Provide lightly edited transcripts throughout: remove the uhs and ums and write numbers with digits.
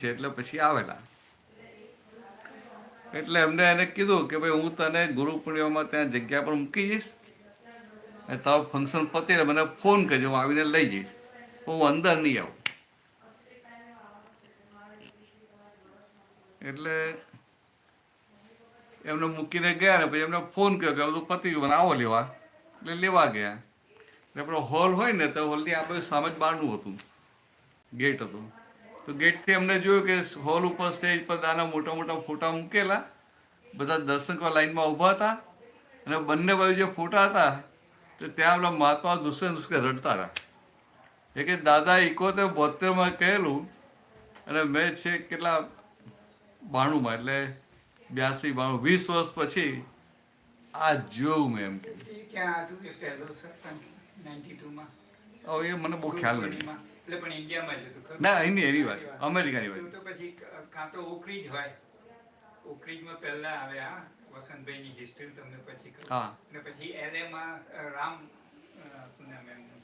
છે એટલે પછી આવેલા. એટલે એમને એને કીધું કે ભાઈ હું તને ગુરુ પૂર્ણિમામાં ત્યાં જગ્યા પર મૂકી જઈશ અને તારું ફંક્શન પતે મને ફોન કરજો, હું આવીને લઈ જઈશ, હું અંદર નહીં આવું. એટલે એમને મૂકીને ગયા ને પછી એમને ફોન કર્યો કે બધું પતી ગયું, મને આવો લેવા. એટલે લેવા ગયા. એટલે આપણો હોલ હોય ને તો હોલની આપણે સામે જ બહારનું હતું, ગેટ હતું. તો ગેટથી અમને જોયું કે હોલ ઉપર સ્ટેજ પર દાના મોટા મોટા ફોટા મૂકેલા, બધા દર્શક લાઈનમાં ઊભા હતા અને બંને બાજુ જે ફોટા હતા તો ત્યાં આપણા મહાત્મા દુષ્કે રડતા હતા. એ કે દાદા 71-72માં કહેલું અને મેં છે કેટલા 92માં એટલે 82-92 20 વર્ષ પછી આ જોયું મેં એમ કે. હવે એ મને બહુ ખ્યાલ નથી. એટલે પણ ઇન્ડિયામાં જ હતું ના એની વાત અમેરિકાની વાત. તો પછી કાં તો ઓકરીજ હોય, ઓકરીજમાં પહેલા આવ્યા વસંતભાઈની હિસ્ટ્રી તમને પછી કહું. હા. અને પછી એલએમાં રામ શું નામ એમનું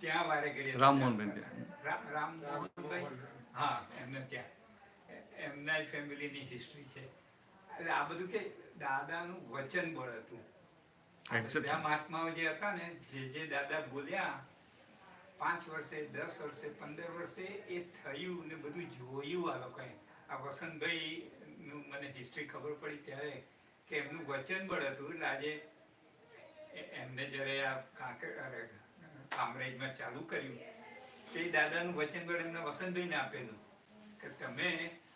ત્યાં વારે ઘડીએ રામમોહનભાઈ ત્યાં. રામમોહનભાઈ, હા એમને ત્યાં એમના ફેમિલીની હિસ્ટ્રી છે. એટલે આ બધું કે દાદાનું વચન બળ હતું. બધા મહાત્માઓ જે હતા ને જે દાદા બોલ્યા 5 વર્ષે 10 વર્ષે 15 વર્ષે એ થયું ને બધું જોયું. આ લોકોએ આ વસંતભાઈ નું મને હિસ્ટ્રી ખબર પડી ત્યારે કે એમનું વચન બળ હતું. એટલે આજે એમને જયારે આ કામરેજમાં ચાલુ કર્યું તે દાદાનું વચન બળ એમને વસંતભાઈને આપેલું કે તમે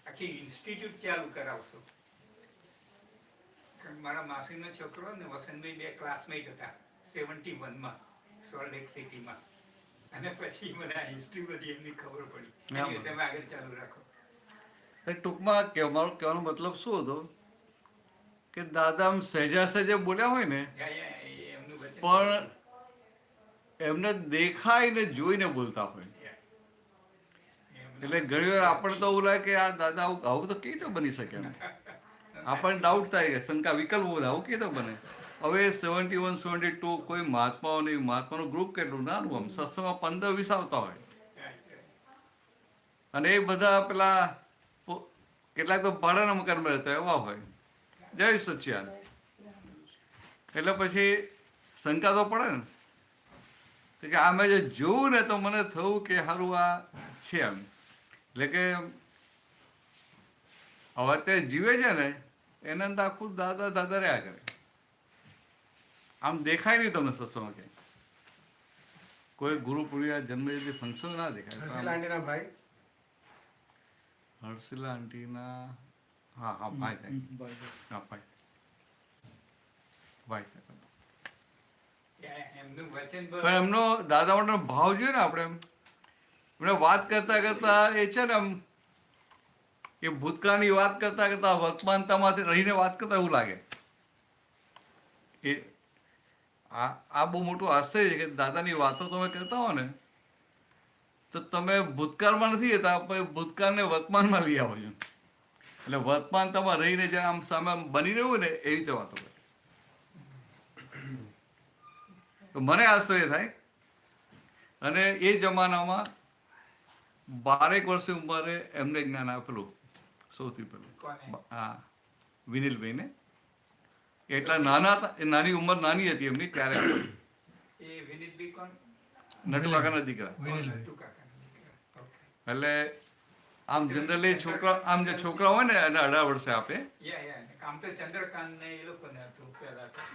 આખી ઇન્સ્ટિટ્યૂટ ચાલુ કરાવશો. મારા માસીનો છોકરો ને વસંતભાઈ 2 ક્લાસમેટ હતા 71માં સોલ્ટ લેક સિટીમાં. અને પછી મને આ હિસ્ટ્રી બધી એમની ખબર પડી. તમે આગળ ચાલુ રાખો. ટૂંકમાં મારો કહેવાનો મતલબ શું હતો કે દાદા આમ સહેજા સહેજે બોલ્યા હોય ને પણ એમને દેખાય ને જોઈને બોલતા હોય. એટલે ઘણી વાર આપણને તો એવું લાગે કે આ દાદા આવું તો કેવી રીતે બની શકે એમ. આપણને ડાઉટ થાય, શંકા વિકલ્પ બધા આવું કેવી રીતે બને. હવે 71 72 કોઈ મહાત્માઓ નહીં, મહાત્માનું ગ્રુપ કેટલું નાનું, આમ સત્સંગમાં 15-20 આવતા હોય અને એ બધા પેલા કેટલાક તો ભાડાના મકાનમાં રહેતા એવા હોય. જય સચ્ચિદાનંદ. એટલે પછી શંકા તો પડે ને કે આ મેં જે જોયું ને તો મને થયું કે સારું આ છે એમ. એટલે કે હવે અત્યારે જીવે છે ને એના અંદર આખું દાદા દાદા રહ્યા કરે. આમ દેખાય નહીં તમને સત્સંગમાં ક્યાંય. કોઈ ગુરુ પૂર્ણિમા જન્મજયંતિ ફંક્શન ના દેખાય. હર્ષિલા આંટીના હા હા ભાઈ થાય. હા ભાઈ થાય. પણ એમનો દાદા માટેનો ભાવ જોઈએ ને આપણે. એમને વાત કરતા કરતા એ છે ને આમ એ ભૂતકાળની વાત કરતા કરતા વર્તમાનતામાંથી રહીને વાત કરતા એવું લાગે. એ આ બહુ મોટું આશ્ચર્ય છે કે દાદાની વાતો તમે કરતા હો ને તો તમે ભૂતકાળમાં નથી જતા, ભૂતકાળને વર્તમાનમાં લઈ આવો છો. એટલે વર્તમાનતામાં રહીને જે આમ સામે બની રહ્યું ને એવી રીતે વાતો કરે. તો મને આશ્ચર્ય થાય. અને એ જમાનામાં 12 વર્ષની ઉંમરે એમને જ્ઞાન આપેલું સૌથી પહેલું. હા, વિનિલભાઈને. એટલા નાના હતા, એ નાની ઉંમર નાની હતી એમની ત્યારે. નટુ કાકાના દીકરા. એટલે આમ જનરલી છોકરા આમ જે છોકરા હોય ને એને 18 વર્ષે આપે.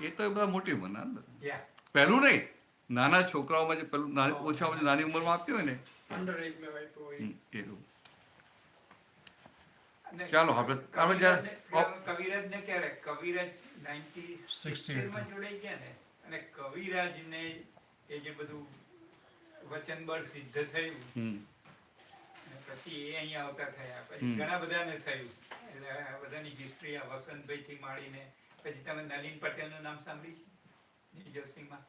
એ તો બધા મોટી ઉંમર અંદર પહેલું નહીં, નાના છોકરાઓમાં જે પેલું ઓછામાં નાની ઉંમરમાં આપ્યું હોય ને એવું. ચાલો આપણે કવિરાજ ને ક્યારે કવિરાજ 1960 માં જોડાઈ ગયા ને અને કવિરાજ ને એ જે બધું વચન બળ સિદ્ધ થયું પછી એ અહીંયા આવતા થયા. પછી ઘણા બધાને થયું. એટલે આ બધાની હિસ્ટ્રી આ વસંતભાઈ થી માંડીને પછી તમે નલિન પટેલ નું નામ સાંભળ્યું છે ન્યુજર્સીમાં?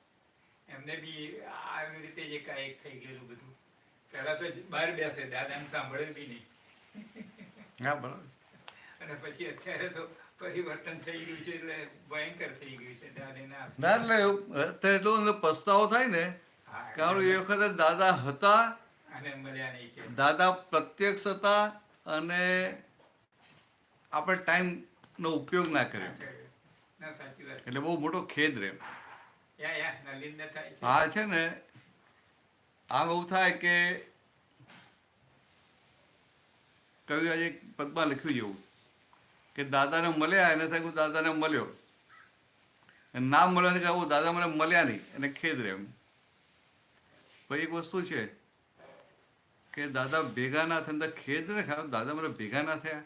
એમને બી આવી રીતે જ એકાએક થઈ ગયેલું બધું. પહેલા તો બહાર બેસે, દાદા સાંભળે બી નહીં. હા બરાબર. અને પછી અત્યારે તો પરિવર્તન થઈ ગયું છે એટલે ભયંકર થઈ ગયું છે. ના એટલે અત્યારે એટલો પસ્તાવો થાય ને કારણ એ વખતે દાદા હતા, દાદા પ્રત્યક્ષ હતા અને આપણે ટાઈમનો ઉપયોગ ના કર્યો, ના સાચી વાત એટલે બહુ મોટો ખેદ રહે. નલિનને થાય છે. હા છે ને, આમ એવું થાય કે કવિ આજે પદમાં લખ્યું જેવું કે દાદાને મળ્યા એને થાય કે દાદાને મળ્યો, ના મળ્યો કે આવું દાદા મને મળ્યા નહીં એને ખેદ રહે એમ. પણ એક વસ્તુ છે કે દાદા ભેગા ના થયા, અંદર ખેદ ને ખાવ દાદા મને ભેગા ના થયા,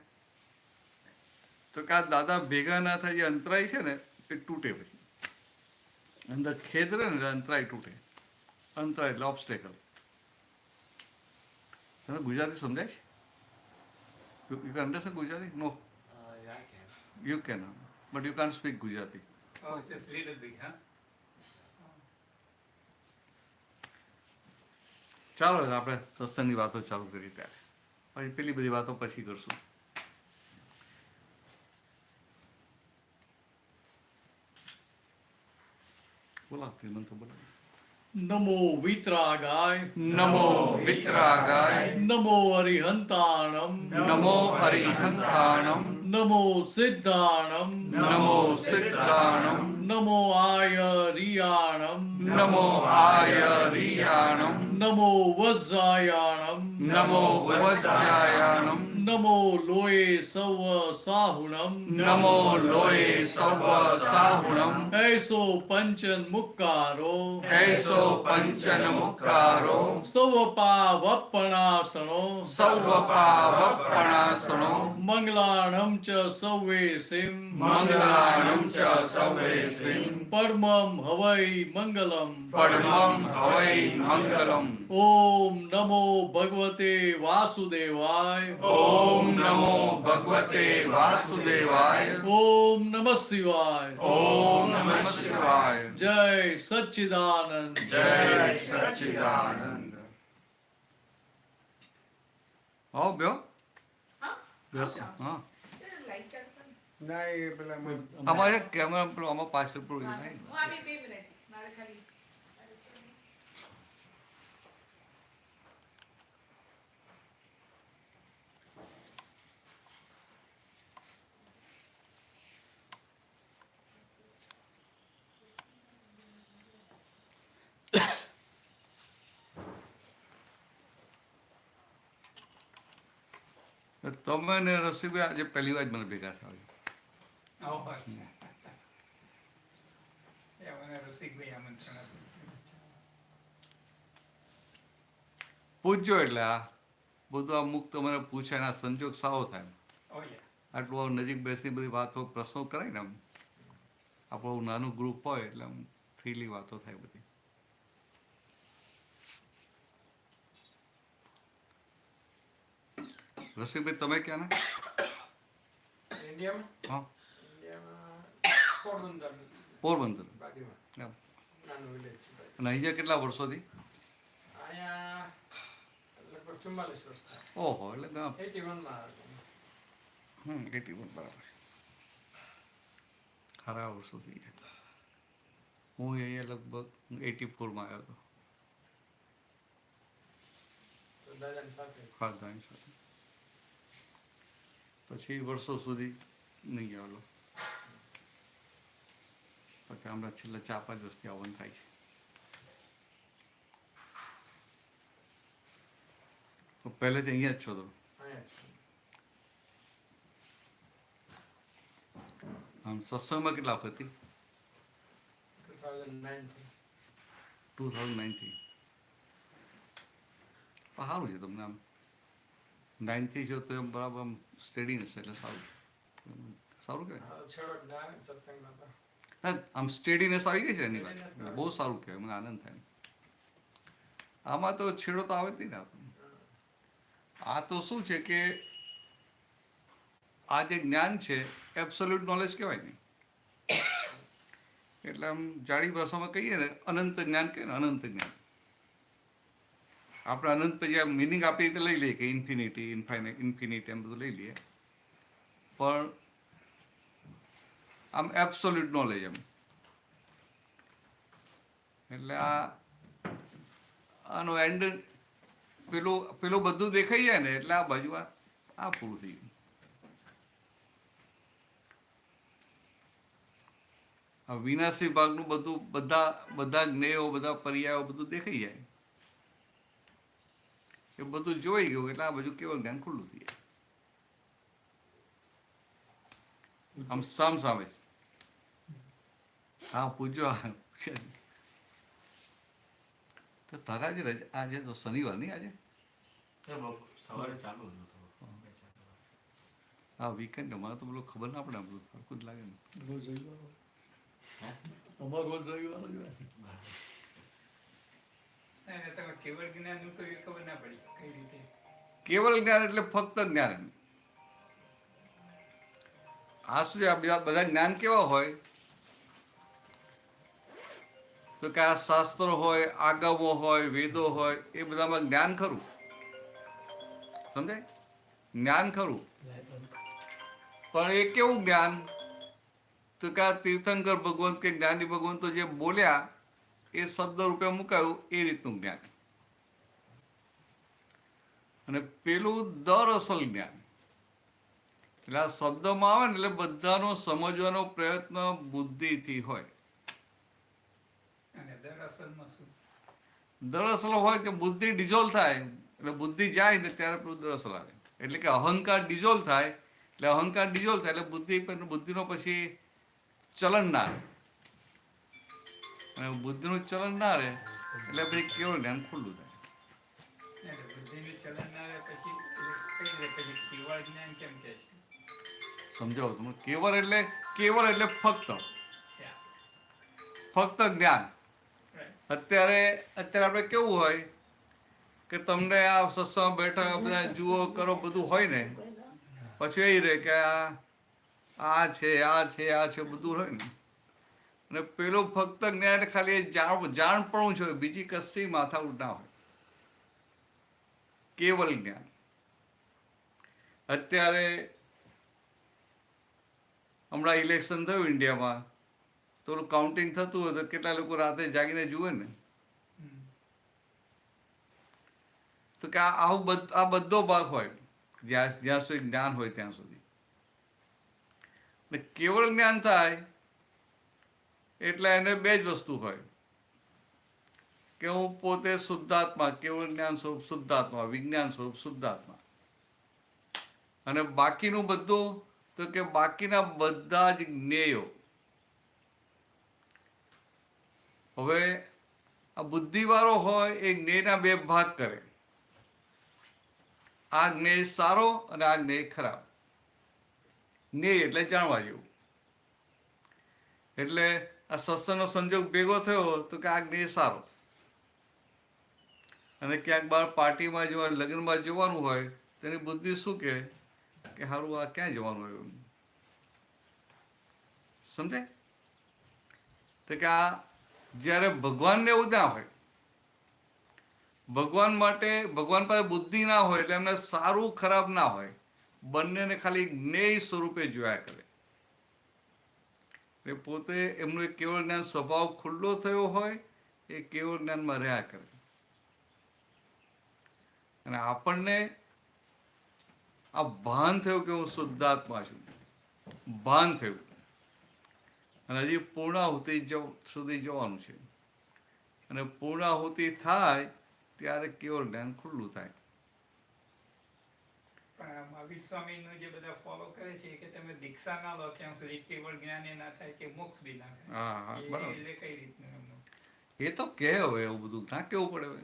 તો કે આ દાદા ભેગા ના થાય જે અંતરાય છે ને એ તૂટે, પછી અંદર ખેદ રહે ને અંતરાય તૂટે. અંતરાય એટલે ઓબ્સ્ટેકલ. તમે ગુજરાતી સમજાય છે? You can understand Gujarati? No, you can, but you can't speak Gujarati. Oh, just little bit, huh? ચાલો આપણે સત્સંગની વાતો ચાલુ કરી ત્યારે, પછી પેલી બધી વાતો પછી કરશું. બોલો શ્રીમંત બોલો. નમો વિતરાગાય, નમો વિતરાગાય, નમો અરિહંતાણમ, નમો અરિહંતાણમ, નમો સિદ્ધાણમ, નમો સિદ્ધાણમ, નમો આયરિયાણમ, નમો આયરિયાણમ, નમો વજ્જાયાણમ, નમો વજ્જાયાણમ, નમો લોય સવ સાહુણમ, નમો લોય સર્વ સાહુણમ, એસો પંચન મુક્કારો, એસો પંચન મુક્કારો, સવ પાવપણાસણો, સૌ પાવપણાસણો, મંગલાણમ ચ સૌવે સિમ, મંગલાણમ ચ સર્વેસિં, પરમમ હવૈ મંગલમ, પરમં હવૈ મંગલમ. ઓમ નમો ભગવતે વાસુદેવાય, ઓમ નમો ભગવતે વાસુદેવાય, ઓમ નમઃ શિવાય, ઓમ નમઃ શિવાય. જય સચ્ચિદાનંદ. જય સચ્ચિદાનંદ. આવો બેહો. બેસો. હા, અમારે કેમેરા પેલો આમાં પાછળ પેલું એ થાય ને. તમે ને રસીભાઈ આજે પહેલી વાર જ મને ભેગા થયા. Oh, અચ્છા. એ મને રસિકભાઈ આમંત્રણ આપ્યું. પૂછજો એટલે આ બધું આ મુક્ત મને પૂછે એના સંજોગ સારો થાય. Oh, yeah. આટલું આવું નજીક બેસી બધી વાતો પ્રશ્નો કરાય ને આમ આપણું નાનું ગ્રુપ હોય એટલે આમ ફ્રીલી વાતો થાય બધી. રસિકભાઈ તમે ક્યાં ને? ઇન્ડિયામાં હા, પોરબંદર પોરબંદર. બાજુમાં એમ. નાનું વિલેજ છે ભાઈ. અને અહીંયા કેટલા વર્ષોથી? અહીંયા લગભગ 44 વર્ષ થાય. ઓહો, એટલે ગામ. 81 માં આવ્યો. 81 બરાબર. ખરા વર્ષો થઈ ગયા. હું અહીંયા લગભગ 84 આવ્યો હતો. તો દાદાની સાથે હા, દાની સાથે. પછી વર્ષો સુધી નહીં આવેલો. પછી હમણાં છેલ્લા 4-5 વર્ષથી આવવાનું થાય છે. તો પહેલેથી અહીંયા જ છો તો અહીંયા છે. આમ સત્સંગમાં કેટલા વખતથી? 2009 થી 2009 થી. સારું છે તમને આમ 9 થી છો તો એમ બરાબર આમ સ્ટેડીનેસ એટલે સારું સારું કહેવાય. હા, છેડો જ ના આવે ને સત્સંગમાં તો. હા, આમ સ્ટેડીનેસ આવી ગઈ છે એની વાત. એટલે બહુ સારું કહેવાય, મને આનંદ થાય. આમાં તો છેડો તો આવે જ નહીં ને આપણને. આ તો શું છે કે આ જે જ્ઞાન છે એબ્સોલ્યુટ નોલેજ કહેવાય નહીં. એટલે આમ જાડી ભાષામાં કહીએ ને અનંત જ્ઞાન કહે ને, અનંત જ્ઞાન. આપણે અનંત પછી આ મિનિંગ આપી રીતે લઈ લઈએ કે ઇન્ફિનિટી, ઇન્ફિનિટ એમ બધું લઈ લઈએ, પણ આમ એબ્સોલ્યુટ નોલેજ એમ. એટલે આનો એન્ડ પેલું બધું દેખાઈ જાય ને એટલે આ બાજુ આ આ પૂરું થઈ ગયું. આ વિનાશી ભાગનું બધું બધા જ્ઞેયો બધા પર્યાયો બધું દેખાઈ જાય. એ બધું જોઈ ગયું એટલે આ બધું કેવળ જ્ઞાન ખુલ્લું થઈ જાય. આમ સામે હા પૂછજો. તો તારા આજે આજે તો શનિવાર નહીં આજે સવારે ચાલુ હતું. હા વીકેન્ડ અમારે તો પેલું ખબર ના પડે આપણું સરખું જ લાગે ને. રોજ રવિવાર હોય. અમારો રોજ રવિવાર જ હોય. અને તમે કેવળ જ્ઞાનનું તો એ ખબર ના પડી કઈ રીતે. કેવળ જ્ઞાન એટલે ફક્ત જ્ઞાન. આ શું છે આ બધા જ્ઞાન કેવા હોય તો કે આ શાસ્ત્રો હોય આગમો હોય વેદો હોય એ બધામાં જ્ઞાન ખરું. સમજાય? જ્ઞાન ખરું પણ એ કેવું જ્ઞાન તો કે આ તીર્થંકર ભગવંત કે જ્ઞાની ભગવંતો જે બોલ્યા એ શબ્દ રૂપે મુકાયું એ રીતનું જ્ઞાન. અને પેલું દર અસલ જ્ઞાન એટલે આ શબ્દમાં આવે ને એટલે બધાનો સમજવાનો પ્રયત્ન બુદ્ધિથી હોય. અને દરઅસલમાં શું? દરઅસલ હોય કે બુદ્ધિ ડિઝોલ્વ થાય એટલે બુદ્ધિ જાય ને ત્યારે પેલું દરઅસલ આવે. એટલે કે અહંકાર ડિઝોલ્વ થાય એટલે અહંકાર ડિઝોલ્વ થાય એટલે બુદ્ધિનો પછી ચલન ના રહે. અને બુદ્ધિનું ચલન ના રહે એટલે પછી કેવળ જ્ઞાન ખુલ્લું થાય. એટલે બુદ્ધિનું ચલન ના રહે પછી કઈ રીતે પછી કેવળ જ્ઞાન કેમ કે છે? સમજાવો તમે. કેવળ એટલે ફક્ત જ્ઞાન. અત્યારે આપણે કેવું હોય કે તમને આ સત્સંગમાં બેઠા બધા જુઓ કરો બધું હોય ને પછી એ રહે કે આ છે બધું હોય ને. અને પેલું ફક્ત જ્ઞાન એટલે ખાલી જાણપણું છે, બીજી કશી માથાકૂટ ના હોય. કેવળ જ્ઞાન. અત્યારે હમણાં ઇલેક્શન થયું ઇન્ડિયામાં તો કાઉન્ટિંગ થતું હોય તો કેટલા લોકો રાતે જાગીને જુએ ને તો કે આ બધો ભાગ હોય જ્યાં સુધી જ્ઞાન હોય ત્યાં સુધી. કેવળ જ્ઞાન થાય એટલે એને બે જ વસ્તુ હોય કે હું પોતે શુદ્ધાત્મા, કેવળ જ્ઞાન સ્વરૂપ શુદ્ધાત્મા, વિજ્ઞાન સ્વરૂપ શુદ્ધાત્મા. અને બાકીનું બધું તો કે બાકીના બધા જ જ્ઞેયો. હવે આ બુદ્ધિવાળો હોય એ જ્ઞેયના બે ભાગ કરે. આ જ્ઞેય સારો અને આ જ્ઞેય ખરાબ. જ્ઞેય એટલે જાણવા જેવું. એટલે આ સત્સંગનો સંજોગ ભેગો થયો તો કે આ જ્ઞેય સારો. અને ક્યાંક બહાર પાર્ટીમાં જવાનું, લગ્નમાં જવાનું હોય તેની બુદ્ધિ શું કહે કે સારું આ ક્યાં જવાનું હોય સમજાય? તો કે આ જ્યારે ભગવાનને એવું ના હોય, ભગવાન પાસે બુદ્ધિ ના હોય એટલે એમને સારું ખરાબ ના હોય, બંનેને ખાલી જ્ઞેય સ્વરૂપે જોયા કરે. એટલે પોતે એમનું એક કેવળ જ્ઞાન સ્વભાવ ખુલ્લો થયો હોય એ કેવળ જ્ઞાનમાં રહ્યા કરે. અને આપણને આ ભાન થયું કે હું શુદ્ધાત્મા છું, ભાન થયું. અને હજી પૂર્ણાહુતિ સુધી જવાનું છે. અને પૂર્ણાહુતિ થાય ત્યારે કેવળ જ્ઞાન ખુલ્લું થાય. પણ મહાવીર સ્વામીનું જે બધા ફોલો કરે છે કે તમે દીક્ષા ના લો ત્યાં સુધી કેવળ જ્ઞાન એ ના થાય કે મોક્ષ બી ના હા, થાય. બરાબર. એટલે કઈ રીતનું એમનું? એ તો કે હવે એવું બધું ના કેવું પડે હવે.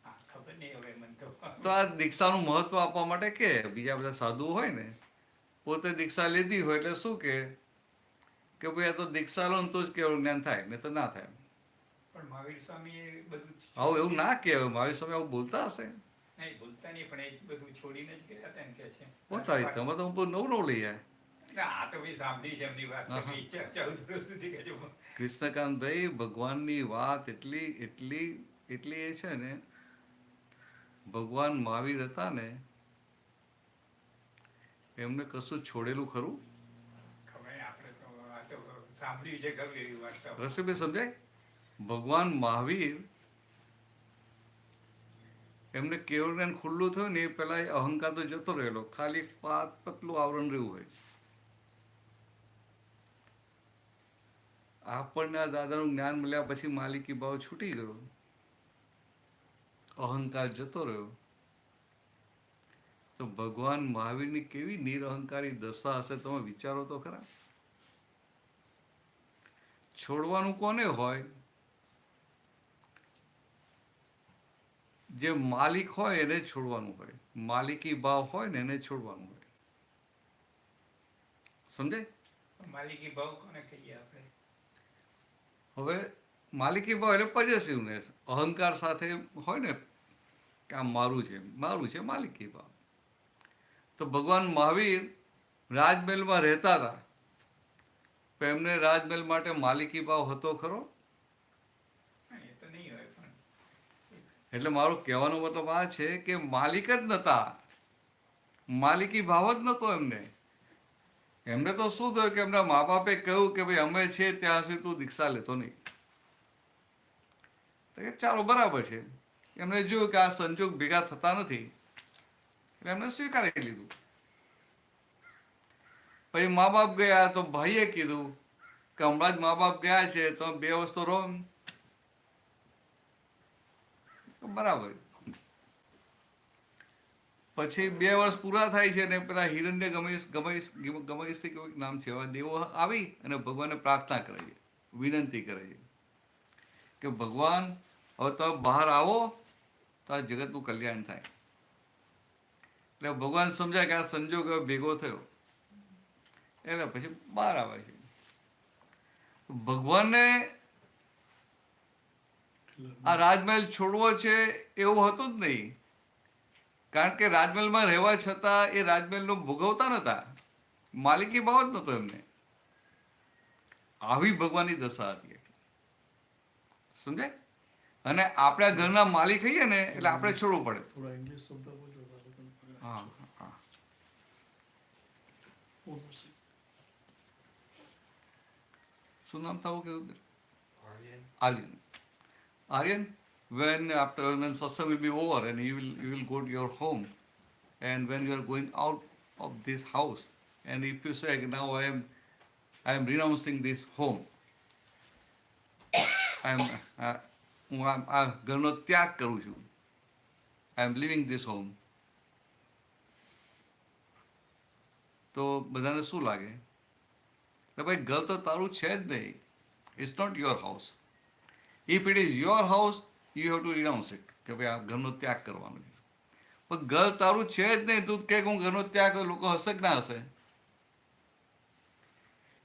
હા, ખબર નહીં હવે મને તો. તો આ દીક્ષાનું મહત્વ આપવા માટે કે બીજા બધા સાધુઓ હોય ને પોતે દીક્ષા લીધી હોય એટલે શું કે ભાઈ આ તો દીક્ષા લો તો જ કેવળ જ્ઞાન થાય, નહીં તો ના થાય. પણ મહાવીર સ્વામી એ બધું આવું એવું ના કે મહાવીર સ્વામી આવું બોલતા હશે. નહીં બોલતા નહીં પણ એ બધું છોડીને જ ગયા હતા એમ કે છે. બોલતા તમે તો બહુ નવું લઈ જાય. ના, આ તો ભાઈ સાંભળી છે એમની વાત. હા. તમે 14 વર્ષ સુધી કહેજો. કૃષ્ણકાંતભાઈ ભગવાનની વાત એટલી એ છે ને, ભગવાન મહાવીર હતા ને એમને કશું છોડેલું ખરું? ખબર આપણે તો આ તો સાંભળ્યું છે ખરું એવી વાત તો. રસીભાઈ સમજાય? ભગવાન મહાવીર એમને કેવળ ખુલ્લું થયું ને એ પેલા એ અહંકાર તો જતો રહેલો, ખાલી એક પતલું આવરણ રહ્યું હોય. આપણને આ દાદાનું જ્ઞાન મળ્યા પછી માલિકી ભાવ છૂટી ગયો, અહંકાર જતો રહ્યો. તો ભગવાન મહાવીરની કેવી નિરહંકારી દશા હશે, તમે વિચારો તો ખરા. છોડવાનું કોને હોય? જે માલિક હોય એને છોડવાનું હોય, માલિકી ભાવ હોય ને એને છોડવાનું હોય. સમજાય? માલિકી ભાવ કોને કહીએ આપણે? હવે માલિકી ભાવ એટલે પોઝેસિવનેસ, અહંકાર સાથે હોય ને કે આ મારું છે, મારું છે, માલિકી ભાવ. તો ભગવાન મહાવીર રાજમહેલમાં રહેતા હતા, તો એમને રાજમહેલ માટે માલિકી ભાવ હતો ખરો? એ તો નહીં હોય. પણ એટલે મારો કહેવાનો મતલબ આ છે કે માલિક જ નતા, માલિકી ભાવ જ નતો એમને. એમને તો શું થયું કે એમના મા બાપે કહ્યું કે ભાઈ અમે છે ત્યાં સુધી તું દીક્ષા લેતો નહીં. તો કે ચાલો બરાબર છે. એમને જોયું કે આ સંજોગ ભેગા થતા નથી એટલે એમને સ્વીકારી લીધું. પછી મા બાપ ગયા તો ભાઈએ કીધું કે હમણાં જ મા બાપ ગયા છે તો 2 વર્ષ તો રહો. બરાબર. પછી 2 વર્ષ પૂરા થાય છે ને પેલા હિરણ્ય ગમઈશ કેવું નામ છે, એવા દેવો આવી અને ભગવાનને પ્રાર્થના કરે છે, વિનંતી કરે છે કે ભગવાન હવે તમે બહાર આવો તો આ જગતનું કલ્યાણ થાય. એટલે ભગવાન સમજાય કે આ સંજોગ હવે ભેગો થયો એટલે પછી બહાર આવે છે. ભગવાનને આ રાજમહેલ છોડવો છે એવું હતું જ નહીં, કારણ કે રાજમહેલમાં રહેવા છતાં એ રાજમહેલનો ભોગવતા નતા, માલિકી ભાવ જ નતો એમને. આવી ભગવાનની દશા હતી. સમજાય? અને આપણા ઘરના માલિક થઈએ ને એટલે આપણે છોડવું પડે. થોડા ઇંગ્લિશ શબ્દ બોલો તો આ લોકોને પકડે. હા હા. બોલો સી. શું નામ થવું કેવું? Aryan. Aryan, when satsang will be over and you will go to your home, and when you are going out of this house, and if you say now I am renouncing this home, હું આ ઘરનો ત્યાગ કરું છું, I am leaving this home, તો બધાને શું લાગે કે ભાઈ ઘર તો તારું છે જ નહીં, it's not your house. If it is your house, you have to renounce it. કે ભાઈ આ ઘરનો ત્યાગ કરવાનો છે. પણ ઘર તારું છે જ નહીં, તું કે હું ઘરનો ત્યાગ કરું, લોકો હશે કે ના હશે?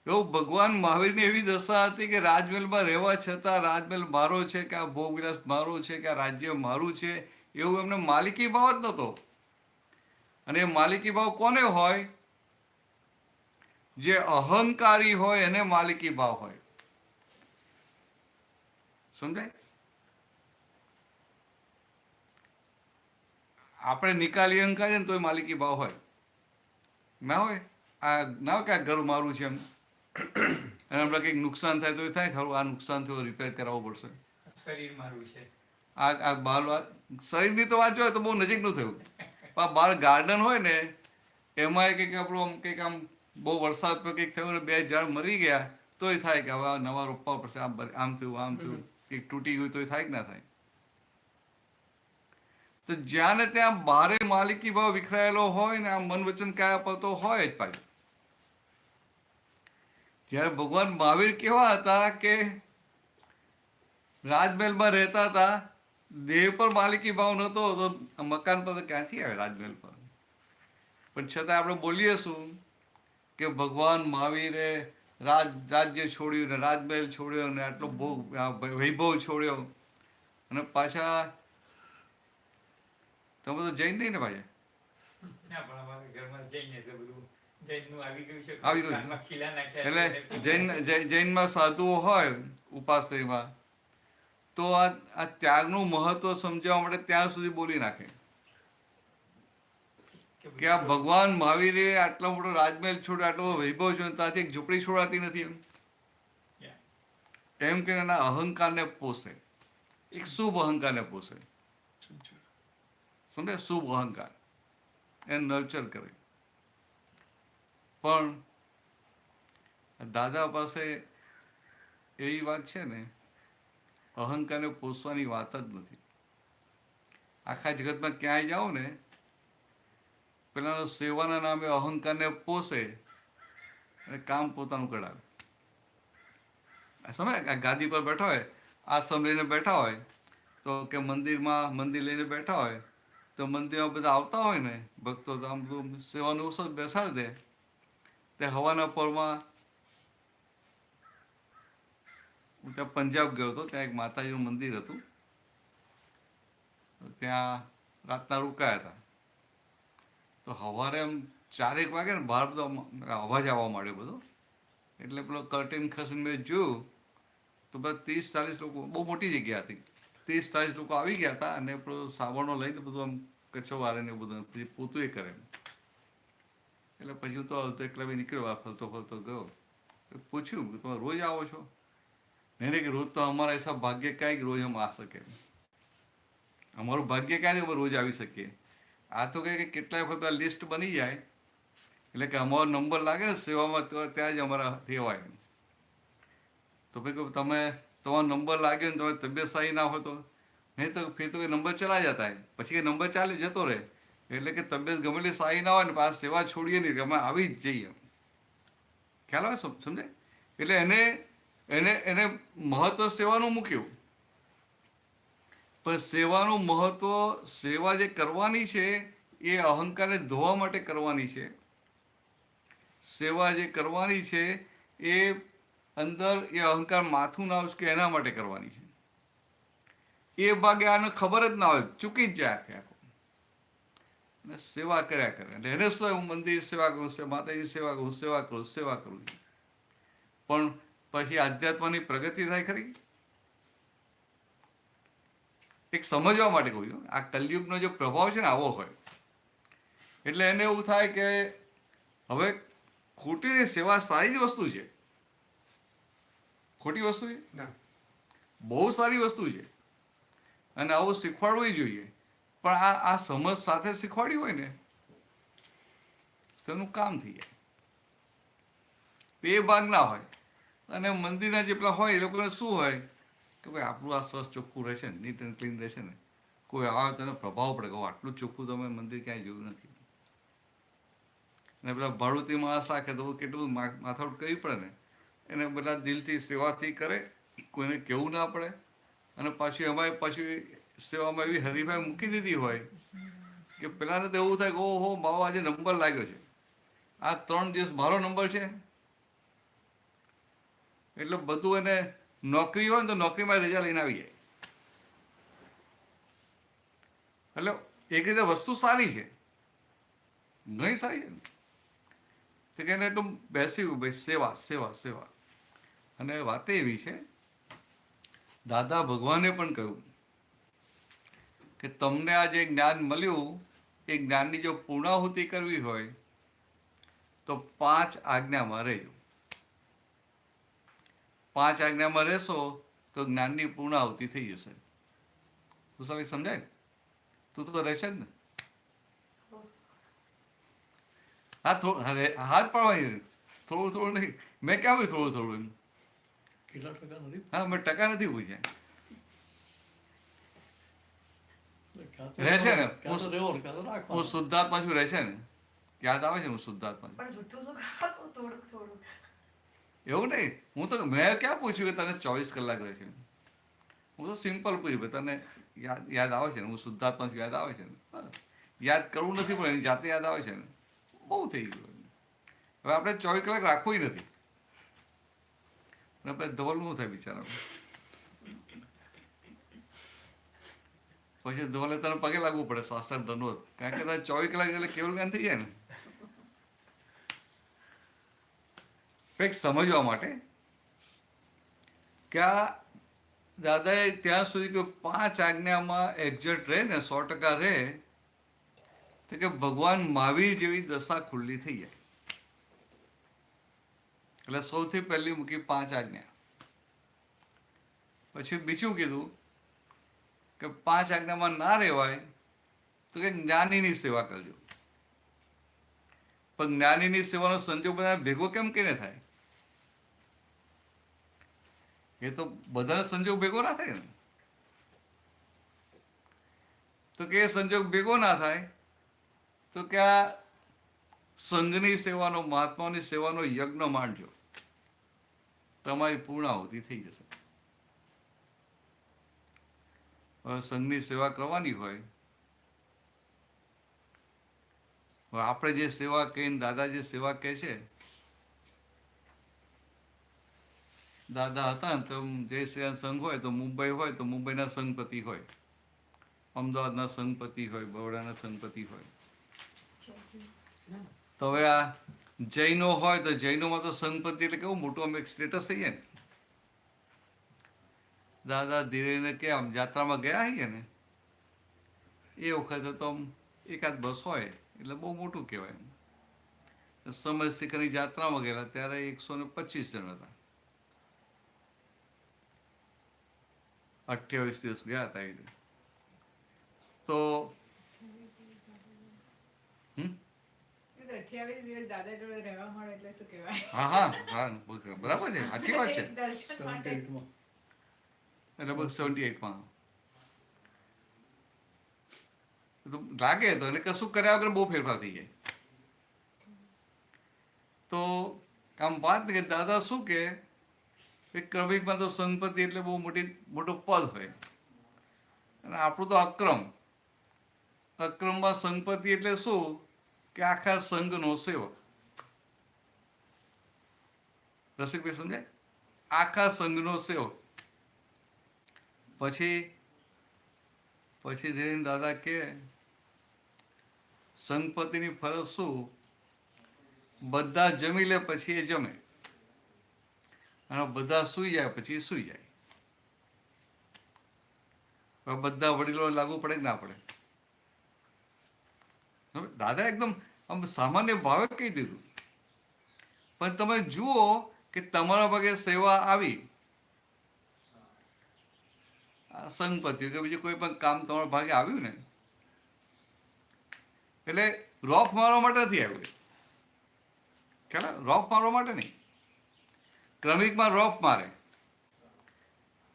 એવું ભગવાન મહાવીરની એવી દશા હતી કે રાજમહેલમાં રહેવા છતાં રાજમહેલ મારો છે કે આ ભોગવિલાસ મારો છે કે આ રાજ્ય મારું છે એવું એમને માલિકી ભાવ જ નહોતો. અને એ માલિકી ભાવ કોને હોય? જે અહંકારી હોય એને માલિકી ભાવ હોય. સમજાય? આપણે નિકાલી અહંકાર છે ને તો માલિકી ભાવ હોય ના હોય. આ ના હોય કે આ ઘર મારું છે એમ, અને આપણે કંઈક નુકસાન થાય તો એ થાય ખરું, આ નુકસાન થયું રિપેર કરાવવું પડશે. શરીર મારું છે. આ બહાર શરીરની તો વાત જોઈએ તો બહુ નજીકનું થયું, પણ બહાર ગાર્ડન હોય ને એમાં કંઈક આપણું આમ કંઈક આમ બહુ વરસાદ પર કંઈક થયું ને 2 ઝાડ મરી ગયા તોય થાય કે હવે નવા રોપવા પડશે, આમ થયું, કંઈક તૂટી ગયું તો થાય કે ના થાય? તો જ્યાં ને ત્યાં બારે માલિકી ભાવ વિખરાયેલો હોય ને આ મન વચન કાયા પર તો હોય જ પાછું. જ્યારે ભગવાન મહાવીર કેવા હતા કે રાજમહેલમાં રહેતા હતા, દેહ પર માલિકી ભાવ નહોતો તો મકાન પર તો ક્યાંથી આવે રાજમહેલ પર? પણ છતાં આપણે બોલીએ શું કે ભગવાન મહાવીરે રાજ્ય છોડ્યું ને રાજમહેલ છોડ્યો ને આટલો વૈભવ છોડ્યો, અને પાછા તમે તો જૈન નહીં ને પાછા? ના, પણ અમારા ઘરમાં જઈને એટલે બધું જૈનનું આવી ગયું છે. આવી ગયું. કાનમાં ખીલા નાખ્યા છે. એટલે જૈનમાં સાધુઓ હોય ઉપાશ્રયમાં તો આ ત્યાગનું મહત્વ સમજાવવા માટે ત્યાં સુધી બોલી નાખે કે આ ભગવાન મહાવીરે આટલો મોટો રાજમહેલ છોડ્યો, આટલો વૈભવ છે, ત્યાંથી એક ઝૂંપડી છોડાતી નથી એમ કે એના અહંકારને પોષે, એક શુભ અહંકારને પોષે. સમજે, શુભ અહંકાર, એને નર્ચર કરે. પણ દાદા પાસે એવી વાત છે ને, અહંકારને પોષવાની વાત જ નથી. આખા જગતમાં ક્યાંય જાઓ ને, પેલાનો સેવાના નામે અહંકારને પોષે અને કામ પોતાનું કરાવે. સમજે, આ ગાદી પર બેઠા હોય, આશ્રમ લઈને બેઠા હોય, તો કે મંદિર લઈને બેઠા હોય, તો મંદિરમાં બધા આવતા હોય ને ભક્તો, તો આમ બધું સેવાનું અવસર બેસાડી દે. તે હવાના પરમાં હું ત્યાં પંજાબ ગયો હતો, ત્યાં એક માતાજીનું મંદિર હતું, ત્યાં રાતના રોકાયા હતા. તો સવારે એમ 4-1 વાગે ને બહાર બધો અવાજ આવવા માંડ્યો બધો. એટલે પેલો કર્ટેન ખસીને મેં જોયું તો બધા 30-40 લોકો, બહુ મોટી જગ્યા હતી, 30-40 લોકો આવી ગયા હતા. અને પેલો સાબણો લઈને બધું આમ કચ્છો વારે ને બધું પછી પોતું એ કરે. એટલે પછી હું તો એકલા બી નીકળ્યો, ફરતો ગયો. પૂછ્યું કે તમે રોજ આવો છો? નહીં કે રોજ તો અમારા હિસાબ ભાગ્ય કાંઈ રોજ અમે આ શકે, અમારું ભાગ્ય ક્યાંથી અમે રોજ આવી શકીએ. આ તો કહે કે કેટલાય વખત લિસ્ટ બની જાય એટલે કે અમારો નંબર લાગે ને સેવામાં, ત્યાં જ અમારા કહેવાય. તો ભાઈ તમે તમારો નંબર લાગ્યો ને તમારી તબિયત સારી ના હોય તો નહીં, તો ફિર તો નંબર ચલા જતા હોય, પછી એ નંબર ચાલે જતો રહે. એટલે કે તબિયત ગમે એટલી સારી ના હોય ને, આ સેવા છોડીએ નહીં, અમે આવી જ જઈએ. ખ્યાલ આવે, સમજે? એટલે એને મહત્વ સેવાનું મૂક્યું. પણ સેવાનું મહત્વ, સેવા જે કરવાની છે એ અહંકારને ધોવા માટે કરવાની છે. સેવા જે કરવાની છે એ અંદર એ અહંકાર માથું ના ઉચકે એના માટે કરવાની છે. એ ભાગે આને ખબર જ ના હોય, ચૂકી જ જાય આખો. સેવા કર્યા કરે એટલે એને શું, હું મંદિર સેવા કરું, માતાજી સેવા કરું, સેવા કરું. પણ પછી આધ્યાત્મની પ્રગતિ થાય ખરી? એક સમજવા માટે કહું છું, આ કલયુગનો જે પ્રભાવ છે ને આવો હોય. એટલે એને એવું થાય કે હવે ખોટી સેવા સારી જ વસ્તુ છે, ખોટી વસ્તુ છે, બહુ સારી વસ્તુ છે, અને આવું શીખવાડવું જોઈએ. પણ આ સમજ સાથે શીખવાડ્યું હોય ને તેનું કામ થઈ જાય. બે ભાગ ના હોય. અને મંદિરના જેટલા હોય એ લોકોને શું હોય કે ભાઈ આપણું આ સરસ ચોખ્ખું રહેશે ને, નીટ એન્ડ ક્લીન રહેશે ને, કોઈ આવે તેને પ્રભાવ પડે કે આટલું ચોખ્ખું તમે મંદિર ક્યાંય જોયું નથી. અને પેલા ભાડુતી માણસ રાખે તો કેટલું માથાકૂટ કરવી પડે ને. એને બધા દિલથી સેવાથી કરે, કોઈને કહેવું ના પડે. અને પાછી સેવામાં એવી હરીફાઈ મૂકી દીધી હોય કે પેલાને તો એવું થાય કે ઓહો મારો આજે નંબર લાગ્યો છે, આ 3 દિવસ મારો નંબર છે. એટલે બધું એને નોકરી હોય ને તો નોકરીમાં રજા લઈને આવી જાય. એટલે એક રીતે વસ્તુ સારી છે, ઘણી સારી છે. તો કે એને એટલું બેસ્યું ભાઈ સેવા. અને વાત એવી છે, દાદા ભગવાને પણ કહ્યું કે તમને આ જે જ્ઞાન મળ્યું એ જ્ઞાનની જો પૂર્ણાહુતિ કરવી હોય તો 5 આજ્ઞામાં રહેજો. 5 આજ્ઞામાં રહેશો તો જ્ઞાનની પૂર્ણાહુતિ થઈ જશે. તું સારી સમજાય ને? તું તો રહેશે જ ને? હાથ પાડવાની, થોડું નહીં. મેં ક્યાં ભાઈ થોડું કેટલા ટકા નથી? હા, મેં ટકા નથી પૂછ્યા. રહેશે ને? હું શુદ્ધાત્મા છું, રહેશે ને? યાદ આવે છે હું શુદ્ધાત્મા છું? એવું નહીં, મેં ક્યાં પૂછ્યું કે તને 24 કલાક રહેશે? હું તો સિમ્પલ પૂછ્યું, તને યાદ આવે છે ને હું શુદ્ધાત્મા છું? યાદ આવે છે ને? યાદ કરવું નથી પણ એની જાતે યાદ આવે છે ને? બહુ થઈ ગયું. હવે આપણે 24 કલાક રાખવું નથી. આપણે ધવલનું થાય બિચારાનું. પછી ધવલે તને પગે લાગવું પડે, શાસ્ત્ર દંડવત, કારણ કે તારે 24 કલાક એટલે કેવલ જ્ઞાન થઈ જાય ને. કંઈક સમજવા માટે કે આ દાદાએ ત્યાં સુધી કે 5 આજ્ઞામાં એક્ઝેક્ટ રહે ને 100% રહે તો કે ભગવાન મહાવીર જેવી દશા ખુલ્લી થઈ જાય. એટલે સૌથી પહેલી મૂકી 5 આજ્ઞા. પછી બીજું કીધું કે 5 આજ્ઞામાં ના રહેવાય તો કે જ્ઞાનીની સેવા કરજો. પણ જ્ઞાનીની સેવાનો સંજોગ બધા ભેગો કેમ કરીને થાય? એ તો બધાનો સંજોગ ભેગો ના થાય ને. તો કે એ સંજોગ ભેગો ના થાય તો કે આ સંઘની સેવાનો, મહાત્માઓની સેવાનો યજ્ઞ માંડજો, તમારી પૂર્ણાહુતિ થઈ જશે. હવે સંઘની સેવા કરવાની હોય, હવે આપણે જે સેવા કહીને દાદા જે સેવા કહે છે, દાદા હતા ને તો જય શ્રી સંઘ હોય તો મુંબઈ હોય તો મુંબઈના સંઘપતિ હોય, અમદાવાદના સંઘપતિ હોય, બરોડાના સંઘપતિ હોય. તો હવે આ જૈનો હોય તો જૈનોમાં તો સંઘપતિ એટલે કેવું મોટું આમ એક સ્ટેટસ થઈ જાય ને. દાદા ધીરે કે આમ જાત્રામાં ગયા હોઈએ ને એ વખતે તો આમ એકાદ બસ હોય એટલે બહુ મોટું કહેવાય. સમય શિખરની જાત્રામાં ગયેલા ત્યારે 125 જણ હતા. 28 દિવસ ગયા હતા એ. તો 28 દિવસ દાદા જોડે રહેવા મળે એટલે શું કહેવાય? હા બરાબર છે, સાચી વાત છે. દર્શન માટે. 78 માં. એટલે બસ 78માં તો લાગે તો એટલે કશું કર્યા વગર બહુ ફેરફાર થઈ જાય. તો આમ વાત ને કે દાદા શું કે ક્રમિકમાં તો સંપત્તિ એટલે બહુ મોટું પદ હોય, અને આપણું તો અક્રમ. અક્રમમાં સંપત્તિ એટલે શું કે આખા સંઘનો સેવક. રસિકભાઈ સમજાય? આખા સંઘનો સેવક. પછી ધીરે દાદા કે સંઘપતિની ફરજ શું? બધા જમી લે પછી એ જમે, અને બધા સૂઈ જાય પછી સૂઈ જાય. બધા વડીલો લાગુ પડે કે ના પડે? દાદા એકદમ આમ સામાન્ય ભાવે કહી દીધું. પણ તમે જુઓ કે તમારા ભાગે સેવા આવી, સંઘપતિ કે બીજું કોઈ પણ કામ તમારા ભાગે આવ્યું ને, એટલે રોફ મારવા માટે નથી આવ્યું. ખ્યાલ? રોફ મારવા માટે નહીં. ક્રમિકમાં રોફ મારે,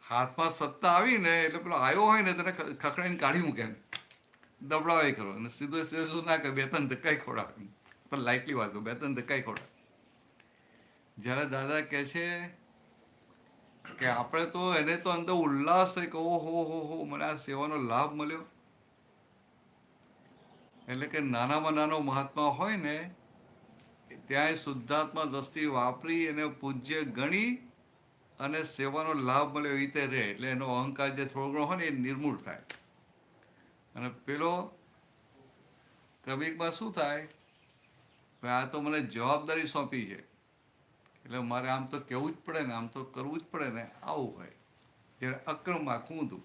હાથમાં સત્તા આવી ને એટલે પેલો આવ્યો હોય ને તેને ખખડાઈને કાઢી મૂકે, દબડાવાય કરો, અને સીધું સીધું ના કરે, 2-3 ધક્કાઈ ખોડાવે. પણ લાઇટલી વાત કરું, 2-3 ધક્કાઈ ખોડાવે. જ્યારે દાદા કહે છે કે આપણે તો એને તો અંદર ઉલ્લાસ છે કે ઓહો મને આ સેવાનો લાભ મળ્યો. એટલે કે નાનામાં નાનો મહાત્મા હોય ને ત્યાં શુદ્ધાત્મા દ્રષ્ટિ વાપરી એને પૂજ્ય ગણી અને સેવાનો લાભ મળ્યો એ રીતે રહે. એટલે એનો અહંકાર જે થોડો ઘણો હોય ને એ નિર્મૂળ થાય. અને પેલો ક્રમિકમાં શું થાય? આ તો મને જવાબદારી સોંપી છે એટલે મારે આમ તો કહેવું જ પડે ને, આમ તો કરવું જ પડે ને, આવું હોય. જ્યારે અક્રમમાં ખૂંદું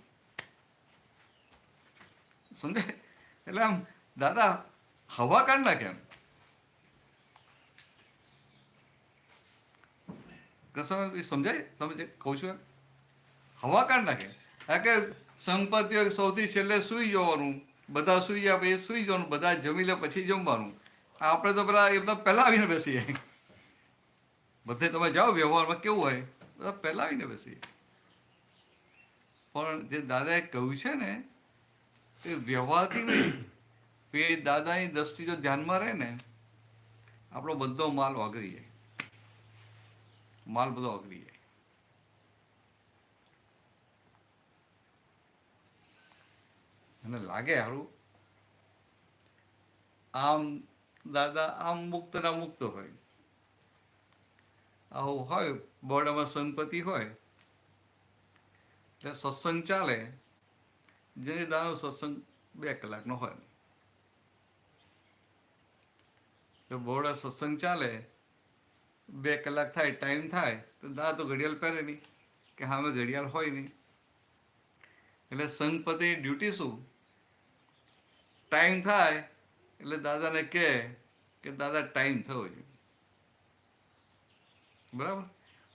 સમજાય? એટલે આમ દાદા હવા કાઢ નાખે એમ. સમજાય? તમે જે કહું છું હવા કાઢ નાખે. કારણ કે સંપત્તિ સૌથી છેલ્લે સુઈ જવાનું, બધા સુઈ જાય પછી સુઈ જવાનું, બધા જમી લે પછી જમવાનું. આપણે તો પેલા એકદમ પહેલા આવીને બેસી જાય. બધે તમે જાઓ વ્યવહારમાં કેવું હોય, બધા પહેલા આવીને બેસી જાય. પણ જે દાદાએ કહ્યું છે ને એ વ્યવહારથી નહીં, એ દાદાની દ્રષ્ટિ જો ધ્યાનમાં રહે ને આપણો બધો માલ વાગરી જાય. માલ બધો વાગરી જાય. અને લાગે સારું આમ દાદા આમ મુક્ત ના મુક્ત હોય, આવું હોય. બોર્ડમાં સંપત્તિ હોય એટલે સત્સંગ ચાલે. જે દાનો સત્સંગ 2 કલાકનો હોય, તો બોર્ડ સત્સંગ ચાલે 2 કલાક થાય, ટાઈમ થાય તો દાદા તો ઘડિયાળ પહેરે નહીં કે સામે ઘડિયાળ હોય નહીં. એટલે સંઘપતિની ડ્યુટી શું? ટાઈમ થાય એટલે દાદાને કહે કે દાદા ટાઈમ થયો છે, બરાબર?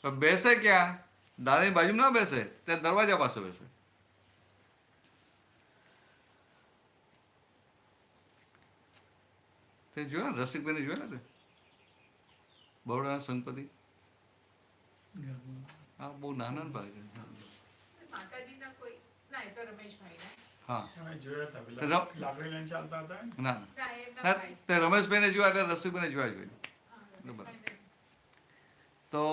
પણ બેસે ક્યાં? દાદાની બાજુ ના બેસે, ત્યાં દરવાજા પાસે બેસે. તે જોયા ને રસિકભાઈને જોયેલા તે બરોડાના સંગપતિ? હા, બહુ નાના ને ભાઈ. માતાજીના કોઈ ના, એ તો રમેશભાઈ હા, અમે જોયા હતા રમ- પેલા લાકડી લઈને ચાલતા હતા ને. ના ના એમના ના, ભાઈ. તે રમેશભાઈને જોયા એટલે રસિકભાઈને જોયા જોઈએ. હા, રમેશભાઈને. તો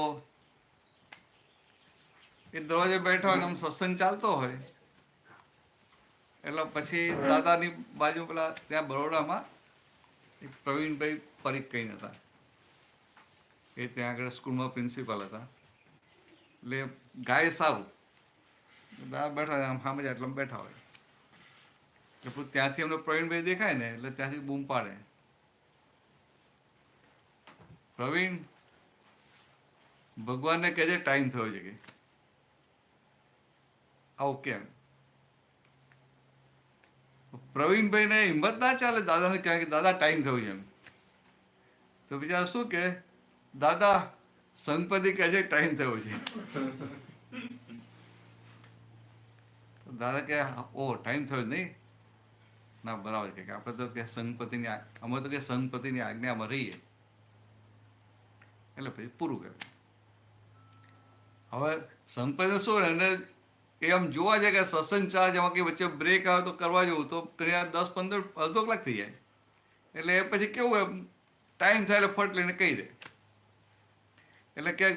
એ દરવાજે બેઠા હોય ને આમ સત્સંગ ચાલતો હોય એટલે પછી દાદાની બાજુ પેલા ત્યાં બરોડામાં એક પ્રવીણભાઈ પરીખ કહીને હતા, એ ત્યાં આગળ સ્કૂલમાં પ્રિન્સિપાલ હતા. એટલે ગાય સારું, દાદા બેઠા આમ સામે જ એટલે બેઠા હોય એટલે ત્યાંથી અમને પ્રવીણભાઈ દેખાય ને એટલે ત્યાંથી બૂમ પાડે, પ્રવીણ ભગવાનને કહેજે ટાઈમ થયો છે કે આવું કેમ? પ્રવીણભાઈને હિંમત ના ચાલે દાદાને કહે કે દાદા ટાઈમ થયો છે એમ. તો બીજા શું કે દાદા સંગપતિ કહે છે ટાઈમ થયો છે. દાદા કે ઓ ટાઈમ થયો નહીં? ના બરાબર કે આપણે તો કે સંગપતિની અમે તો કે સંગપતિની આજ્ઞામાં રહીએ એટલે પછી પૂરું કર્યું. હવે સંગપતિ શું એને એ આમ જોવા જાય કે સત્સંગ ચાર્જ એમાં કે વચ્ચે બ્રેક આવે તો કરવા જવું તો કદાચ 10-15 અડધો કલાક થઈ જાય એટલે એ પછી કેવું એમ ટાઈમ થાય એટલે ફટ લઈને કહી દે એટલે કે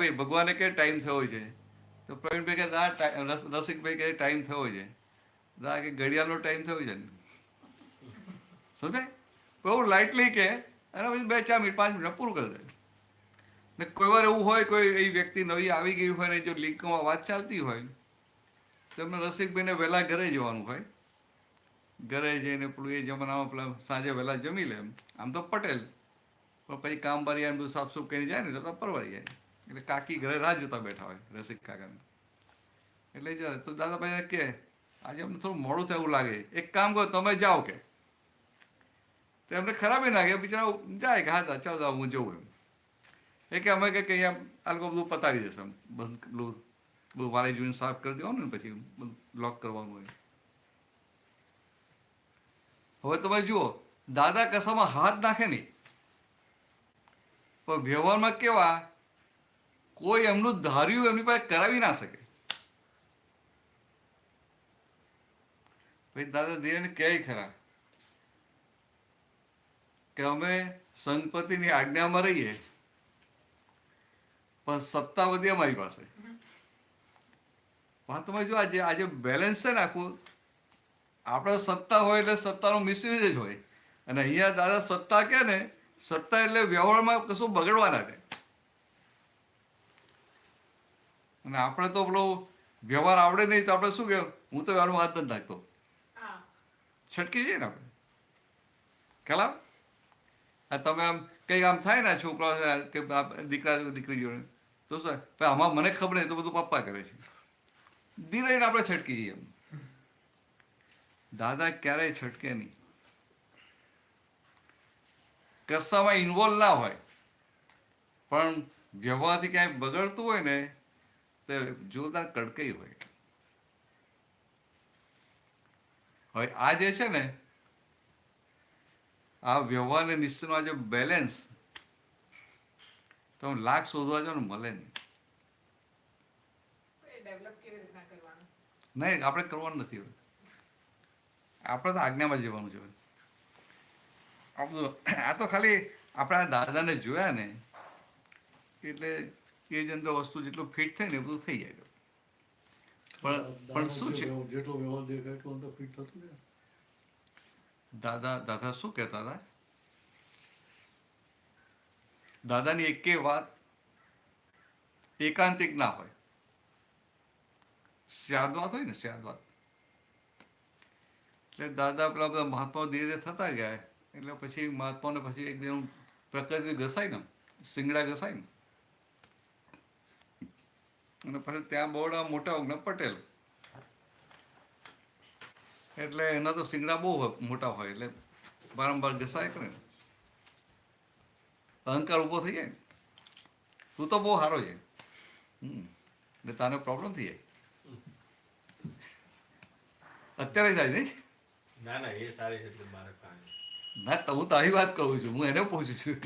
ભાઈ ભગવાને કે ટાઈમ થયો છે તો પ્રવીણભાઈ કે રસિકભાઈ કે ટાઈમ થયો છે, દા કે ઘડિયાળનો ટાઈમ થયો છે ને સમજાય બહુ લાઇટલી કે અને પછી 2-4 મિનિટ 5 મિનિટ પૂરું કરી દે. ને કોઈ વાર એવું હોય કોઈ એ વ્યક્તિ નવી આવી ગઈ હોય ને જો લિંકમાં વાત ચાલતી હોય તો એમને રસિકભાઈને વહેલા ઘરે જવાનું હોય, ઘરે જઈને પેલું એ જમાનામાં પેલા સાંજે વહેલા જમી લે. આમ તો પટેલ પણ પછી કામ બારી બધું સાફ સુફ કરીને જાય ને તો પરવારી જાય એટલે કાકી ઘરે રાહ જોતા બેઠા હોય રસિક કાકાને એટલે જાય તો દાદાભાઈને કે આજે અમને થોડું મોડું થયું લાગે, એક કામ કરો તમે જાઓ કે. તો એમને ખરાબી લાગે, બિચારા જાય કે હા ચાલો હું જવું એમ. એ કે અમે કે અહીંયા આ લોકો બધું પતાવી દેશે એમ બધું વારે જોઈને સાફ કરી દેવાનું ને પછી બધું લોક કરવાનું હોય. હવે તમે જુઓ દાદા કશામાં હાથ નાખે નહીં પણ વ્યવહારમાં કેવા કોઈ એમનું ધાર્યું એમની પાસે કરાવી ના શકે. પછી દાદા ધીરે કહે ખરા કે અમે સંગપતિની આજ્ઞામાં રહીએ પણ સત્તા બધી અમારી પાસે. વાત તમે જો આજે બેલેન્સ છે ને આખું આપણે સત્તા હોય એટલે સત્તાનો મિસયુઝ જ હોય અને અહીંયા દાદા સત્તા કે ને સત્તા એટલે વ્યવહારમાં કશું બગડવા ના દે. અને આપણે તો પેલો વ્યવહાર આવડે નહીં તો આપણે શું કે હું તો વ્યવહારમાં હાથ નથી નાખતો, હા, છટકી જઈએ ને આપણે ખ્યાલ આવે. આ તમે આમ કંઈક આમ થાય ને છોકરા કે દીકરા દીકરી જોડે તો શું આમાં મને ખબર નહીં તો બધું પપ્પા કરે છે, ધીરે આપણે છટકી જઈએ એમ. દાદા ક્યારેય છટકે નહીં, કશામાં ઇન્વોલ્વ ના હોય પણ વ્યવહારથી ક્યાંય બગડતું હોય ને તો જોરદાર કડકાઈ હોય. હવે આ જે છે ને આ વ્યવહાર ને નિશ્ચયનો આ જે બેલેન્સ તમે લાખ શોધવા જાઓ ને મળે નહીં. એ ડેવલપ કેવી રીતના કરવાનું? નહીં આપણે કરવાનું નથી હવે, આપણે તો આજ્ઞામાં જવાનું છે. આ તો ખાલી આપણા દાદાને જોયા ને એટલે એ જ અંદર વસ્તુ જેટલું ફિટ થાય ને એ બધું થઈ જાય. પણ શું છે જેટલો વ્યવહાર દેખાય એટલું અંદર ફિટ થતું ને. દાદા શું કહેતા હતા, દાદાની એકે વાત એકાંતિક ના હોય, સ્યાદવાત હોય ને સ્યાદવાત. એટલે દાદા પેલા બધા મહાત્માઓ ધીરે ધીરે થતા ગયા એટલે પછી મહાત્માઓને પછી એકદમ પ્રકૃતિ ઘસાય ને શિંગડા ઘસાય ને અને પછી ત્યાં બહુ મોટા ને પટેલ એટલે એના તો શિંગડા બહુ મોટા હોય એટલે વારંવાર ઘસાય કરે ને અહંકાર ઊભો થઈ જાય ને તું તો બહુ સારો છે એટલે તારે પ્રોબ્લેમ થઈ જાય. અત્યારે થાય નહીં ના ના એ સારી છે એટલે મારે કાંઈ ના તો હું તારી વાત કરું છું, હું એને પૂછું છું.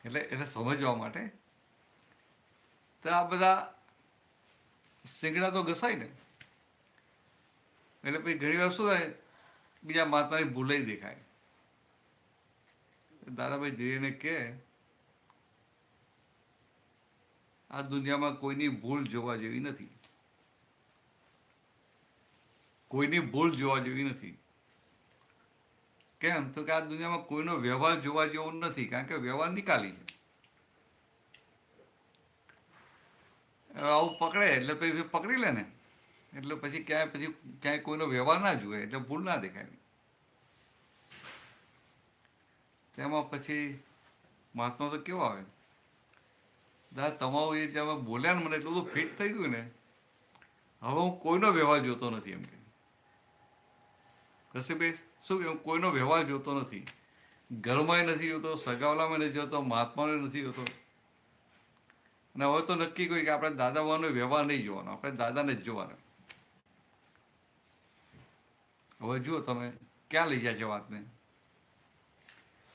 એટલે સમજવા માટે તો આ બધા શીંગડા તો ઘસાય ને, એટલે પછી ઘણી વાર શું થાય, બીજા મહાત્માની ભૂલાઈ દેખાય. દાદાભાઈ ધીરેને કે આ દુનિયામાં કોઈની ભૂલ જોવા જેવી નથી, કોઈની ભૂલ જોવા જેવી નથી. કેમ? તો કે આ દુનિયામાં કોઈનો વ્યવહાર જોવા જેવો નથી, કારણ કે વ્યવહાર નિકાલી છે. આવું પકડે એટલે પછી પકડી લે ને, એટલે પછી ક્યાંય કોઈનો વ્યવહાર ના જુએ, એટલે ભૂલ ના દેખાય. તેમાં પછી મહાત્મા તો કેવો આવે, દાદા તમારું એ જે બોલ્યા ને મને એટલું બધું ફિટ થઈ ગયું ને, હવે હું કોઈનો વ્યવહાર જોતો નથી. એમ કે રસીભાઈ શું કે હું કોઈનો વ્યવહાર જોતો નથી, ઘરમાંય નથી જોતો, સગાવલામાં નથી જોતો, મહાત્માનો નથી જોતો. અને હવે તો નક્કી કર્યું કે આપણે દાદા બાવાનો વ્યવહાર નહીં જોવાનો, આપણે દાદાને જ જોવાનો. હવે જુઓ તમે ક્યાં લઈ જાય છે વાતને.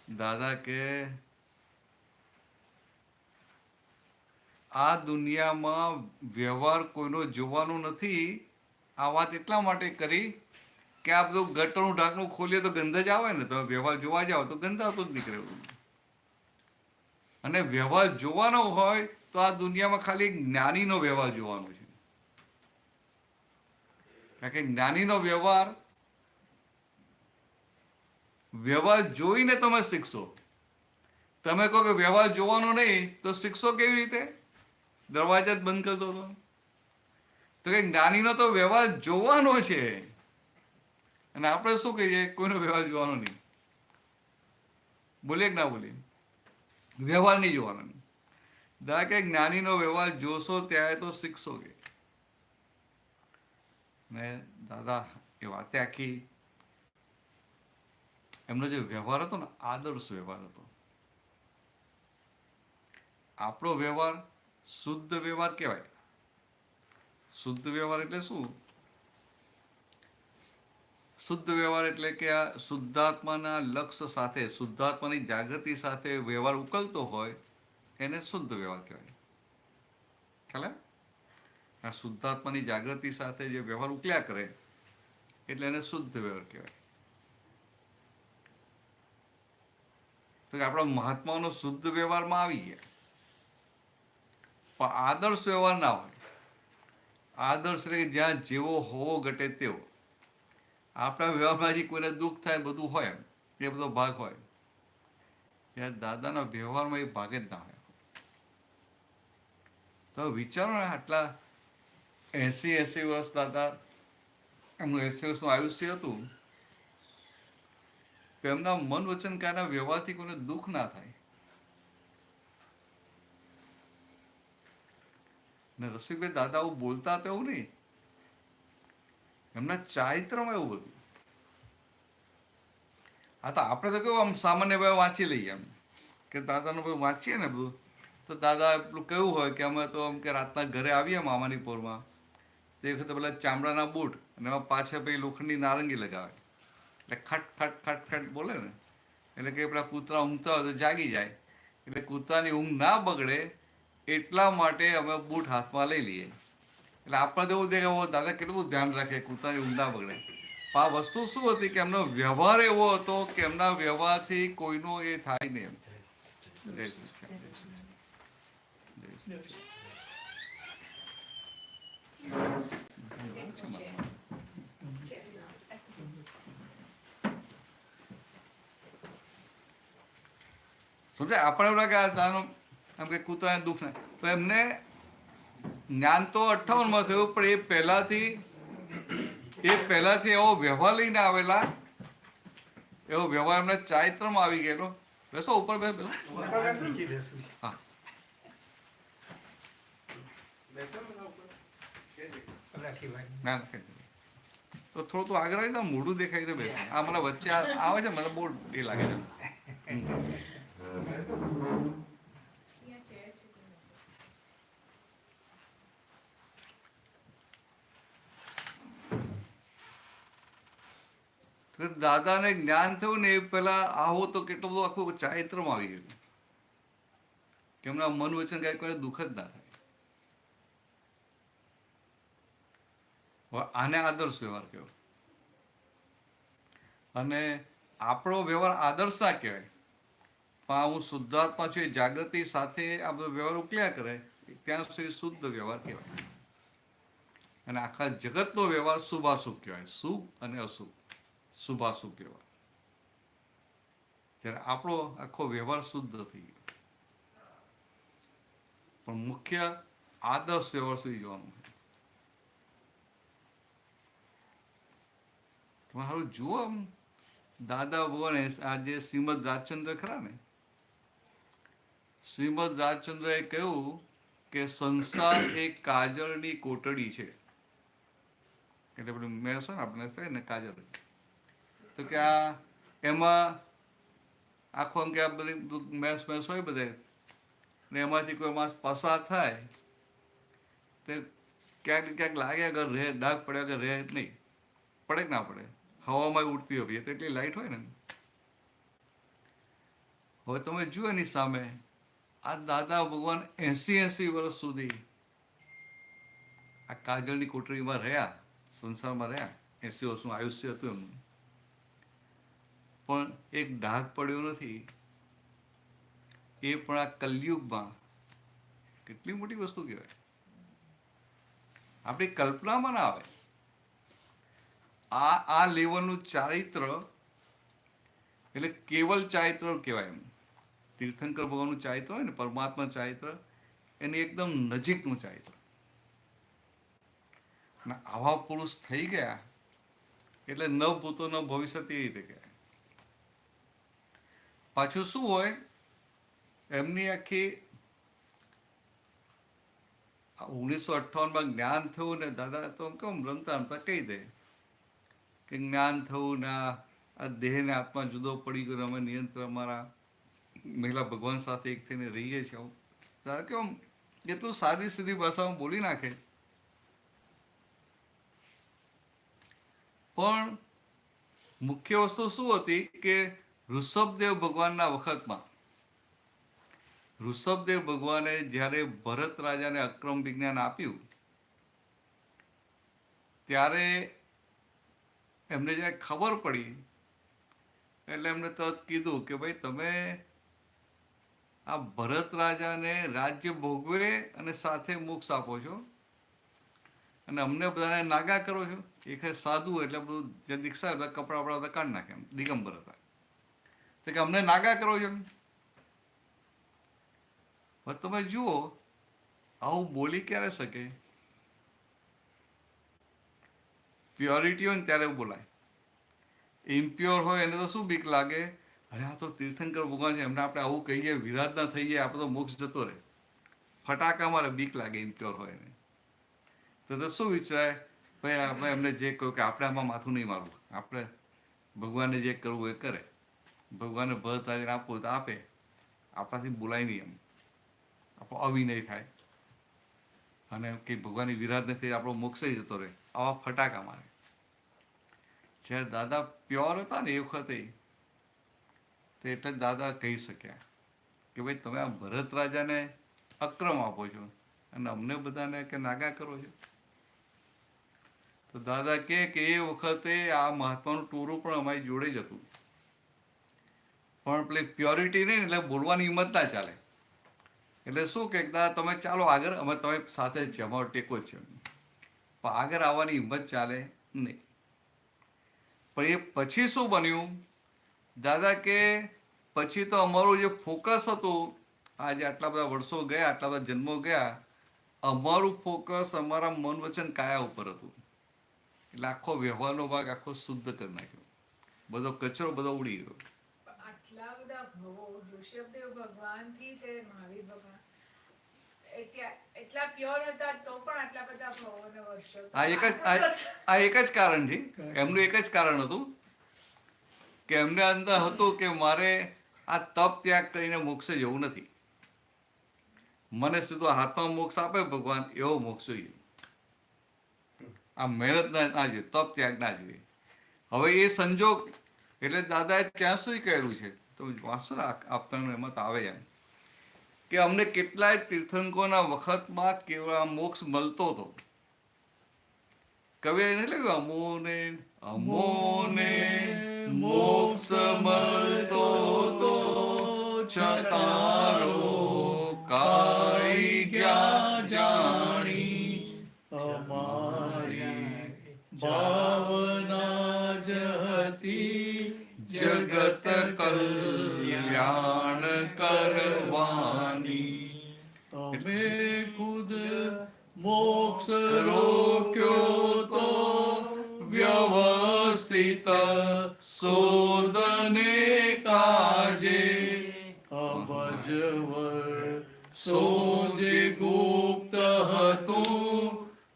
દાદા કે આ દુનિયામાં વ્યવહાર કોઈનો જોવાનો નથી. આ વાત એટલા માટે કરી કે આ બધું ગટરનું ઢાંકણું ખોલીએ તો ગંધ જ આવે ને, તમે વ્યવહાર જોવા જાઓ તો ગંધ આવતો જ નીકળે. અને વ્યવહાર જોવાનો હોય તો આ દુનિયામાં ખાલી જ્ઞાનીનો વ્યવહાર જોવાનો છે. કારણ કે જ્ઞાનીનો વ્યવહાર જોઈને તમે શીખશો. તમે કહો કે વ્યવહાર જોવાનો નહીં તો શીખશો કેવી રીતે? દરવાજા જ બંધ કરતો હતો. તો કે જ્ઞાનીનો તો વ્યવહાર જોવાનો છે, અને આપણે શું કહીએ? કોઈનો વ્યવહાર જોવાનો નહીં. બોલીએ કે ના બોલીએ? વ્યવહાર નહીં જોવાનો. દાદા કે જ્ઞાનીનો વ્યવહાર જોશો ત્યારે તો શીખશો કે. ને દાદા એ વાતે આખી એમનો જે વ્યવહાર હતો ને, આદર્શ વ્યવહાર હતો. આપણો વ્યવહાર શુદ્ધ વ્યવહાર કહેવાય. શુદ્ધ વ્યવહાર એટલે શું? શુદ્ધ વ્યવહાર એટલે કે આ શુદ્ધાત્માના લક્ષ્ય સાથે, શુદ્ધાત્માની જાગૃતિ સાથે વ્યવહાર ઉકલતો હોય એને શુદ્ધ વ્યવહાર કહેવાય. ખ્યાલ? આ શુદ્ધાત્માની જાગૃતિ સાથે જે વ્યવહાર ઉકલ્યા કરે એટલે એને શુદ્ધ વ્યવહાર કહેવાય. તો આપણા મહાત્માઓનો શુદ્ધ વ્યવહારમાં આવી ગયા, પણ આદર્શ વ્યવહાર ના હોય. આદર્શ એટલે જ્યાં જેવો હોવો ઘટે તેવો. આપણા વ્યવહારમાં હજી કોઈને દુઃખ થાય બધું હોય, એ બધો ભાગ હોય. ત્યાં દાદાના વ્યવહારમાં એ ભાગ જ ના હોય. તો વિચારો ને, આટલા 80 વર્ષ દાદા, એમનું 80 વર્ષનું આયુષ્ય હતું, તો એમના મન વચન કાયના વ્યવહારથી કોઈને દુઃખ ના થાય. ને રસિકભાઈ દાદા આવું બોલતા હતા એવું નહીં, એમના ચારિત્રમાં એવું હતું. હા તો આપણે તો કેવું આમ સામાન્ય ભાઈ વાંચી લઈએ એમ કે દાદાનું ભાઈ વાંચીએ ને બધું, તો દાદા એટલું કેવું હોય કે અમે તો આમ કે રાતના ઘરે આવીએ મામાની પોરમાં, તે વખતે પેલા ચામડાના બૂટ અને એમાં પાછળ પછી લોખંડની નારંગી લગાવે, એટલે ખટ ખટ ખટ ખટ બોલે ને, એટલે કે પેલા કૂતરા ઊંઘતા હોય તો જાગી જાય. એટલે કૂતરાની ઊંઘ ના બગડે એટલા માટે અમે બૂટ હાથમાં લઈ લઈએ. એટલે આપણે તો એવું દેખાય દાદા કેટલું ધ્યાન રાખે કૂતરાની ઊંઘ ના બગડે. પણ આ વસ્તુ શું હતી કે એમનો વ્યવહાર એવો હતો કે એમના વ્યવહારથી કોઈનો એ થાય નહીં. એમ જય શ્રી કૃષ્ણ. સમજાય? આપણે એવું લાગે આનું એમ કે કૂતરાને દુઃખ ને, તો એમને જ્ઞાન તો 58માં થયું, પણ એ પહેલાથી એવો વ્યવહાર લઈને આવેલા, એવો વ્યવહાર એમને ચારિત્રમાં આવી ગયેલો. બેસો ઉપર, બેસો. હા, ના તો થોડું તું આગળ આવી તો મોઢું દેખાય તો બેસો. આ મને વચ્ચે આવે છે, મને બહુ એ લાગે છે. દાદાને જ્ઞાન થયું ને એ પેલા આવો તો કેટલું બધું આખું ચારિત્રમાં આવી ગયું કે એમના મન વચન કઈ કોઈ દુઃખ જ ના થાય. હવે આને આદર્શ વ્યવહાર કહેવાય. અને આપણો વ્યવહાર આદર્શ ના કહેવાય, પણ હું શુદ્ધાત્મા છું એ જાગૃતિ સાથે આ બધો વ્યવહાર ઉકલ્યા કરે ત્યાં સુધી શુદ્ધ વ્યવહાર કહેવાય. અને આખા જગતનો વ્યવહાર શુભાશુભ કહેવાય. શુભ અને અશુભ, શુભાશુભ વ્યવહાર. ત્યારે આપણો આખો વ્યવહાર શુદ્ધ થઈ ગયો, પણ મુખ્ય આદર્શ વ્યવહાર સુધી જવાનું. તમારું જુઓ આમ દાદા ભગવાને આજે શ્રીમદ રાજચંદ્ર ખરા ને, શ્રીમદ રાજચંદ્રએ કહ્યું કે સંસાર એક કાજળની કોટડી છે. એટલે પેલું મેસ હોય ને આપણે કહે ને કાજળ, તો કે આ એમાં આખો આમ કે આ બધી મેસ હોય બધે, ને એમાંથી કોઈ માણસ પસાર થાય તો ક્યાંક ક્યાંક લાગે અગર રહે, ડાઘ પડે અગર રહે નહીં, પડે કે ના પડે, હવામાં ઉડતી હોય તો એટલી લાઈટ હોય ને. હવે તમે જુઓ એની સામે આ દાદા ભગવાન 80 વર્ષ સુધી આ કાજળની કોટડીમાં રહ્યા, સંસારમાં રહ્યા. 80 વર્ષનું આયુષ્ય હતું એમનું, પણ એક ડાઘ પડ્યો નથી. એ પણ આ કલયુગમાં કેટલી મોટી વસ્તુ કહેવાય, આપણી કલ્પનામાં ના આવે. આ લેવલનું ચારિત્ર એટલે કેવલ ચારિત્ર કહેવાય. એમ તીર્થંકર ભગવાનનું ચારિત્ર હોય ને, પરમાત્મા ચારિત્ર, એની એકદમ નજીકનું ચારિત્ર. અને આવા પુરુષ થઈ ગયા એટલે ન ભૂતો ન ભવિષ્ય તે રીતે કહેવાય. પાછું શું હોય, એમની આખી 1958માં જ્ઞાન થયું ને, દાદા તો કેમ રમતા રમતા કહી દે કે જ્ઞાન થયું ને આ દેહને આત્મા જુદો પડી ગયો, અમે નિયંત્રણ અમારા મહિલા ભગવાન સાથે એક થઈને રહીએ છીએ. દાદા કેમ એટલું સાદી સીધી ભાષામાં બોલી નાખે, પણ મુખ્ય વસ્તુ શું હતી કે ઋષભદેવ ભગવાનના વખતમાં ઋષભદેવ ભગવાને જ્યારે ભરત રાજાને અક્રમ વિજ્ઞાન આપ્યું ત્યારે એમને જ્યારે ખબર પડી એટલે એમને તરત કીધું કે ભાઈ તમે આ ભરત રાજાને રાજ્ય ભોગવે અને સાથે મોક્ષ આપો છો, અને અમને બધાને નાગા કરો છો. એક સાધુ એટલે બધું જે દીક્ષા હતા કપડા વપડા બધા કાઢી નાખે, એમ દિગંબર હતા, તો કે અમને નાગા કરો છો. તમે જુઓ આવું બોલી ક્યારે શકે? પ્યોરિટી હોય ને ત્યારે બોલાય. ઇમ્પ્યોર હોય એને તો શું બીક લાગે, અરે આ તો તીર્થંકર ભગવાન છે, એમને આપણે આવું કહીએ, વિરાટ ના થઈ જાય, આપણે તો મોક્ષ જતો રહે. ફટાકા મારે બીક લાગે ઇમ્પ્યોર હોય એને. તો શું વિચારે, ભાઈ આપણે એમને જે કહ્યું કે આપણે આમાં માથું નહીં મારવું, આપણે ભગવાનને જે કરવું એ કરે, ભગવાનને ભરત રાજાને આપવું તો આપે, આપણાથી બોલાય નહીં, એમ આપણો અવિનય થાય અને કે ભગવાનની વિરાટ નથી, આપણો મોક્ષ જતો રહે, આવા ફટાકા મારે. જ્યારે દાદા પ્યોર હતા ને એ વખતે, તો એટલે દાદા કહી શક્યા કે ભાઈ તમે આ ભરત રાજાને અક્રમ આપો છો અને અમને બધાને કે નાગા કરો છો. તો દાદા કે એ વખતે આ મહાત્માનું ટોરું પણ અમારી જોડે જ હતું, પણ પેલી પ્યોરિટી નહીં એટલે બોલવાની હિંમત ના ચાલે. એટલે શું કે દાદા તમે ચાલો આગળ, અમે તમે સાથે જ છે, અમારો ટેકો જ છે, પણ આગળ આવવાની હિંમત ચાલે નહીં. પણ એ પછી શું બન્યું, દાદા કે પછી તો અમારું જે ફોકસ હતું, આજે આટલા બધા વર્ષો ગયા, આટલા બધા જન્મો ગયા, અમારું ફોકસ અમારા મન વચન કાયા ઉપર હતું. એટલે આખો વ્યવહારનો ભાગ આખો શુદ્ધ કરી નાખ્યો, બધો કચરો બધો ઉડી ગયો. આટલા બધા ભવો ઋષભદેવ ભગવાનથી તે મહાવીર ભગવાન એટલા પ્યોર હતા તો પણ આટલા બધા ભવોને વર્ષો. આ એક જ કારણ છે, એમનું એક જ કારણ હતું કે એમને અંદર હતું કે મારે આ તપ ત્યાગ કરીને મોક્ષે જવું નથી, મને સીધો હાથમાં મોક્ષ આપે ભગવાન એવો મોક્ષ જોઈએ. આ મહેનત ના જોઈએ, તપ ત્યાગ ના જોઈએ. હવે એ સંજોગ એટલે દાદાએ ત્યાં સુધી કર્યું છે, તો વાંચો ને આપતા એમાં તો આવે એમ કે અમને કેટલાય તીર્થંકરોના વખતમાં કેવળ મોક્ષ મળતો હતો. કવિએ નથી લખ્યું અમોને મોક્ષ મળતો તો છતારો કાઈ ક્યાં જાણી અમારી ભાવના જ હતી જગત કલ્યાણ કરવાની. અમે ખુદ મોક્ષ રોક્યો તો વ્યવસ્થિત શોધને કાજે અબજવર સોજે ગુપ્ત હતું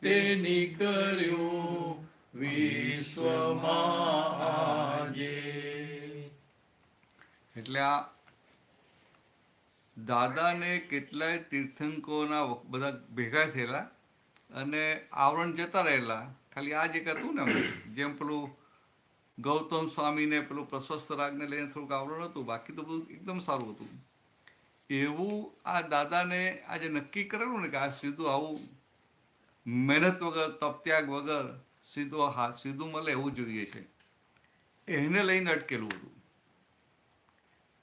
તે નીકળ્યું વિશ્વમાં આજે. એટલે આ દાદાને કેટલાય તીર્થંકરોના બધા ભેગા થયેલા અને આવરણ જતા રહેલા. ખાલી આ જ એક હતું ને જેમ પેલું ગૌતમ સ્વામીને પેલું પ્રશસ્ત રાગને લઈને થોડુંક આવરણ હતું, બાકી તો બધું એકદમ સારું હતું. એવું આ દાદાને આજે નક્કી કરેલું ને કે આ સીધું આવું મહેનત વગર તપત્યાગ વગર સીધું મળે એવું જોઈએ છે, એને લઈને અટકેલું હતું.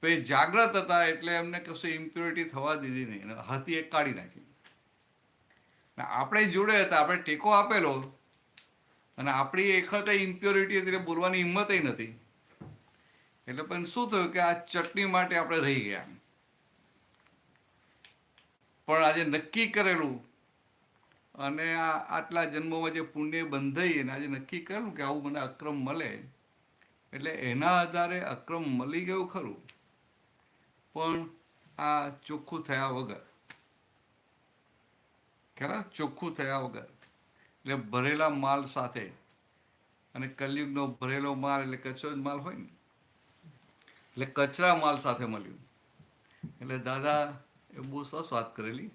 પછી જાગ્રત હતા એટલે એમને કશું ઇમ્પ્યોરિટી થવા દીધી નહીં, હાથી એક કાઢી નાખી. આપણે જોડે હતા, આપણે ટેકો આપેલો અને આપણી એક વખતે ઇમ્પ્યોરિટી હતી, બોલવાની હિંમત નથી. એટલે પણ શું થયું કે આ ચટણી માટે આપણે રહી ગયા. પણ આજે નક્કી કરેલું અને આટલા જન્મોમાં જે પુણ્ય બંધાઈ અને આજે નક્કી કરેલું કે આવું મને અક્રમ મળે, એટલે એના આધારે અક્રમ મળી ગયું ખરું, પણ આ ચોખ્ખું થયા વગર, ખરા ચોખ્ખું થયા વગર, એટલે ભરેલા માલ સાથે, અને કલયુગનો ભરેલો માલ એટલે કચરો જ માલ હોય ને, એટલે કચરા માલ સાથે મળ્યું. એટલે દાદા એ બહુ સરસ વાત કરેલી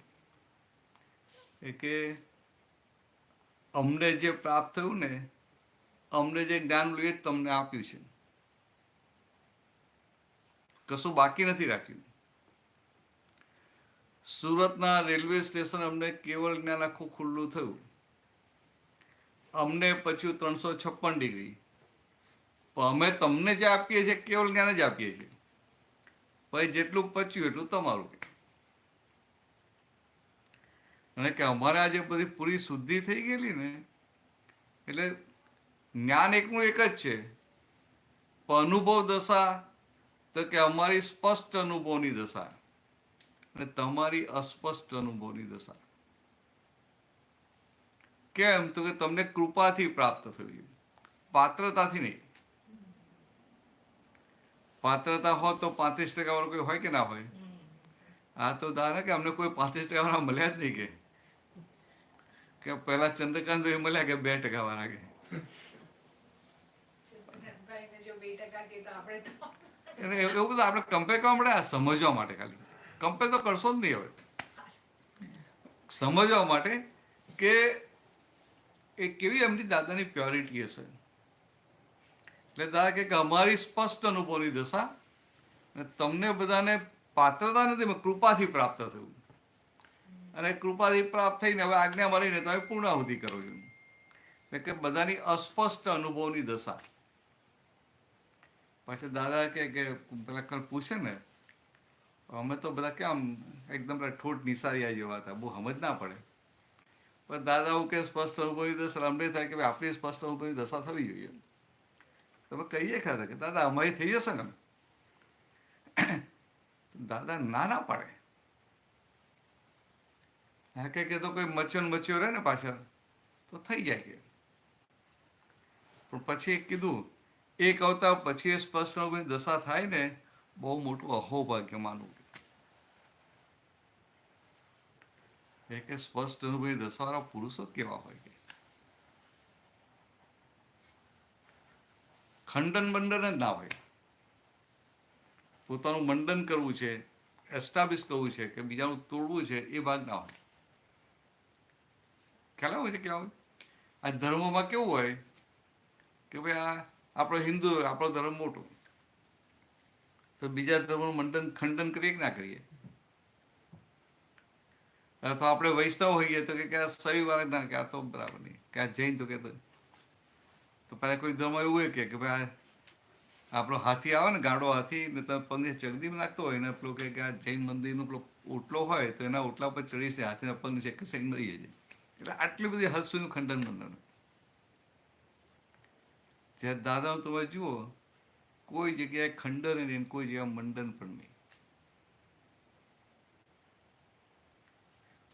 કે અમને જે પ્રાપ્ત થયું ને, અમને જે જ્ઞાન મળ્યું એ તમને આપ્યું છે, કશું બાકી નથી રાખ્યું. સુરતના રેલવે સ્ટેશન અમને કેવળ જ્ઞાન આખું ખુલ્લું થયું. અમને પછી 356 ડિગ્રી, પણ અમે તમને જે આપીએ છીએ કેવળ જ્ઞાન જ આપીએ છીએ. પછી જેટલું પચ્યું એટલું તમારું. અને કે અમારે આજે બધી પૂરી શુદ્ધિ થઈ ગયેલી ને, એટલે જ્ઞાન એકનું એક જ છે, પણ અનુભવ દશા તો કે અમારી સ્પષ્ટ અનુભવની દશા અને તમારી અસ્પષ્ટ અનુભવની દશા. કેમ તો કે તમને કૃપાથી પ્રાપ્ત થયું, પાત્રતાથી નહીં. પાત્રતા હોત તો 35% વાળો કોઈ હોય કે ના હોય? આ તો દાદા કે અમને કોઈ 35% વાળા મળ્યા જ નહીં, કે પેલા ચંદ્રકાંત મળ્યા કે 2% વાળા કે એવું બધું આપણે કમ્પેર કરવા માટે, સમજવા માટે, ખાલી કમ્પેર તો કરશો જ નહીં. હવે સમજવા માટે કે એ કેવી એમની દાદાની પ્યોરિટી હશે. એટલે દાદા કે અમારી સ્પષ્ટ અનુભવની દશા, અને તમને બધાને પાત્રતા નથી, કૃપાથી પ્રાપ્ત થયું. અને કૃપાથી પ્રાપ્ત થઈને હવે આજ્ઞા મળીને તમે પૂર્ણાહુતિ કરો છો. એટલે કે બધાની અસ્પષ્ટ અનુભવની દશા. પછી દાદા કે પેલા પૂછે ને, અમે તો બધા કેમ એકદમ ઠોઠ નિસારિયા જેવા હતા, બહુ સમજ ના પડે. પણ દાદા એવું કે સ્પષ્ટ અનુભવી દશા અમને થાય કે આપણી સ્પષ્ટ અનુભવી દશા થવી જોઈએ. તમે કહીએ ખરા કે દાદા અમારી થઈ જશે ને, દાદા ના પાડે. હા કે તો કોઈ મચ્યો રહે ને પાછળ તો થઈ જાય કે. પણ પછી કીધું એક અવતાર પછી સ્પષ્ટ અનુભવી દશા થાય ને, બહુ મોટું અહોભાગ્ય માનવું. કે સ્પષ્ટ અનુભવી દશાવાળા પુરુષો કેવા હોય કે ખંડન બંડન જ ના હોય. પોતાનું મંડન કરવું છે, એસ્ટાબ્લિશ કરવું છે કે બીજાનું તોડવું છે, એ ભાગ ના હોય. ખ્યાલ આવે છે કેવા હોય? આ ધર્મમાં કેવું હોય કે ભાઈ આ આપણો હિન્દુ, આપણો ધર્મ મોટો, તો બીજા ધર્મનું ખંડન કરીએ કે ના કરીએ? અથવા આપણે વૈષ્ણવ હોઈએ તો કે આ શનિવારે ના કે આ તો બરાબર નહીં, કે આ જૈન તો કે તો પહેલા કોઈ ધર્મ એવું કે ભાઈ આપણો હાથી આવે ને ગાડો હાથી ને તમે પગને ચગદી નાખતો હોય ને પેલું કે આ જૈન મંદિરનો પેલો ઓટલો હોય તો એના ઓટલા પર ચડીશ હાથીના પગ નીચે કશે મરી જાય. એટલે આટલી બધી હદ સુધીનું ખંડન મંડન. જ્યારે દાદા તમે જુઓ કોઈ જગ્યાએ ખંડન નહીં, કોઈ જગ્યાએ મંડન પણ નહીં.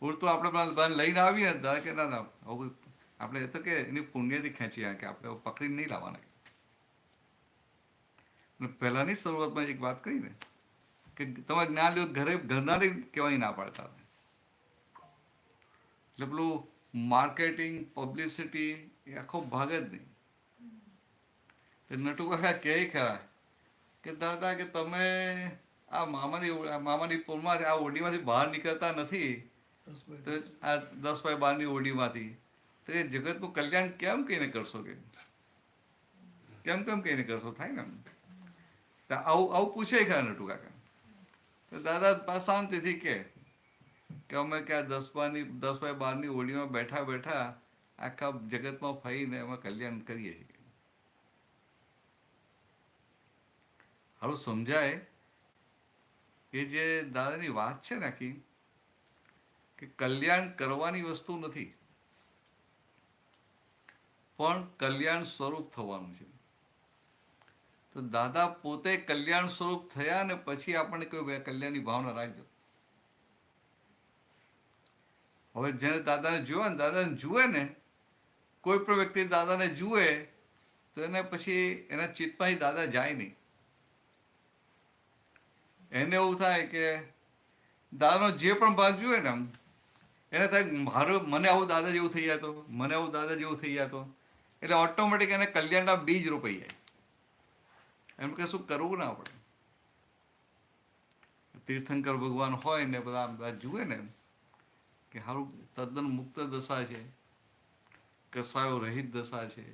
ઉડતો આપણે લઈને આવીએ દાદા કે ના આપણે એ તો કે એની પુણ્યથી ખેંચીએ કે આપણે પકડીને નહીં લાવવાના. પહેલાની શરૂઆતમાં એક વાત કરી ને કે તમે જ્ઞાન લ્યો ઘરના કહેવાની ના પાડતા. એટલે પેલું માર્કેટિંગ પબ્લિસિટી એ આખો ભાગ જ નહીં. નટુ કાકા કહે ખરા કે દાદા કે તમે આ મામાની પોલમાં આ ઓડીમાંથી બહાર નીકળતા નથી તો આ 10x12 ઓડીમાંથી તો એ જગતનું કલ્યાણ કેમ કહીને કરશો કે કેમ કહીને કરશો? થાય ને આવું પૂછે ખરા નટુ કાકા. તો દાદા શાંતિથી કે અમે કે આ 10x12 ઓડીમાં બેઠા બેઠા આખા જગતમાં ફરીને અમે કલ્યાણ કરીએ છીએ. હારું સમજાય એ જે દાદાની વાત છે ને આખી કે કલ્યાણ કરવાની વસ્તુ નથી પણ કલ્યાણ સ્વરૂપ થવાનું છે. તો દાદા પોતે કલ્યાણ સ્વરૂપ થયા ને પછી આપણને કહ્યું કલ્યાણની ભાવના રાખજો. હવે જેને દાદાને જોવે ને દાદાને જુએ ને કોઈ પણ વ્યક્તિ દાદાને જુએ તો એને પછી એના ચિત્તમાંથી દાદા જાય નહીં. એને એવું થાય કે દાદાનો જે પણ ભાગ જુએ ને એને થાય મને આવું દાદા જેવું થઈ જતો, મને આવું દાદા જેવું થઈ જતો. એટલે ઓટોમેટિક એને કલ્યાણના બીજ રોપાઈ જાય. એમ કે શું કરવું ના પડે. તીર્થંકર ભગવાન હોય ને બધા જુએ ને કે સારું તદ્દન મુક્ત દશા છે, કસાયો રહિત દશા છે,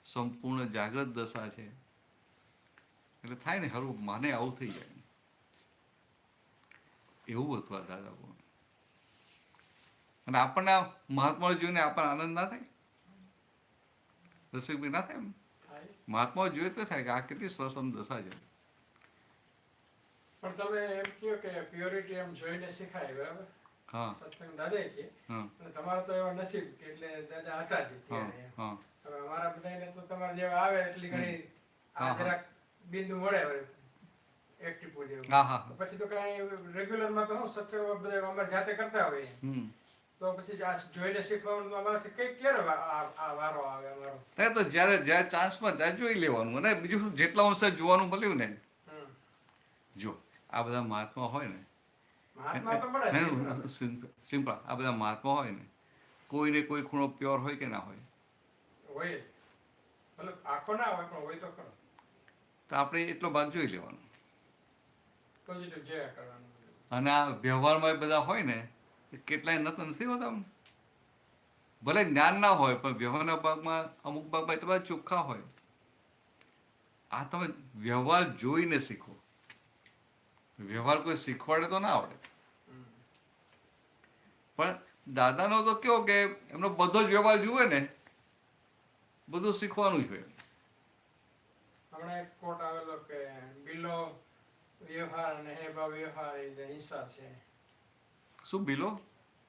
સંપૂર્ણ જાગૃત દશા છે. એટલે થાય ને સારું માને આવું થઈ જાય. એવું હતું આ દાદા બોલ. અને આપણને મહાત્મા જોઈને આપણને આનંદ ના થાય? રસિકભાઈ ના થાય? એમ મહાત્મા જોઈએ તો થાય કે આ કેટલી સરસ દશા છે. પણ તમે એમ કહો કે પ્યોરિટી એમ જોઈને શીખાય, બરાબર? હા સત્સંગ દાદા છે અને તમારા તો એવા નસીબ કે એટલે દાદા હતા જ ત્યારે. હવે અમારા બધાને તો તમારા જેવા આવે એટલી ઘણી આ જરાક બિંદુ મળે એક્ટિવ જેવું. પછી તો કઈ રેગ્યુલરમાં તો હું સત્સંગ બધા અમારે જાતે કરતા હોય તો પછી આ જોઈને શીખવાનું અમારાથી કઈ ક્યારે વારો આવે અમારો? તો જ્યારે ચાન્સમાં ત્યાં જોઈ લેવાનું. અને બીજું જેટલા અંશે જોવાનું મળ્યું ને, જો આ બધા મહાત્મા હોય ને, સિમ્પલ આ બધા મહાત્મા હોય ને, કોઈને કોઈ ખૂણો પ્યોર હોય કે ના હોય? હોય. મતલબ આખો ના હોય પણ હોય તો ખરો. તો આપણે એટલો ભાગ જોઈ લેવાનો. પોઝિટિવ જોયા કરવાનું. અને આ વ્યવહારમાં બધા હોય ને કેટલાય નથી હોતા. ભલે જ્ઞાન ના હોય પણ વ્યવહારના ભાગમાં અમુક ભાગમાં એટલા બધા ચોખ્ખા હોય. આ તમે વ્યવહાર જોઈને શીખો. વ્યવહાર કોઈ શીખવાડે તો ના આવડે. પણ દાદાનો તો કેવો કે એમનો બધો જ વ્યવહાર જુએ ને બધું શીખવાનું જ હોય. હમણાં એક કોટ આવેલો કે બિલો વ્યવહાર અને હેબા વ્યવહાર એ હિંસા છે. શું બિલો?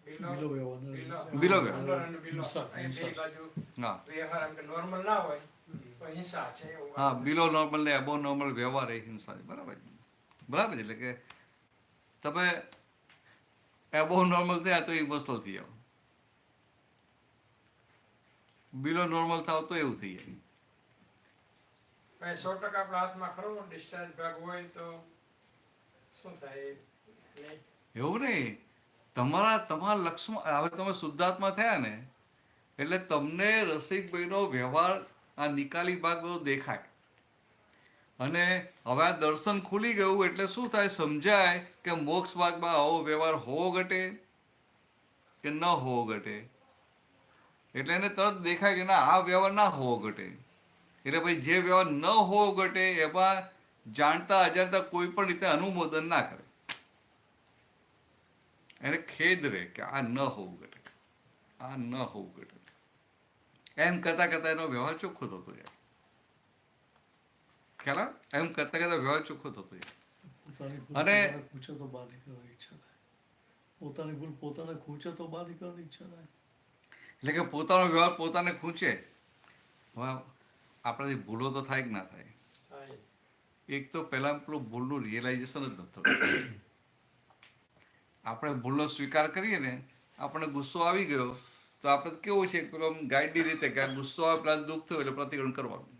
બિલો વ્યવહાર. બિલો વ્યવહાર. હા. વ્યવહાર એમ કે નોર્મલ ના હોય તો હિંસા છે. હા, બિલો નોર્મલ ને અબો નોર્મલ વ્યવહાર એ હિંસા છે. બરાબર બરાબર. એટલે કે તમે એબો નોર્મલ થયા તો ઇમોશનલ થઈ જાવ, બિલો નોર્મલ થાવ તો એવું થઈ જાય. 100% આપણા હાથમાં ખરો ડિસ્ચાર્જ ભાગ હોય તો શું થાય? એવું નહીં. તમારા લક્ષ્યમાં હવે તમે શુદ્ધાત્મા થયા ને એટલે તમને રસિકભાઈનો વ્યવહાર આ નિકાલી ભાગ બધો દેખાય. અને હવે આ દર્શન ખુલી ગયું એટલે શું થાય? સમજાય કે મોક્ષ ભાગમાં આવો વ્યવહાર હોવો ઘટે કે ન હોવો ઘટે. એટલે એને તરત દેખાય કે ના આ વ્યવહાર ના હોવો ઘટે. એટલે ભાઈ જે વ્યવહાર ન હોવો ઘટે એમાં જાણતા અજાણતા કોઈ પણ રીતે અનુમોદન ના કરે, એને ખેદ રહે કે આ ન હોવું ઘટે, આ ન હોવું ઘટે. એમ કરતા કરતા એનો વ્યવહાર ચોખ્ખો થતો જાય. ખ્યાલ આવે? એમ કરતા કરતા વ્યવહાર ચોખ્ખો થતો જાય. પોતાની ભૂલ અને- પોતાને ખૂંચે તો બહાર નીકળવાની ઈચ્છા થાય. પોતાની ભૂલ પોતાને ખૂંચે તો બહાર નીકળવાની ઈચ્છા થાય. એટલે કે પોતાનો વ્યવહાર પોતાને ખૂંચે. હવે આપણાથી ભૂલો તો થાય કે ના થાય? થાય. એક તો પહેલા પેલું ભૂલનું રિયલાઇઝેશન જ નથી થતું. આપણે ભૂલનો સ્વીકાર કરીએ ને, આપણને ગુસ્સો આવી ગયો તો આપણે કેવું છે પેલો ગાઈડની રીતે કે આ ગુસ્સો આવે પેલા દુઃખ થયું એટલે પ્રતિક્રમણ કરવાનું.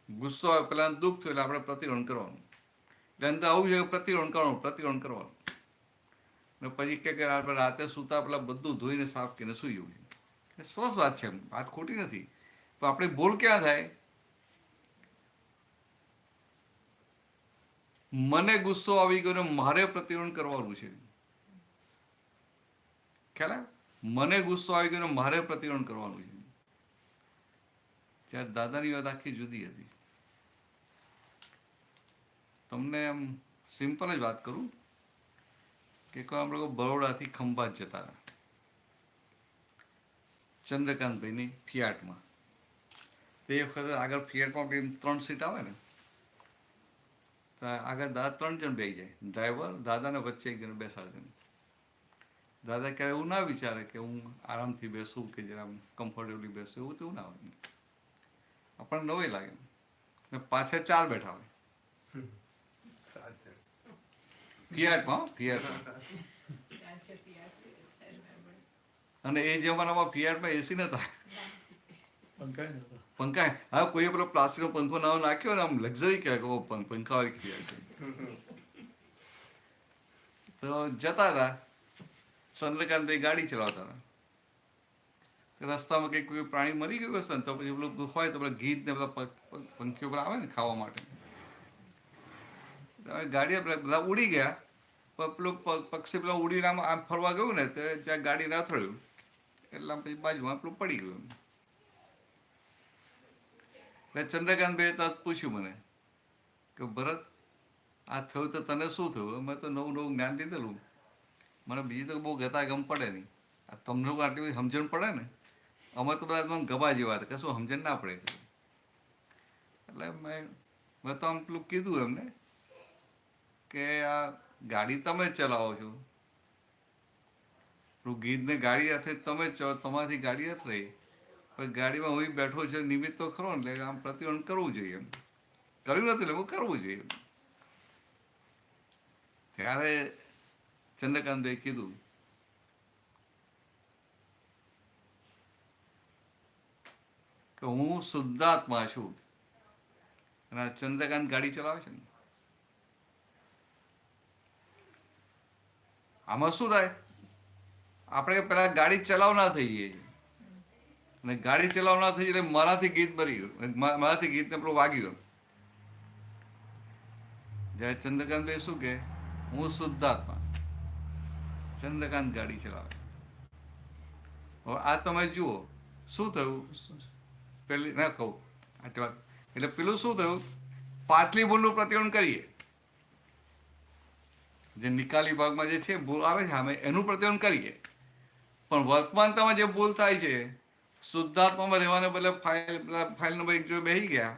ગુસ્સો આવે પેલા દુઃખ થયું એટલે આપણે પ્રતિક્રમણ કરવાનું. એટલે અંદર આવું છે પ્રતિક્રમણ કરવાનું, પ્રતિક્રમણ કરવાનું. ને પછી કે આપણે રાતે સૂતા પેલા બધું ધોઈને સાફ કરીને સૂઈ જવું છે. સરસ વાત છે, વાત ખોટી નથી. પણ આપણી ભૂલ ક્યાં થાય? મને ગુસ્સો આવી ગયો ને મારે પ્રતિક્રમણ કરવાનું છે. ખ્યાલ આવે? મને ગુસ્સો આવી ગયો ને મારે પ્રતિક્રમણ કરવાનું છે. ત્યારે દાદાની વાત આખી જુદી હતી. તમને એમ સિમ્પલ જ વાત કરું કે અમે લોકો બરોડાથી ખંભાત જતા હતા ચંદ્રકાંતભાઈની ફિયાટમાં. તે વખતે આગળ ફિયાટમાં 3 સીટ આવે ને, તો આગળ દાદા 3 જણ બેસી જાય, ડ્રાઈવર, દાદાને વચ્ચે એક જણ બેસાડે. દાદા ક્યારે એવું ના વિચારે કે હું આરામથી બેસું કે જરા કમ્ફર્ટેબલી બેસું, એવું તેવું ના હોય. આપણને નવાઈ લાગે. ને પાછળ 4 બેઠા હોય ફિયાટમાં. ત્યાં છે ત્યાં. અને એ જમાનામાં ફિયાટમાં એસી નતા, પણ કાંઈ નતા. પંખા. હવે કોઈ પેલો પ્લાસ્ટિકનો પંખો નવો નાખ્યો ને, આમ લક્ઝરી કહેવાય કે પંખાવાળી ફિયાટ છે. તો જતા હતા, ચંદ્રકાંતભાઈ ગાડી ચલાવતા હતા. રસ્તામાં કંઈક કોઈ પ્રાણી મરી ગયું હશે ને, તો પછી પેલું હોય તો પેલા ગીત ને બધા પંખીઓ પેલા આવે ને ખાવા માટે, ગાડી બધા ઉડી ગયા. પણ પેલું પક્ષી પેલા ઉડીને આમ ફરવા ગયું ને, તો જ્યાં ગાડી ના થયું એટલે પછી બાજુમાં પેલું પડી ગયું. એટલે ચંદ્રકાંતભાઈએ તરત પૂછ્યું મને કે ભરત, આ થયું તો તને શું થયું? અમે તો નવું નવું જ્ઞાન લીધેલું, મને બીજી તો બહુ ગતાગમ પડે નહીં. આ તમને આટલી બધી સમજણ પડે ને, અમે તો બધા ગભા જેવા હતા, કશું સમજણ ના પડે. એટલે મેં તો આમ પેલું કીધું એમને કે આ ગાડી તમે જ ચલાવો છો, પેલું ગીતને ગાડી હાથે તમે જ ચલાવો, તમારાથી ગાડી હાથ રહી, પણ ગાડીમાં હું બેઠો છે નિમિત્ત તો ખરો ને, એટલે આમ પ્રતિબંધ કરવું જોઈએ. એમ કર્યું નથી એટલે કરવું જોઈએ. ત્યારે ચંદ્રકાંતભાઈ કીધું કે હું શુદ્ધાત્મા છું અને આ ચંદ્રકાંત ગાડી ચલાવે છે ને, આમાં શું થાય? આપણે પેલા ગાડી ચલાવના થઈ જઈએ છીએ, અને ગાડી ચલાવના થઈ એટલે મારાથી ગીત બરી ગયું, મારાથી ગીતને પેલું વાગી ગયું. જ્યારે ચંદ્રકાંતભાઈ શું કે, હું શુદ્ધાત્મા, ચંદ્રકાંત ગાડી ચલાવે. હવે આ તમે જુઓ શું થયું. પેલી ના કહું આટલી વાત, એટલે પેલું શું થયું, પાછલી ભૂલનું પ્રતિક્રમણ કરીએ, જે નિકાલી ભાગમાં જે છે ભૂલ આવે છે અમે એનું પ્રતિક્રમણ કરીએ, પણ વર્તમાનતામાં જે ભૂલ થાય છે, શુદ્ધાત્મામાં રહેવાને બદલે ફાઇલ નંબર 1 જો બેસી ગયા,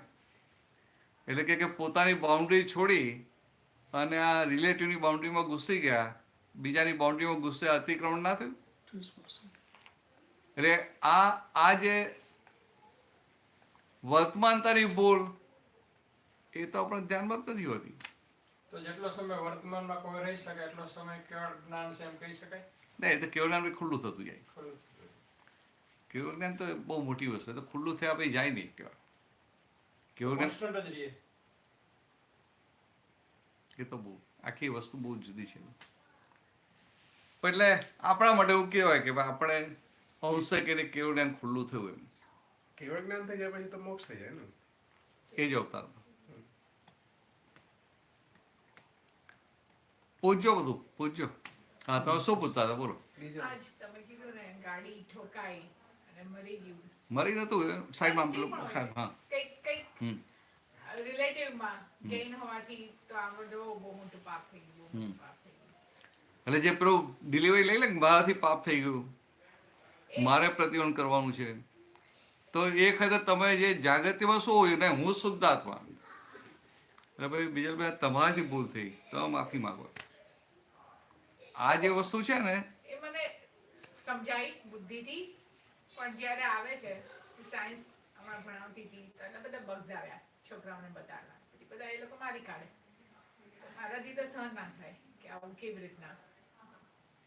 એટલે કે પોતાની બાઉન્ડ્રી છોડી અને આ રિલેટિવની બાઉન્ડ્રીમાં ઘૂસી ગયા, બીજાની બાઉન્ડ્રીમાં ઘૂસે, અતિક્રમણ ના થયું. 30%. એટલે આ જે વર્તમાનતાની ભૂલ એ તો આપણે ધ્યાનમાં જ નથી હોતી. તો જેટલો સમય વર્તમાનમાં કોઈ રહી શકે એટલો સમય કેવળ જ્ઞાન છે એમ કહી શકાય? નહીં, એ તો કેવળ જ્ઞાન ખુલ્લું થતું જાય. ખરું. કેવળ જ્ઞાન તો બહુ મોટી વસ્તુ, તો ખુલ્લું થયા પછી જાય નહીં. કેવળ જ્ઞાન Constant જ રહીએ. એ તો બહુ આખી વસ્તુ બહુ જુદી છે. એટલે આપણા માટે એવું કહેવાય કે ભાઈ આપણે અંશે કે કેવળ જ્ઞાન ખુલ્લું થયું એમ. કેવળ જ્ઞાન થઈ જાય પછી તો મોક્ષ થઈ જાય ને. એ જ અવતારમાં પૂછજો, બધું પૂછજો. હા, તમે શું પૂછતા હતા બોલો? આજ તમે કીધું ને ગાડી ઠોકાઈ અને મરી ગયું. મરી નતું સાઈડમાં પેલું. હા કંઈક નેરેટિવમાં જૈન હોવાથી તો આ બધું બહુ મોટું પાપ થઈ ગયું, બહુ મોટું પાપ થઈ ગયું. એટલે જે પેલું ડિલિવરી લઈ લે કે મારાથી પાપ થઈ ગયું, મારે પ્રતિબંધ કરવાનું છે, તો એ વખતે તમે જે જાગૃતિમાં શું હોય ને, હું શુદ્ધાત્મા, એટલે ભાઈ બીજા તમારાથી ભૂલ થઈ તો માફી માંગો. આ જે વસ્તુ છે ને, એ મને સમજાઈ બુદ્ધિથી, પણ જ્યારે આવે છે સાયન્સ હમણાં ભણાવતી હતી તો એના બધા બગ્સ આવ્યા છોકરાઓને બતાડવા, પછી બધા એ લોકો મારી કાઢે. મારાથી તો સહન ના થાય કે આવું કેવી રીતના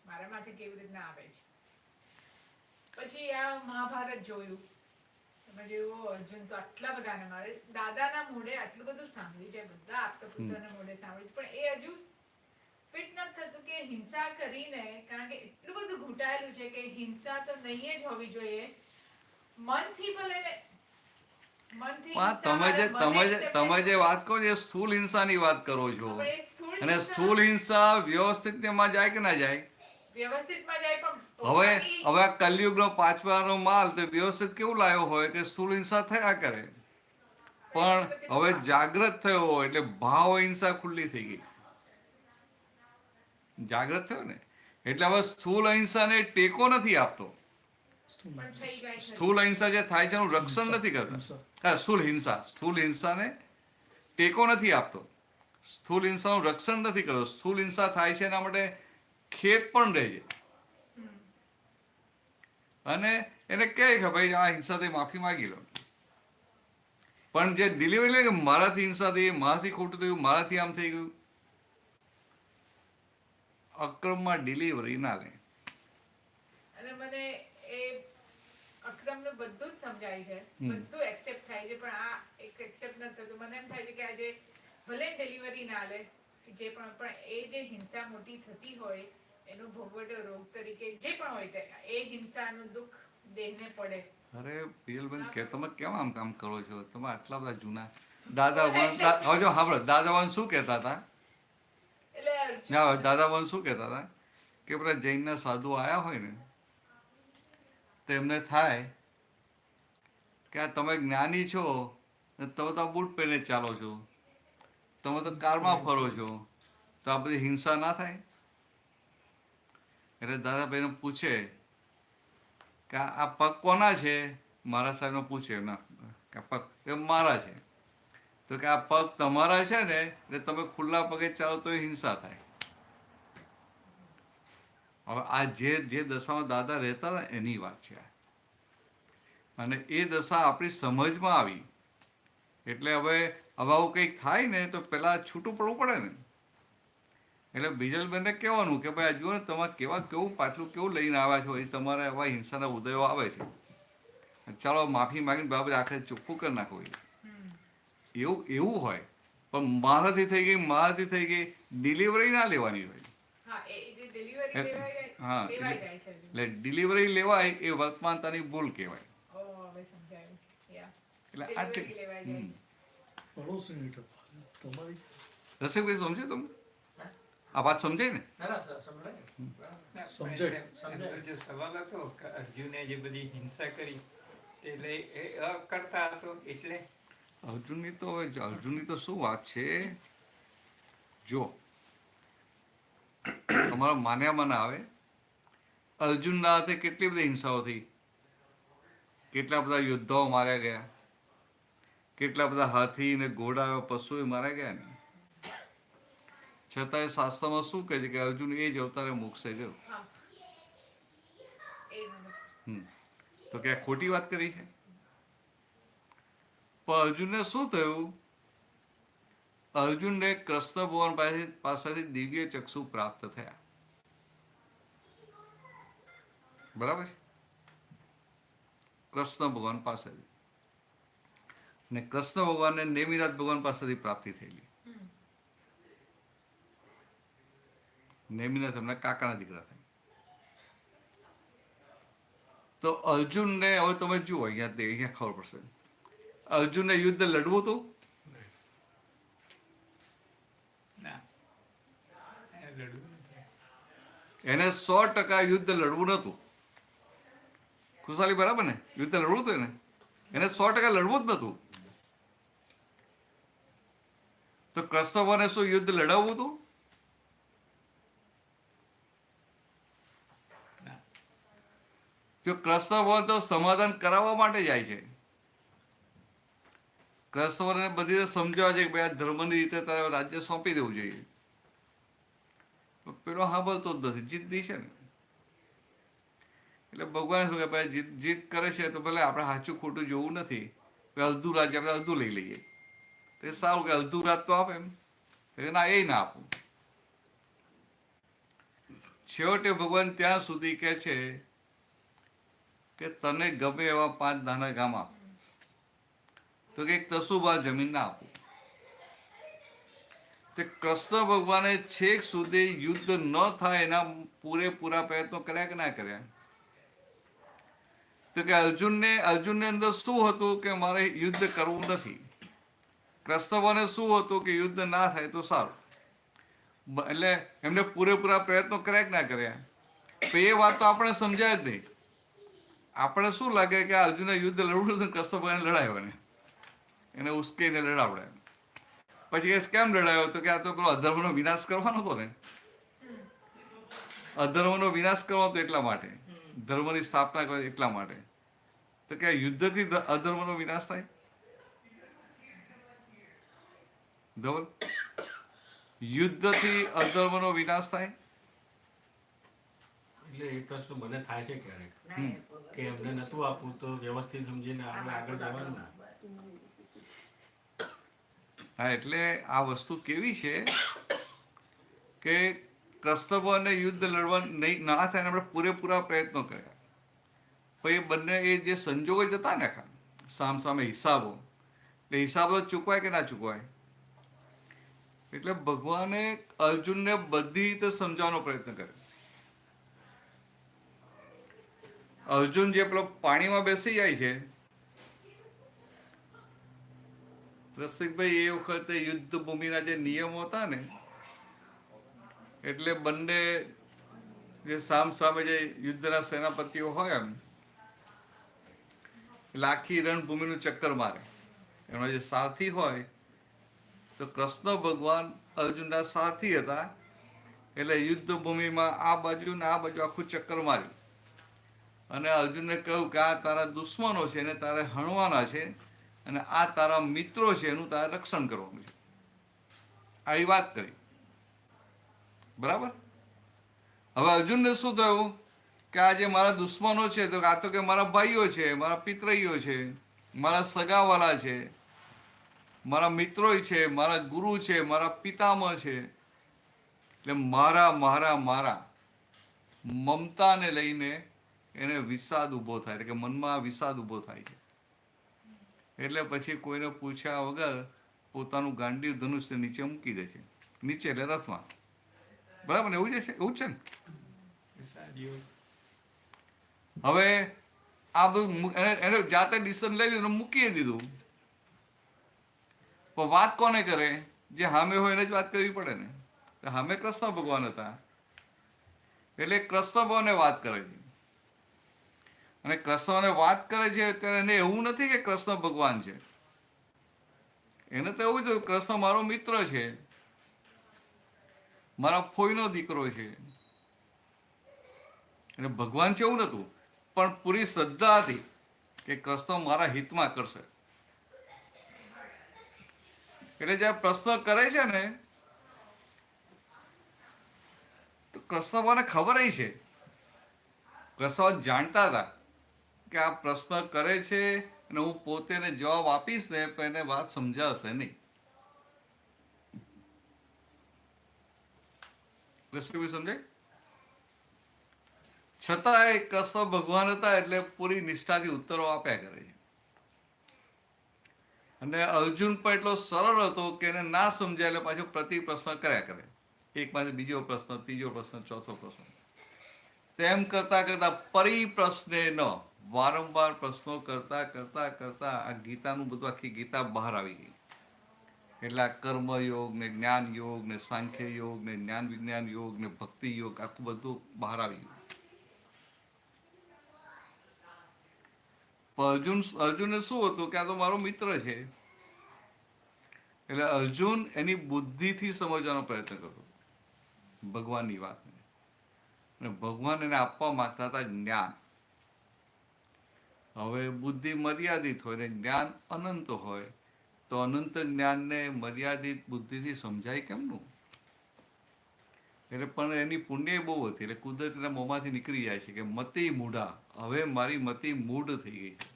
મારામાંથી કેવી રીતના આવે છે. પછી આ મહાભારત જોયું, તમે જોયું અર્જુન તો આટલા બધાને મારે, દાદાના મોઢે આટલું બધું સાંભળ્યું છે, બધા આપતા પુત્રના મોઢે સાંભળ્યું, પણ એ હજુ ફિટ નથી થતું કે હિંસા કરીને, કારણ કે એટલું બધું ઘૂંટાયેલું છે કે હિંસા તો નહીં જ હોવી જોઈએ. મનથી ભલે ને મનથી તમે જે વાત કરો છો એ સ્થૂલ હિંસાની વાત કરો છો, અને સ્થૂલ હિંસા વ્યવસ્થિતમાં જાય કે ના જાય? વ્યવસ્થિતમાં જાય, પણ હવે આ કલયુગનો 5વાનો માલ તો વ્યવસ્થિત કેવું લાવ્યો હોય કે સ્થૂલ હિંસા થયા કરે, પણ હવે જાગૃત થયો હોય એટલે ભાવ હિંસા ખુલ્લી થઈ ગઈ. જાગૃત થયો ને એટલે હવે સ્થૂલ અહિંસાને ટેકો નથી આપતો. પણ થઈ જાય છે. સ્થૂલ અહિંસા જે થાય છે એનું રક્ષણ નથી કરતા. હા, સ્થૂલ હિંસાને ટેકો નથી આપતો, સ્થૂલ હિંસાનું રક્ષણ નથી કરતો. સ્થૂલ હિંસા થાય છે એના માટે ખેત પણ રહે છે, અને એને કહે કે ભાઈ આ હિંસાથી માફી માંગી લો. પણ જે ડિલિવરી લે કે મારાથી હિંસા થઈ, મારાથી ખોટું થયું, મારાથી આમ થઈ ગયું, અક્રમમાં ડિલિવરી ના લે. અને મને એ અક્રમનું બધું જ સમજાય છે, બધું એક્સેપ્ટ થાય છે, પણ આ એક એક્સેપ્ટ નથી થતું. મને એમ થાય છે કે આજે ભલે ડિલિવરી ના લે, જે પણ એ જે હિંસા મોટી થતી હોય એનો ભોગવટો રોગ તરીકે જે પણ હોય તે એ હિંસાનું દુઃખ દેહને પડે. અરે પિયલબેન, કે તમે કેમ આમ કામ કરો છો? તમે આટલા બધા જૂના દાદા હવે જો સાંભળો, દાદાવાન શું કહેતા હતા? દાદાવાન શું કહેતા હતા કે પેલા જૈનના સાધુ આયા હોય ને તો એમને થાય કે આ તમે જ્ઞાની છો, તમે તો બૂટ પહેરીને ચાલો છો, તમે તો કારમાં ફરો છો, તો આ બધી હિંસા ના થાય? એટલે દાદાભાઈને પૂછે કે આ પગ કોના છે? મારા સાહેબને પૂછે ના કે પગ એ મારા છે. તો કે આ પગ તમારા છે ને એટલે તમે ખુલ્લા પગે ચાલો તો એ હિંસા થાય. હવે આ જે દશામાં દાદા રહેતા હતા એની વાત છે, અને એ દશા આપણી સમજમાં આવી એટલે હવે આવું કંઈક થાય ને તો પેલા છૂટું પડવું પડે ને. એટલે બીજલબેનને કહેવાનું કે ભાઈ જુઓ ને તમે કેવું પાછું કેવું લઈને આવ્યા છો, એ તમારે આવા હિંસાના ઉદયો આવે છે, ચાલો માફી માંગીને બાબત આખરે ચોખ્ખું કરી નાખો. એવું હોય, પણ મારાથી થઈ ગઈ ડિલિવરી ના લેવાની હોય. હા, એટલે ડિલિવરી લેવાય એ વર્તમાનતાની ભૂલ કહેવાય. એટલે પડોશીની ટપાલ તમારી રસિકભાઈ સમજ્યું તમે? આ વાત સમજાય ને? સમજાય. એમનો જે સવાલ હતો કે અર્જુને જે બધી હિંસા કરી એટલે એ અકર્તા હતો, એટલે અર્જુનની તો શું વાત છે, જો તમારા માન્યામાં ના આવે, અર્જુનના હાથે કેટલી બધી હિંસાઓ થઈ, કેટલા બધા યોદ્ધાઓ માર્યા ગયા, કેટલા બધા હાથી ને ઘોડા પશુઓ માર્યા ગયા ને, છતાં શાસ્ત્રમાં શું કહે છે કે અર્જુન એ જ અવતારે મોક્ષે ગયો. તો કે ખોટી વાત કરી છે? પણ અર્જુનને શું થયું? અર્જુનને કૃષ્ણ ભગવાન પાસેથી દિવ્ય ચક્ષુ પ્રાપ્ત થયા, બરાબર છે? કૃષ્ણ ભગવાન પાસેથી, ને કૃષ્ણ ભગવાનને નેમિનાથ ભગવાન પાસેથી પ્રાપ્તિ થયેલી. નેમિનાથ એમના કાકાના દીકરા થાય. તો અર્જુનને હવે તમે જુઓ, અહીંયા ખબર પડશે, અર્જુનને યુદ્ધ લડવું હતું? એને 100% યુદ્ધ લડવું નતું. ખુશાલી બરાબર ને? યુદ્ધ લડવું હતું એને 100% લડવું જ નતું. તો કૃષ્ણ ભગવાને શું યુદ્ધ લડાવવું હતું? જો કૃષ્ણ ભગવાન તો સમાધાન કરાવવા માટે જાય છે. કૃષ્ણ ભગવાનને બધી રીતે સમજાવે છે કે ભાઈ આ ધર્મની રીતે તારે રાજ્ય સોંપી દેવું જોઈએ. પેલો સાંભળતો જ નથી, જીદ્દી છે ને. એટલે ભગવાન શું કે ભાઈ જીદ કરે છે તો ભલે આપણે સાચું ખોટું જોવું નથી, અડધું રાજ્ય આપણે અડધું લઈ લઈએ. તો એ સારું કે અડધું રાજ તો આપે એમ. ના, એ ના આપું. છેવટે ભગવાન ત્યાં સુધી કહે છે કે તને ગમે એવા 5 નાના ગામ આપ, તો કે એક તસુબા જમીન ના આપું. તે કૃષ્ણ ભગવાને છેક સુધી યુદ્ધ ન થાય એના પૂરેપૂરા પ્રયત્નો કર્યા કે ના કર્યા? તો કે અર્જુનને અંદર શું હતું કે મારે યુદ્ધ કરવું નથી. કૃષ્ણ ભગવાને શું હતું કે યુદ્ધ ના થાય તો સારું. એટલે એમને પૂરેપૂરા પ્રયત્નો કર્યા કે ના કર્યા? તો એ વાત તો આપણે સમજાય જ નહીં. આપણે શું લાગે કે અર્જુને યુદ્ધ લડવું હતું, કૃષ્ણ ભગવાને લડાયો એને ઉશ્કેરીને લડાવડે. પછી એ કેમ લડાયો? તો કે આ તો પેલો અધર્મનો વિનાશ કરવાનો હતો ને. અધર્મનો વિનાશ કરવાનો હતો એટલા માટે, ધર્મની સ્થાપના કરવી એટલા માટે. તો કે યુદ્ધથી અધર્મનો વિનાશ થાય? ધવલ, યુદ્ધથી અધર્મનો વિનાશ થાય? એટલે એ પ્રશ્ન મને થાય છે ક્યારેક કે એમને નતું આપવું તો વ્યવસ્થિત સમજીને આપણે આગળ જવાનું. હા, એટલે આ વસ્તુ કેવી છે કે કૃષ્ણ ભગવાનને યુદ્ધ લડવા નહીં ના થાય, આપણે પૂરેપૂરા પ્રયત્નો કર્યા. પછી એ બંને એ જે સંજોગો જતા ને સામે હિસાબો, એટલે હિસાબો ચૂકવાય કે ના ચૂકવાય? એટલે ભગવાને અર્જુનને બધી રીતે સમજાવવાનો પ્રયત્ન કર્યો. અર્જુન જે પેલો પાણીમાં બેસી જાય છે, રસિકભાઈ, એ વખતે યુદ્ધ ભૂમિના જે નિયમો હતા ને, એટલે બંને જે સામે જે યુદ્ધના સેનાપતિઓ હોય એમ, એટલે આખી રણભૂમિનું ચક્કર મારે. એનો જે સારથી હોય, તો કૃષ્ણ ભગવાન અર્જુનના સારથી હતા. એટલે યુદ્ધ ભૂમિમાં આ બાજુ ને આ બાજુ આખું ચક્કર માર્યું અને અર્જુનને કહ્યું કે આ તારા દુશ્મનો છે એને તારે હણવાના છે, અને આ તારા મિત્રો છે એનું તારે રક્ષણ કરવાનું છે. આવી વાત કરી. બરાબર? હવે અર્જુનને શું થયું કે આ જે મારા દુશ્મનો છે, તો આ તો કે મારા ભાઈઓ છે, મારા પિતરાઈઓ છે, મારા સગાવાલા છે, મારા મિત્રો છે, મારા ગુરુ છે, મારા પિતામહ છે. એટલે મારા મમતાને લઈને એને વિષાદ ઊભો થાય, એટલે કે મનમાં વિષાદ ઊભો થાય છે. એટલે પછી કોઈને પૂછ્યા વગર પોતાનું ગાંડીવ ધનુષ્ય નીચે મૂકી દે છે. નીચે એટલે રથમાં. બરાબર ને? એવું જ છે ને? હવે આ બધું એને જાતે ડિસિઝન લઈ લીધું, મૂકી દીધું. પણ વાત કોને કરે? જે સામે હોય એને જ વાત કરવી પડે ને. સામે કૃષ્ણ ભગવાન હતા, એટલે કૃષ્ણ ભગવાને વાત કરે છે. અને કૃષ્ણને વાત કરે છે ત્યારે એને એવું નથી કે કૃષ્ણ ભગવાન છે. એને તો એવું જ, કૃષ્ણ મારો મિત્ર છે, મારા ફોઈનો દીકરો છે. એટલે ભગવાન છે એવું નતું, પણ પૂરી શ્રદ્ધા હતી કે કૃષ્ણ મારા હિતમાં કરશે. એટલે જયારે પ્રશ્ન કરે છે ને, તો કૃષ્ણ ભગવાનને ખબર છે, કૃષ્ણ જાણતા હતા કે આ પ્રશ્ન કરે છે અને હું પોતે એને જવાબ આપીશ ને પણ એને વાત સમજાશે નહીં. સમજાય? છતાં કૃષ્ણ ભગવાન હતા એટલે પૂરી નિષ્ઠાથી ઉત્તરો આપ્યા કરે છે. અને અર્જુન પણ એટલો સરળ હતો કે એને ના સમજાય એટલે પાછો પ્રતિ પ્રશ્ન કર્યા કરે. એકમાંથી બીજો પ્રશ્ન, ત્રીજો પ્રશ્ન, ચોથો પ્રશ્ન. તેમ કરતા કરતા પરિપ્રશ્ને ન, વારંવાર પ્રશ્નો કરતા કરતા કરતા આ ગીતાનું બધું, આખી ગીતા બહાર આવી ગઈ. એટલે આ કર્મયોગ ને જ્ઞાન યોગ ને સાંખ્ય યોગ ને જ્ઞાન વિજ્ઞાન યોગ ને ભક્તિ યોગ, આખું બધું બહાર આવી ગયું. પણ અર્જુનને શું હતું કે આ તો મારો મિત્ર છે, એટલે અર્જુન એની બુદ્ધિથી સમજવાનો પ્રયત્ન કરતો ભગવાનની વાતને, અને ભગવાન એને આપવા માંગતા હતા જ્ઞાન. હવે બુદ્ધિ મર્યાદિત હોય ને જ્ઞાન અનંત હોય, તો અનંત જ્ઞાનને મર્યાદિત બુદ્ધિથી સમજાય કેમનું? એટલે પણ એની પુણ્ય બહુ હતી, એટલે કુદરત એના મોંમાંથી નીકળી જાય છે કે મતિ મૂઢા, હવે મારી મતિ મૂઢ થઈ ગઈ છે.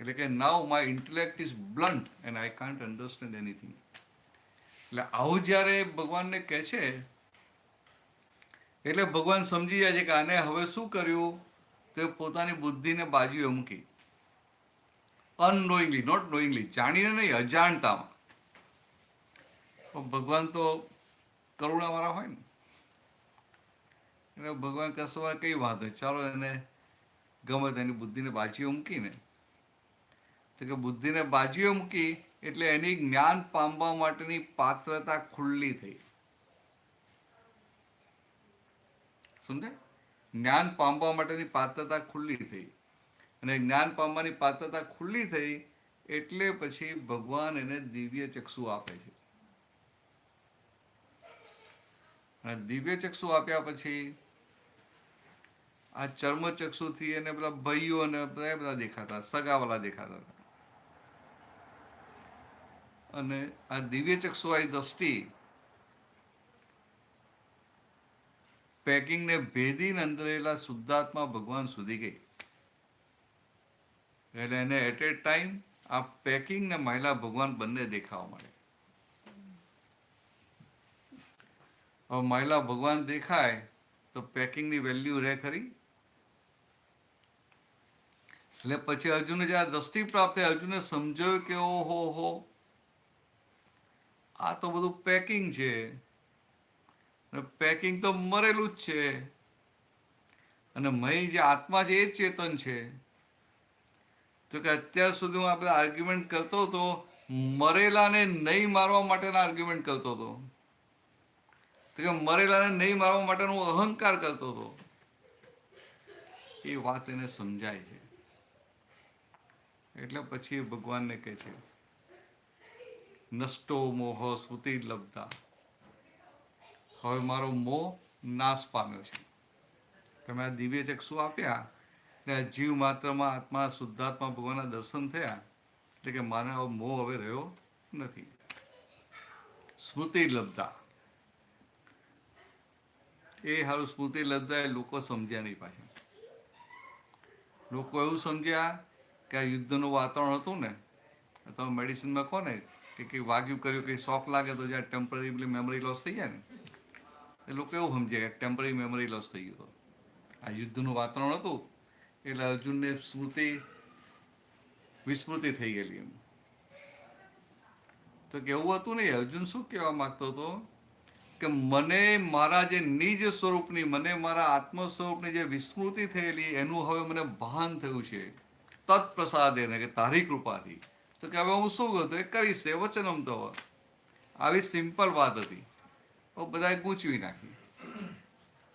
એટલે કે now my intellect is blunt and I can't understand anything. એટલે આવું જ્યારે ભગવાનને કહે છે, એટલે ભગવાન સમજી જાય છે કે આને હવે શું કર્યું, તો પોતાની બુદ્ધિને બાજુએ મૂકી, અનનોઈંગલી, નોટ નોઈંગલી, જાણીને નહીં, અજાણતામાં. ભગવાન તો કરુણાવાળા હોય ને, એટલે ભગવાન કશું કઈ વાત હોય, ચાલો એને ગમે તેની બુદ્ધિને બાજુએ મૂકીને, તો કે બુદ્ધિને બાજુએ મૂકી એટલે એની જ્ઞાન પામવા માટેની પાત્રતા ખુલ્લી થઈ. સમજે? જ્ઞાન પામવા માટેની પાત્રતા ખુલ્લી થઈ, અને જ્ઞાન પામવાની પાત્રતા ખુલ્લી થઈ એટલે પછી ભગવાન એને દિવ્ય ચક્ષુ આપે છે. અને દિવ્ય ચક્ષુ આપ્યા પછી આ ચર્મ ચક્ષુથી એને પેલા ભાઈઓ અને બધા દેખાતા, સગાવાલા દેખાતા હતા. અને આ દિવ્ય ચક્ષુવાળી દ્રષ્ટિ પેકિંગને ભેદીને અંદર રહેલા શુદ્ધાત્મા ભગવાન સુધી ગઈ. એટલે એને એટ એ ટાઈમ આ પેકિંગ ને મહિલા ભગવાન બંને દેખાવા મળે. હવે મહિલા ભગવાન દેખાય તો પેકિંગની વેલ્યુ રહે ખરી? એટલે પછી અર્જુને જ્યારે દ્રષ્ટિ પ્રાપ્ત થઈ, અર્જુને સમજાયું કે ઓહો હો, આ તો બધું પેકિંગ છે, પેકિંગ તો મરેલું જ છે, અને મય જે આત્મા છે એ ચેતન છે. તો કે અત્યાર સુધી હું આ બધા આર્ગ્યુમેન્ટ કરતો હતો, મરેલાને નહીં મારવા માટેના આર્ગ્યુમેન્ટ કરતો હતો, તો કે મરેલાને નહીં મારવા માટેનો અહંકાર કરતો હતો. એ વાત એને સમજાય છે. એટલે પછી ભગવાનને કહે છે, નષ્ટો મોહ સ્મૃતિ લબ્ધા, હવે મારો મોહ નાશ પામ્યો છે. તમે આ દિવ્ય ચક્ષુ આપ્યા ને જીવ માત્રમાં આત્મા શુદ્ધાત્મા ભગવાનના દર્શન થયા, એટલે કે મારે મોહ હવે રહ્યો નથી. સ્મૃતિ લબ્ધા, એ સારું સ્મૃતિ લબ્ધા એ લોકો સમજ્યા નહીં. પાછા લોકો એવું સમજ્યા કે આ યુદ્ધનું વાતાવરણ હતું ને, તમે મેડિસિનમાં કહો ને કે કંઈ વાગ્યું કર્યું, કંઈ શોક લાગે તો જ્યાં ટેમ્પરરી મેમરી લોસ થઈ જાય ને, એ લોકો એવું સમજે કે ટેમ્પરરી મેમરી લોસ થઈ ગયો હતો. આ યુદ્ધનું વાતાવરણ હતું એટલે અર્જુનને સ્મૃતિ વિસ્મૃતિ થઈ ગયેલી એમ. તો કે એવું હતું નહીં. અર્જુન શું કહેવા માંગતો હતો કે મને મારા જે નિજ સ્વરૂપની, મને મારા આત્મ સ્વરૂપની જે વિસ્મૃતિ થયેલી એનું હવે મને ભાન થયું છે, તત્પ્રસાદેને, કે તારી કૃપાથી. તો કે હવે હું શું કરું, એ કરીશ, એ વચનમ તો. આવી સિમ્પલ વાત હતી, બધાએ ગૂંચવી નાખી.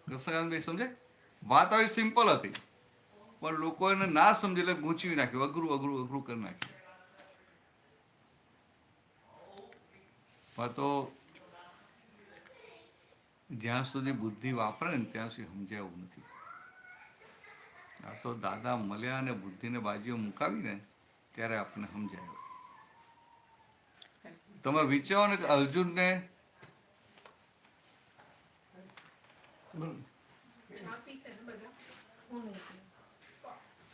કૃષ્ણકાંતભાઈ સમજે? વાત આવી સિમ્પલ હતી, પણ લોકો એને ના સમજે એટલે ગૂંચવી નાખ્યું, અઘરું અઘરું અઘરું કરી નાખ્યું. તો જ્યાં સુધી બુદ્ધિ વાપરે ને ત્યાં સુધી સમજાવું નથી. આ તો દાદા મળ્યા અને બુદ્ધિને બાજુએ મુકાવીને ત્યારે આપણને સમજાય. તમે વિચારો ને કે અર્જુનને ચા પીશે ને બધા?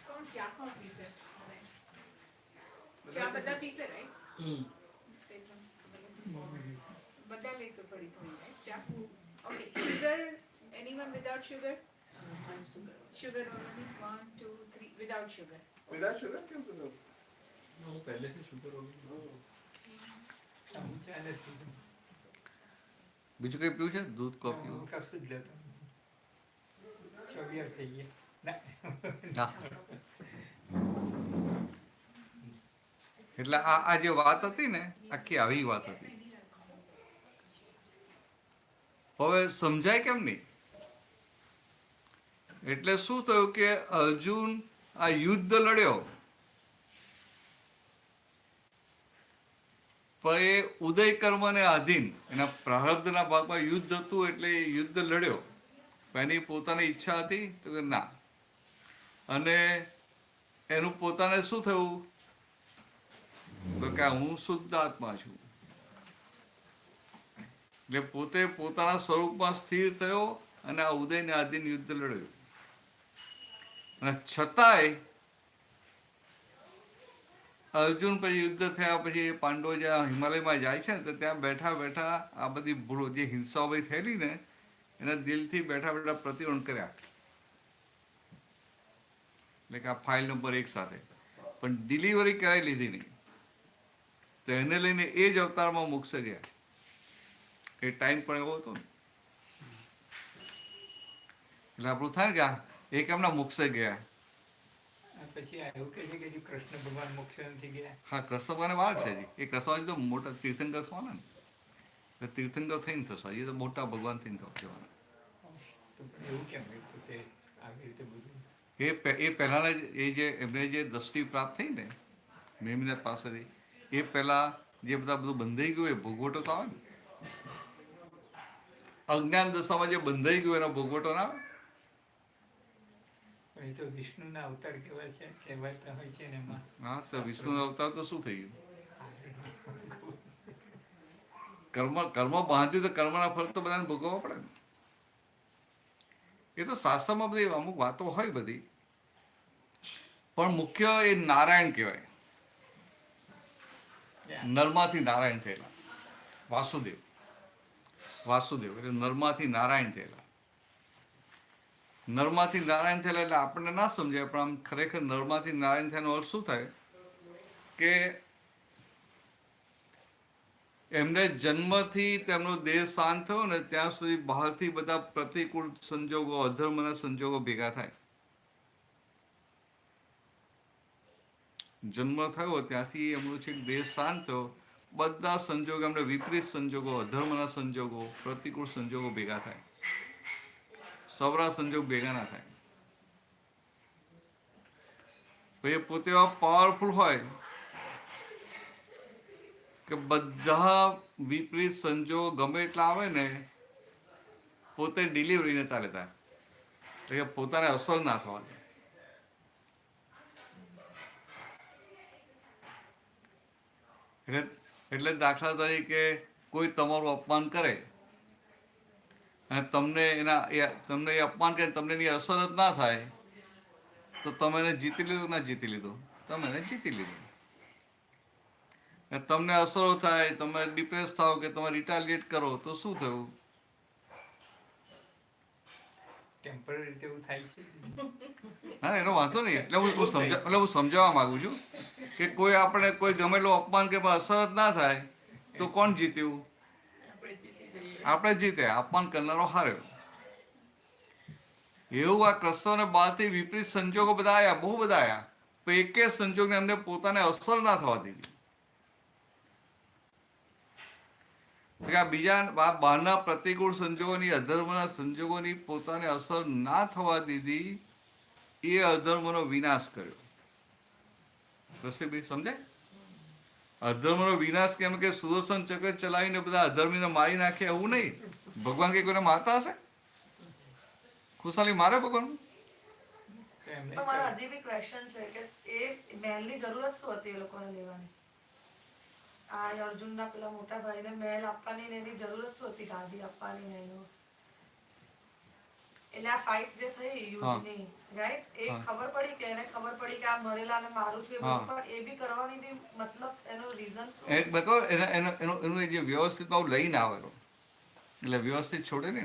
કોણ ચા કોણ પીશે? ચા બધા પીશે, રાઈટ? બધા લેશે થોડી થોડી, રાઈટ? ચા. Okay, sugar. Anyone without sugar? Sugar only. 1, 2, 3. Without sugar. Without sugar કેમ તો હું પહેલેથી શુગર ચાલે છે. બીજું કઈ પીવું છે? દૂધ, કોફી? કશું જ લેતો છબીર થઈ ગયા. હા. એટલે આ જે વાત હતી ને, આખી આવી વાત હતી. હવે સમજાય કેમ નહીં? એટલે શું થયું કે અર્જુન આ યુદ્ધ લડ્યો, પણ એ ઉદય કર્મને આધીન એના પ્રારબ્ધના ભાગમાં યુદ્ધ હતું એટલે એ યુદ્ધ લડ્યો. એની પોતાની ઈચ્છા હતી તો કે ના, અને એનું પોતાને શું થયું તો કે હું શુદ્ધ આત્મા છું, એટલે પોતે પોતાના સ્વરૂપમાં સ્થિર થયો અને આ ઉદયને આધીન યુદ્ધ લડ્યું. અને છતાંય અર્જુન પછી યુદ્ધ થયા પછી પાંડવો જ્યાં હિમાલયમાં જાય છે ને તો ત્યાં બેઠા બેઠા આ બધી ભૂલો જે હિંસાઓ બધી થયેલી ને એના દિલથી બેઠા બેઠા પ્રતિરોધ કર્યા. એટલે કે આ ફાઇલ નંબર 1 સાથે પણ ડિલિવરી કરાવી લીધી નહીં. તો એને લઈને એ જ અવતારમાં મોક્ષે ગયા. એ ટાઈમ પણ એવો હતો ને એટલે આપણું થાય કે એ કેમના મોક્ષે ગયા. પછી એવું કહે છે કે હજુ કૃષ્ણ ભગવાન મોક્ષ નથી ગયા. હા, કૃષ્ણ ભગવાને વાર છે હજી. એ કૃષ્ણ તો મોટા તીર્થંકર થવાના ને, એટલે તીર્થંકર થઈને થશે. એ તો મોટા ભગવાન થઈને થવાના. તો એવું કેમ પોતે આવી રીતે બધું એ પહેલાના એ જે એમને જે દ્રષ્ટિ પ્રાપ્ત થઈ ને મેમિનાથ પાસેથી, એ પહેલા જે બધું બંધાઈ ગયું એ ભોગવટો તો આવે ને. અજ્ઞાન દશામાં જે બંધાઈ ગયું એનો ભોગવટો ના આવે. પણ એ તો વિષ્ણુના અવતાર કહેવાય છે, કહેવાતા હોય છે ને એમાં. હા સર, વિષ્ણુનો અવતાર તો શું થઈ ગયું? કર્મ બાંધ્યું તો કર્મના ફળ તો બધાને ભોગવવા પડે ને. એ તો શાસ્ત્રમાં બધી અમુક વાતો હોય બધી, પણ મુખ્ય એ નારાયણ કહેવાય. નરમાંથી નારાયણ થયેલા વાસુદેવ એટલે નરમાંથી નારાયણ થયેલા. નરમાંથી નારાયણ થયેલા એટલે આપણને ના સમજાય, પણ આમ ખરેખર નરમાંથી નારાયણ થયાનો અર્થ શું થાય કે એમને જન્મથી તેમનો દેહ શાંત થયો ને ત્યાં સુધી બહારથી બધા પ્રતિકૂળ સંજોગો, અધર્મના સંજોગો ભેગા થાય. જન્મ થયો ત્યાંથી એમનો છે દેહ શાંત થયો, બધા સંજોગો એમને વિપરીત સંજોગો, અધર્મના સંજોગો, પ્રતિકૂળ સંજોગો ભેગા થાય. સવરા સંજોગ ભેગા ના થાય. એ પોતે પાવરફુલ હોય કે બધા વિપરીત સંજોગો ગમે એટલા આવે ને પોતે ડિલિવરી નતા લેતા, એટલે કે પોતાને અસર ના થવા દે. એટલે દાખલા તરીકે કોઈ તમારું અપમાન કરે અને તમને એ અપમાન કરે, તમને એની અસર જ ના થાય તો તમે એને જીતી લીધું ના જીતી લીધું? તમે એને જીતી લીધું. તમને અસરો થાય, તમે ડિપ્રેસ થાવ કે તમે રિટાલિએટ કરો તો શું થયું? ટેમ્પરરી રીતે એવું થાય છે. હા, એનો વાંધો નહીં. એટલે હું સમજાવવા માંગુ છું કે કોઈ આપણે કોઈ ગમેલું અપમાન કે અસર જ ના થાય તો કોણ જીત્યું? આપણે જીતે, અપમાન કરનારો હાર્યો. એવું આ કૃષ્ણને બહારથી વિપરીત સંજોગો બધા આવ્યા, બહુ બધા આવ્યા, પણ એક જ સંજોગને એમને પોતાને અસર ના થવા દીધી. આ બીજા બહારના પ્રતિકૂળ સંજોગોની, અધર્મના સંજોગોની પોતાને અસર ના થવા દીધી, એ અધર્મનો વિનાશ કર્યો. રસીભાઈ સમજાય? અધર્મનો વિનાશ કેમ કે સુદર્શન ચક્ર ચલાવીને બધા અધર્મીને મારી નાખે એવું નહીં. ભગવાન કે કોઈને મારતા હશે? ખુશાલી મારે ભગવાન? પણ મારો હજી બી ક્વેશ્ચન છે કે એ મહેલની જરૂરત શું હતી એ લોકોને લેવાની? આ અર્જુનના પેલા મોટા ભાઈને મહેલ આપવાની ને એની જરૂરત શું હતી? ગાદી આપવાની ને એનું, એટલે આ ફાઇટ જે થઈ યુદ્ધની, રાઈટ? એ ખબર પડી કે એને ખબર પડી કે આ મરેલાને મારું છું, પણ એ બી કરવાની બી મતલબ એનો રીઝન શું? એનું જે વ્યવસ્થિત લઈને આવેલો એટલે વ્યવસ્થિત છોડે ને.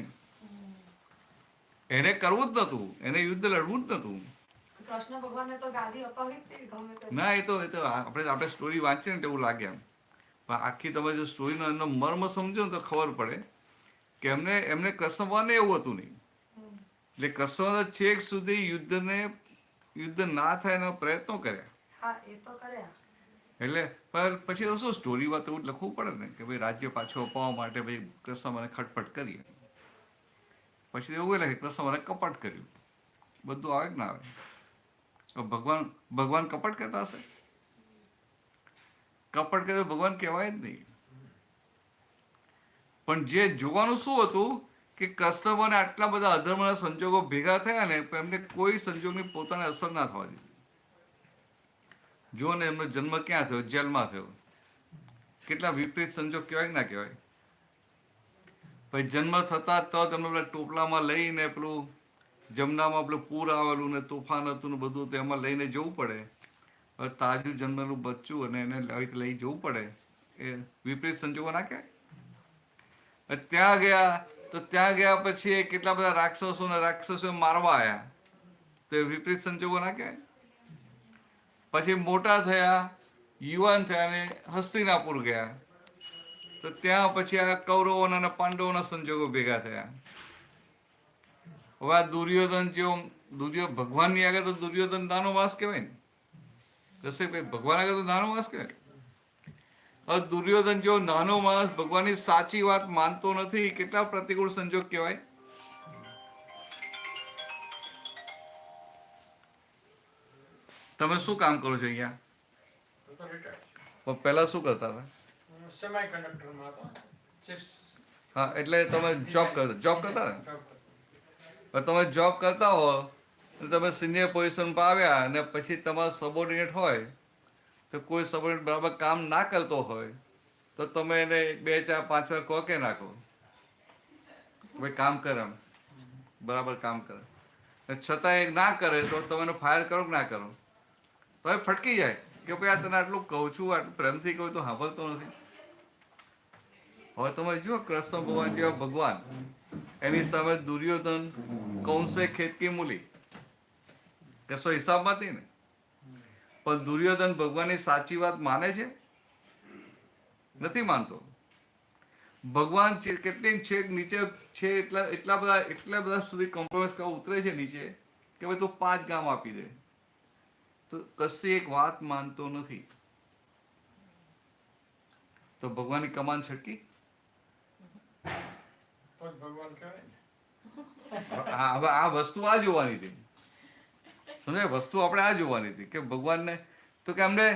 એને કરવું જ નતું, એને યુદ્ધ લડવું જ નતું. કૃષ્ણ ભગવાનને તો ગાદી અપાવી જ ગમે તે. ના, એ તો આપણે સ્ટોરી વાંચીએ ને એવું લાગે એમ, પણ આખી તમે જો સ્ટોરીનો એનો મર્મ સમજો ને તો ખબર પડે કે એમને કૃષ્ણ ભગવાનને એવું હતું નહીં. એટલે કૃષ્ણ છેક સુધી યુદ્ધ ના થાય એનો પ્રયત્નો કર્યા. હા, એ તો કર્યા. એટલે પછી તો શું સ્ટોરીમાં તો એવું લખવું પડે ને કે ભાઈ રાજ્ય પાછું અપાવવા માટે ભાઈ કૃષ્ણ મને ખટપટ કરીએ. પછી એવું લખે કૃષ્ણ મને કપટ કર્યું. બધું આવે કે ના આવે? ભગવાન કપટ કરતા હશે? કપટ કે ભગવાન કહેવાય જ નહીં. પણ જે જોવાનું શું હતું કે કૃષ્ણને આટલા બધા અધર્મના સંજોગો ભેગા થયા ને પણ એમને કોઈ સંજોગની પોતાને અસર ના થવા દીધી. જો ને એમનો જન્મ ક્યાં થયો? જેલમાં થયો. કેટલા વિપરીત સંજોગ કહેવાય કે ના કહેવાય? પછી જન્મ થતા તો તમને પેલા ટોપલામાં લઈને પેલું જમનામાં પેલું પૂર આવેલું ને તોફાન હતું ને બધું તેમાં લઈને જવું પડે. હવે તાજું જન્મેલું બચ્ચું અને એને લઈ જવું પડે, એ વિપરીત સંજોગો ના કહેવાય? ત્યાં ગયા તો ત્યાં ગયા પછી કેટલા બધા રાક્ષસો મારવા આવ્યા, તો એ વિપરીત સંજોગો ના કહેવાય? પછી મોટા થયા, યુવાન થયા અને હસ્તિનાપુર ગયા, તો ત્યાં પછી આ કૌરવોના અને પાંડવોના સંજોગો ભેગા થયા. હવે આ દુર્યોધન ભગવાનની આગળ તો દુર્યોધન નાનો માસ કહેવાય ને, કશે ભાઈ ભગવાન આગળ તો નાનો માસ કહેવાય. હવે દુર્યોધન જેવો નાનો માણસ ભગવાનની સાચી વાત માનતો નથી, કેટલા પ્રતિકૂળ સંજોગ કહેવાય? તમે શું કામ કરો છો અહીંયા? પહેલા શું કરતા હતા? સેમી કંડક્ટરમાં હતો, ચિપ્સ. હા, એટલે તમે જોબ કરતા ને? તમે જોબ કરતા હો અને તમે સિનિયર પોઝિશન પર આવ્યા અને પછી તમારા સબોર્ડિનેટ હોય તો કોઈ સબોર્ડિનેટ બરાબર કામ ના કરતો હોય તો તમે એને 2, 4, 5 વાર કહો કે ના કહો? ભાઈ કામ કરે, બરાબર કામ કરે, છતાં એ ના કરે તો તમે એને ફાયર કરો કે ના કરો? તો એ ફટકી જાય કે ભાઈ આ તને આટલું કહું છું, આટલું પ્રેમથી કહું તો સાંભળતો નથી. હવે તમે જુઓ કૃષ્ણ ભગવાન જેવા ભગવાન, એની સામે દુર્યોધન કૌંસે ખેતકી મૂલી, કશો હિસાબમાં નથી ને? પણ દુર્યોધન ભગવાનની સાચી વાત માને છે? નથી માનતો. ભગવાન કેટલી છેક નીચે છે, એટલા બધા સુધી કોમ્પ્રોમાઇઝ કરવા ઉતરે છે નીચે કે ભાઈ તું 5 ગામ આપી દે, તો કશી એક વાત માનતો નથી. તો ભગવાનની કમાન છટકી? ભગવાન કહેવાય ને. હવે આ વસ્તુ આ જોવાની હતી, સમજાય? વસ્તુ આપણે આ જોવાની હતી કે ભગવાનને તો કે એમને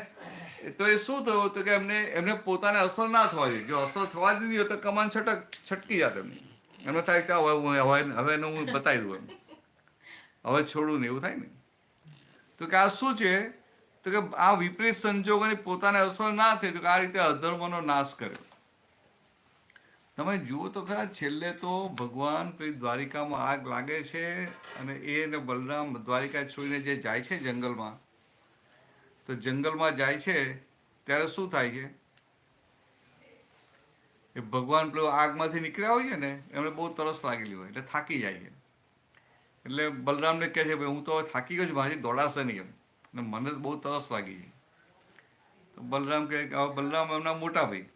તો એ શું થયું તો કે એમને પોતાને અસર ના થવા જોઈએ. જો અસર થવા દીધી હોય તો કમાન છટકી જાત એમની. એમને થાય કે હવે એને હું બતાવી દઉં, એમ હવે છોડું ને એવું થાય ને. તો કે આ શું છે તો કે આ વિપરીત સંજોગોની પોતાને અસર ના થઈ તો કે આ રીતે અધર્મનો નાશ કર્યો. તમે જુઓ તો ખરા, છેલ્લે તો ભગવાન દ્વારિકામાં આગ લાગે છે અને એ ને બલરામ દ્વારિકા છોડીને જે જાય છે જંગલમાં, તો જંગલમાં જાય છે ત્યારે શું થાય છે? એ ભગવાન પેલો આગમાંથી નીકળ્યા હોય છે ને, એમને બહુ તરસ લાગેલી હોય એટલે થાકી જાય છે. એટલે બલરામને કહે છે ભાઈ હું તો થાકી ગયો છું, મારી દોડાશે નહીં એમ, અને મને બહુ તરસ લાગી છે. તો બલરામ કહે કે બલરામ એમના મોટા ભાઈ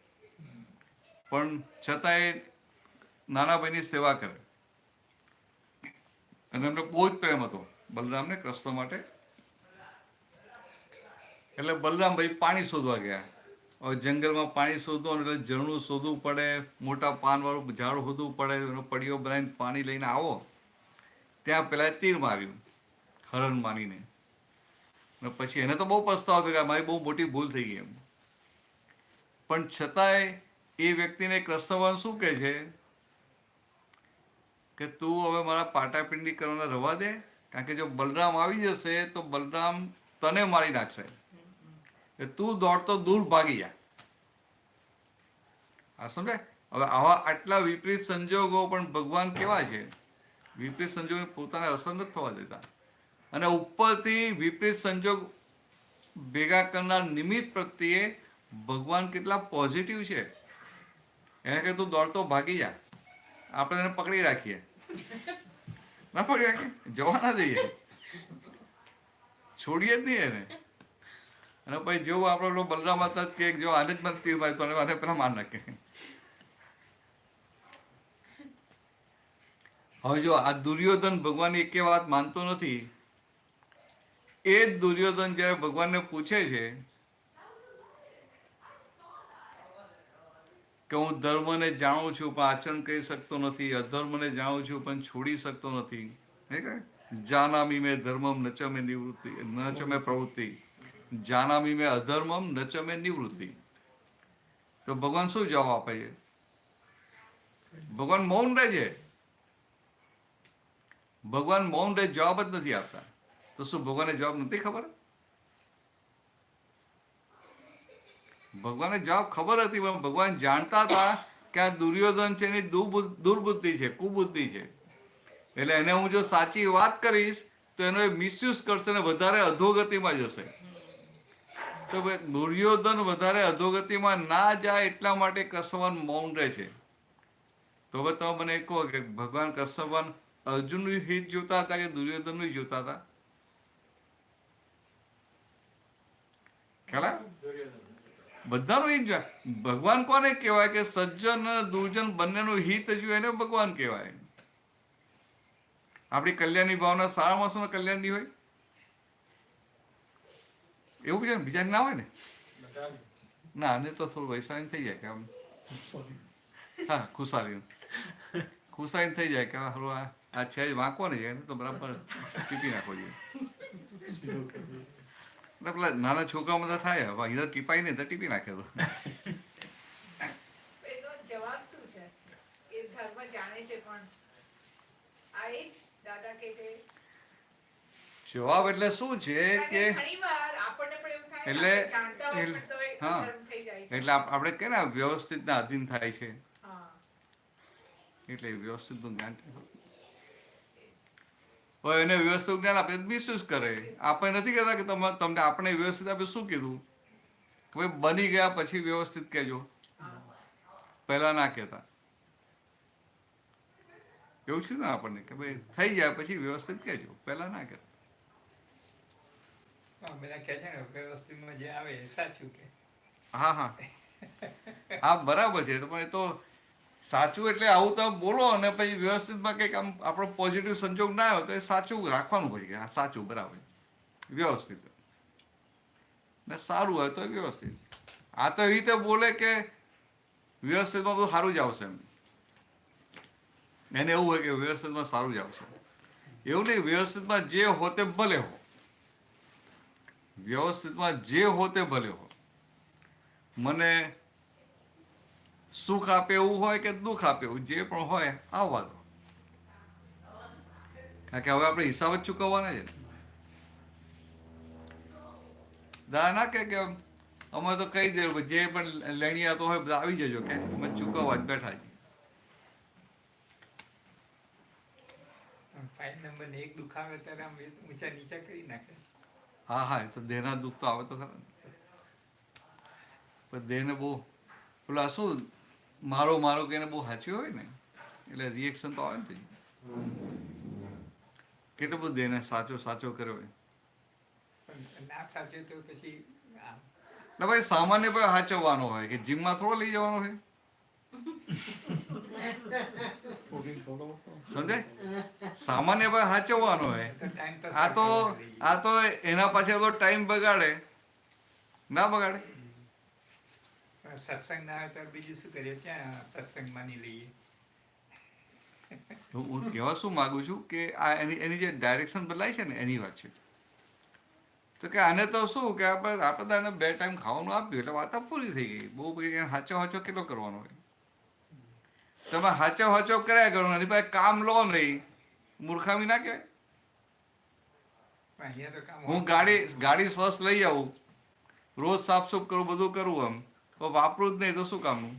પણ છતાંય નાના ભાઈની સેવા કરે અને એમને બહુ જ પ્રેમ હતો બલરામને કૃષ્ણ માટે. એટલે બલરામભાઈ પાણી શોધવા ગયા. હવે જંગલમાં પાણી શોધવાનું એટલે ઝરણું શોધવું પડે, મોટા પાનવાળું ઝાડ શોધવું પડે, એનો પડીઓ બનાવીને પાણી લઈને આવો. ત્યાં પેલા તીર માર્યું હરણ માનીને, અને પછી એને તો બહુ પસ્તાવો થયો કે મારી બહુ મોટી ભૂલ થઈ ગઈ એમ. પણ છતાંય એ વ્યક્તિને કૃષ્ણ ભગવાન શું કહે છે કે તું હવે મારા પાટાપિંડી કરવાના રવા દે, કારણ કે જો બલરામ આવી જશે તો બલરામ તને મારી નાખશે, તું દોડતો દૂર ભાગી જા. આ સમજાય? હવે આવા આટલા વિપરીત સંજોગો પણ ભગવાન કેવા છે? વિપરીત સંજોગને પોતાને અસર નથી થવા દેતા, અને ઉપરથી વિપરીત સંજોગ ભેગા કરનાર નિમિત્ત પ્રત્યે ભગવાન કેટલા પોઝિટિવ છે. એને કે તું દોડતો ભાગી જા, આપણે એને પકડી રાખીએ, ના પકડી રાખીએ, જવા ના દઈએ, છોડીએ જ નહીં એને. અને પછી જેવું આપણો બલરામ હતા કે જો આને જ મને તીર મારી તો આને પેલા માર નાખે. હવે જો આ દુર્યોધન ભગવાનની એકે વાત માનતો નથી. એ જ દુર્યોધન જયારે ભગવાનને પૂછે છે કે હું ધર્મને જાણું છું પણ આચરણ કરી શકતો નથી, અધર્મને જાણું છું પણ છોડી શકતો નથી. જાનામી મેં ધર્મમ નચ મેં નિવૃત્તિ, નચ મેં પ્રવૃત્તિ, જાનામી મેં અધર્મમ નચ મેં નિવૃત્તિ. તો ભગવાન શું જવાબ આપે છે? ભગવાન મૌન રહે છે. ભગવાન મૌન રહે, જવાબ જ નથી આપતા. તો શું ભગવાનને જવાબ નથી ખબર? ભગવાનને જવાબ ખબર હતી, પણ ભગવાન જાણતા હતા કે આ દુર્યોધન છે એની દુર્બુદ્ધિ છે, કુબુદ્ધિ છે. એટલે એને હું જો સાચી વાત કરીશ તો એનો એ મિસયુઝ કરશે ને વધારે અધોગતિમાં જશે. તો દુર્યોધન વધારે અધોગતિમાં ના જાય એટલા માટે કૃષ્ણ મૌન રહે છે. તો હવે તમે મને કહો કે ભગવાન કૃષ્ણ અર્જુનનું હિત જોતા હતા કે દુર્યોધનનું જોતા હતા? ખ્યાલ આવે? બધાનું હિત જોયા. ભગવાન કોને કહેવાય કે સજ્જન દુર્જન બંનેનું હિત જોયું એને ભગવાન કહેવાય. આપણી કલ્યાણની ભાવના સારા માણસોના કલ્યાણની હોય એવું છે ને? બીજા ના હોય ને? ના, આને તો થોડું વૈસાણી થઈ જાય કે આમ, હા, ખુશાલી થઈ જાય કે થોડું આ છે જ વાંકો ને જાય તો બરાબર ટીપી નાખવો જોઈએ. પેલા નાના છોકરાઓમાં તો થાય, હવે અહીંયા ટીપાય નહીં તો ટીપી નાખે. તો એનો જવાબ શું છે? એ ધર્મ જાણે છે પણ આ એ જ દાદા કે છે. જવાબ એટલે શું છે કે ઘણીવાર આપણને પણ એવું થાય એટલે આપણે જાણતા હોય પણ તોય હા, અધર્મ થઈ જાય છે. એટલે આપણે કે ને વ્યવસ્થિતના અધીન થાય છે, હા. એટલે વ્યવસ્થિતનું જ્ઞાન હોય. એને વ્યવસ્થિત જ્ઞાન આપે મિસયુઝ કરે. આપણે નથી કહેતા કે તમને આપણે વ્યવસ્થિત આપે. શું કીધું કે ભાઈ બની ગયા પછી વ્યવસ્થિત કહેજો, પહેલા ના કહેતા. એવું છે ને આપણને કે ભાઈ થઈ જાય પછી વ્યવસ્થિત કહેજો, પહેલા ના કહેતા. બધા કહે છે ને વ્યવસ્થિતમાં જે આવે એ સાચું કે. હા હા હા, બરાબર છે. પણ એ તો સાચું એટલે આવું તમે બોલો અને પછી વ્યવસ્થિતમાં કંઈક આમ આપણો પોઝિટિવ સંજોગ ના આવે તો એ સાચું રાખવાનું હોય કે હા સાચું બરાબર વ્યવસ્થિત ને સારું હોય તો વ્યવસ્થિત. આ તો એવી રીતે બોલે કે વ્યવસ્થિતમાં બધું સારું જ આવશે એમ. એને એવું હોય કે વ્યવસ્થિતમાં સારું જ આવશે. એવું નહીં, વ્યવસ્થિતમાં જે હો તે ભલે હો, વ્યવસ્થિતમાં જે હો તે ભલે હો. મને સુખ આપે એવું હોય કે દુઃખ આપે એવું, જે પણ હોય આવવા દો. કારણ કે હવે આપણે હિસાબ જ ચૂકવવાના છે. દા ના કે અમે તો કહી દે જે પણ લેણિયાતો હોય બધા આવી જજો કે અમે ચૂકવવા જ બેઠા છીએ. ફાઇલ નંબર ને એક દુખાવે ત્યારે આમ ઊંચા નીચા કરી નાખે. હા હા, એ તો દેહના દુઃખ તો આવે તો ખરા. પણ દેહને બહુ પેલા શું મારો કહીને બહુ સાચી હોય ને એટલે રિએક્શન તો આવે ને પછી. કેટલું બધું દેહને સાચો કર્યો હોય. ના સાચું તો પછી એટલે ભાઈ સામાન્ય પણ સાચવવાનો હોય કે જીમમાં થોડો લઈ જવાનો હોય. સમજાય? સામાન્ય પણ સાચવવાનો હોય. ટાઈમ તો આ તો એના પાછળ તો ટાઈમ બગાડે ના બગાડે. સત્સંગ ના આવે તો બીજું શું કરીએ? ત્યાં સત્સંગ માની લઈએ. હું કહેવા શું માંગુ છું કે આ એની જે ડાયરેક્શન બદલાય છે ને એની વાત છે. તો કે આને તો શું કે આપણે આને 2 ટાઈમ ખાવાનું આપ્યું એટલે વાત પૂરી થઈ ગઈ. બહુ હાચો કેટલો કરવાનો હોય? તમે હાચો કર્યા કરો એની પાસે કામ લો નહીં, મૂર્ખામી ના કહેવાય? અહીંયા તો કામ હું ગાડી સ્વસ્થ લઈ આવું, રોજ સાફ સુફ કરું, બધું કરું, આમ તો વાપરું જ નહીં તો શું કામનું?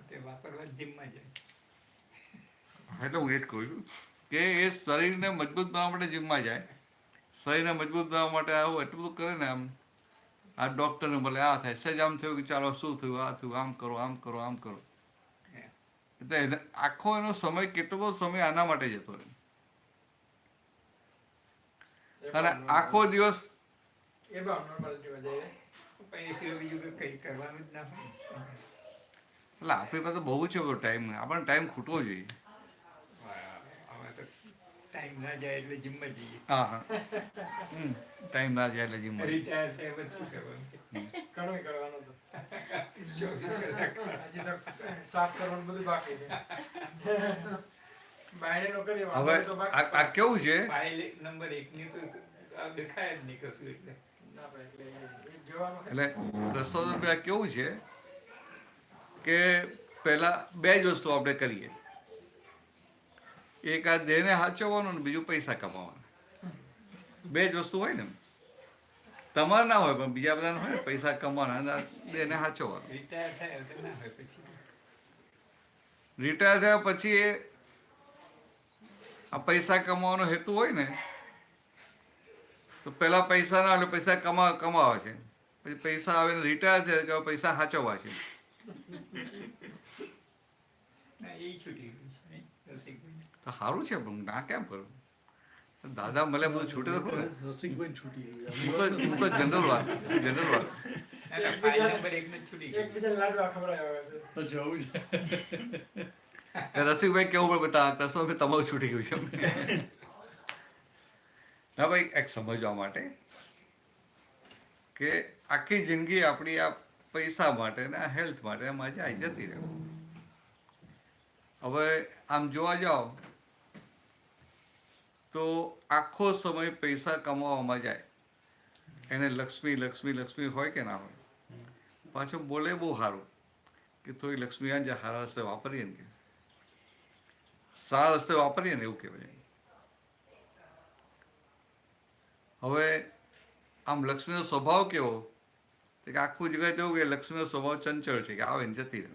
તે વાપરવા જીમમાં જાય. એટલે હું એ જ કહું છું કે એ શરીરને મજબૂત બનાવવા માટે જીમમાં જાય. શરીરને મજબૂત બનાવવા માટે આવું એટલું બધું કરે ને આમ આ ડૉક્ટરને ભલે આ થાય સહેજ આમ થયું કે ચાલો શું થયું, આ થયું, આમ કરો. એટલે આખો એનો સમય કેટલો બધો સમય આના માટે જતો રહે. અને આખો દિવસ એ બહુ નોર્માલિટીમાં જાય. પછી સિવાય બીજું કંઈ કરવાનું જ ના હોય. એટલે આપણી પાસે બહુ છે બધો ટાઈમ, આપણને ટાઈમ ખૂટવો જોઈએ. હવે તો ટાઈમ ના જાય એટલે જીમમાં જઈએ. હા ટાઈમ ના જાય એટલે જીમમાં. રિટાયર થાય પછી શું કરવાનું? ઘણું કરવાનું હતું. 24 કલાક. હજી તો સાફ કરવાનું બધું બાકી છે. બાયણેનો કરી હવે આ કેવું છે ફાઇલ નંબર 1 ની તો દેખાય જ નહીં કશું એટલે. આપણે એટલે એ જોવાનું એટલે કૃષ્ણ કેવું છે કે પહેલા બે જ વસ્તુ આપણે કરીએ, એક આ દેહને સાચવવાનું ને બીજું પૈસા કમાવાના. બે જ વસ્તુ હોય ને, તમારે ના હોય પણ બીજા બધાને હોય ને, પૈસા કમાવાના અને આ દેહને સાચવવાનું. રિટાયર થાય તો ના હોય પછી રિટાયર થયા પછી એ આ પૈસા કમાવાનો હેતુ હોય ને, તો પેલા પૈસા ના આવે, પૈસા કમાવા છે, પછી પૈસા આવે ને રિટાયર થયા કે હવે પૈસા સાચવવા છે. ના એ છૂટી ગયું છે નહીં, રસિકભાઈ? તો સારું છે પણ ના કેમ કરું? દાદા મળે બધું છૂટે તો ખરું ને. રસિકભાઈ છૂટી ગયું. હું તો જનરલ વાત. ના, ના, ફાઇલ નંબર 1 ને જ છૂટી ગયું. એકબીજાને લાડવા ખવડાવ્યા છે. અચ્છા આવું છે. રસિકભાઈ કેવું પડે બતા કશો તમારું છૂટી ગયું છે. હા ભાઈ, એક સમજવા માટે કે આખી જિંદગી આપણી આ પૈસા માટે ને આ હેલ્થ માટે એમાં જાય જતી રહે. હવે આમ જોવા જાઓ તો આખો સમય પૈસા કમાવામાં જાય. એને લક્ષ્મી લક્ષ્મી લક્ષ્મી હોય કે ના હોય, પાછો બોલે બહુ સારું કે થોડી લક્ષ્મી આ સારા રસ્તે વાપરીએ ને, સારા રસ્તે વાપરીએ ને એવું કહેવાય. હવે આમ લક્ષ્મીનો સ્વભાવ કેવો કે આખું જગ્યાએ તેવું કે લક્ષ્મીનો સ્વભાવ ચંચળ છે કે આવે ને જતી રહે.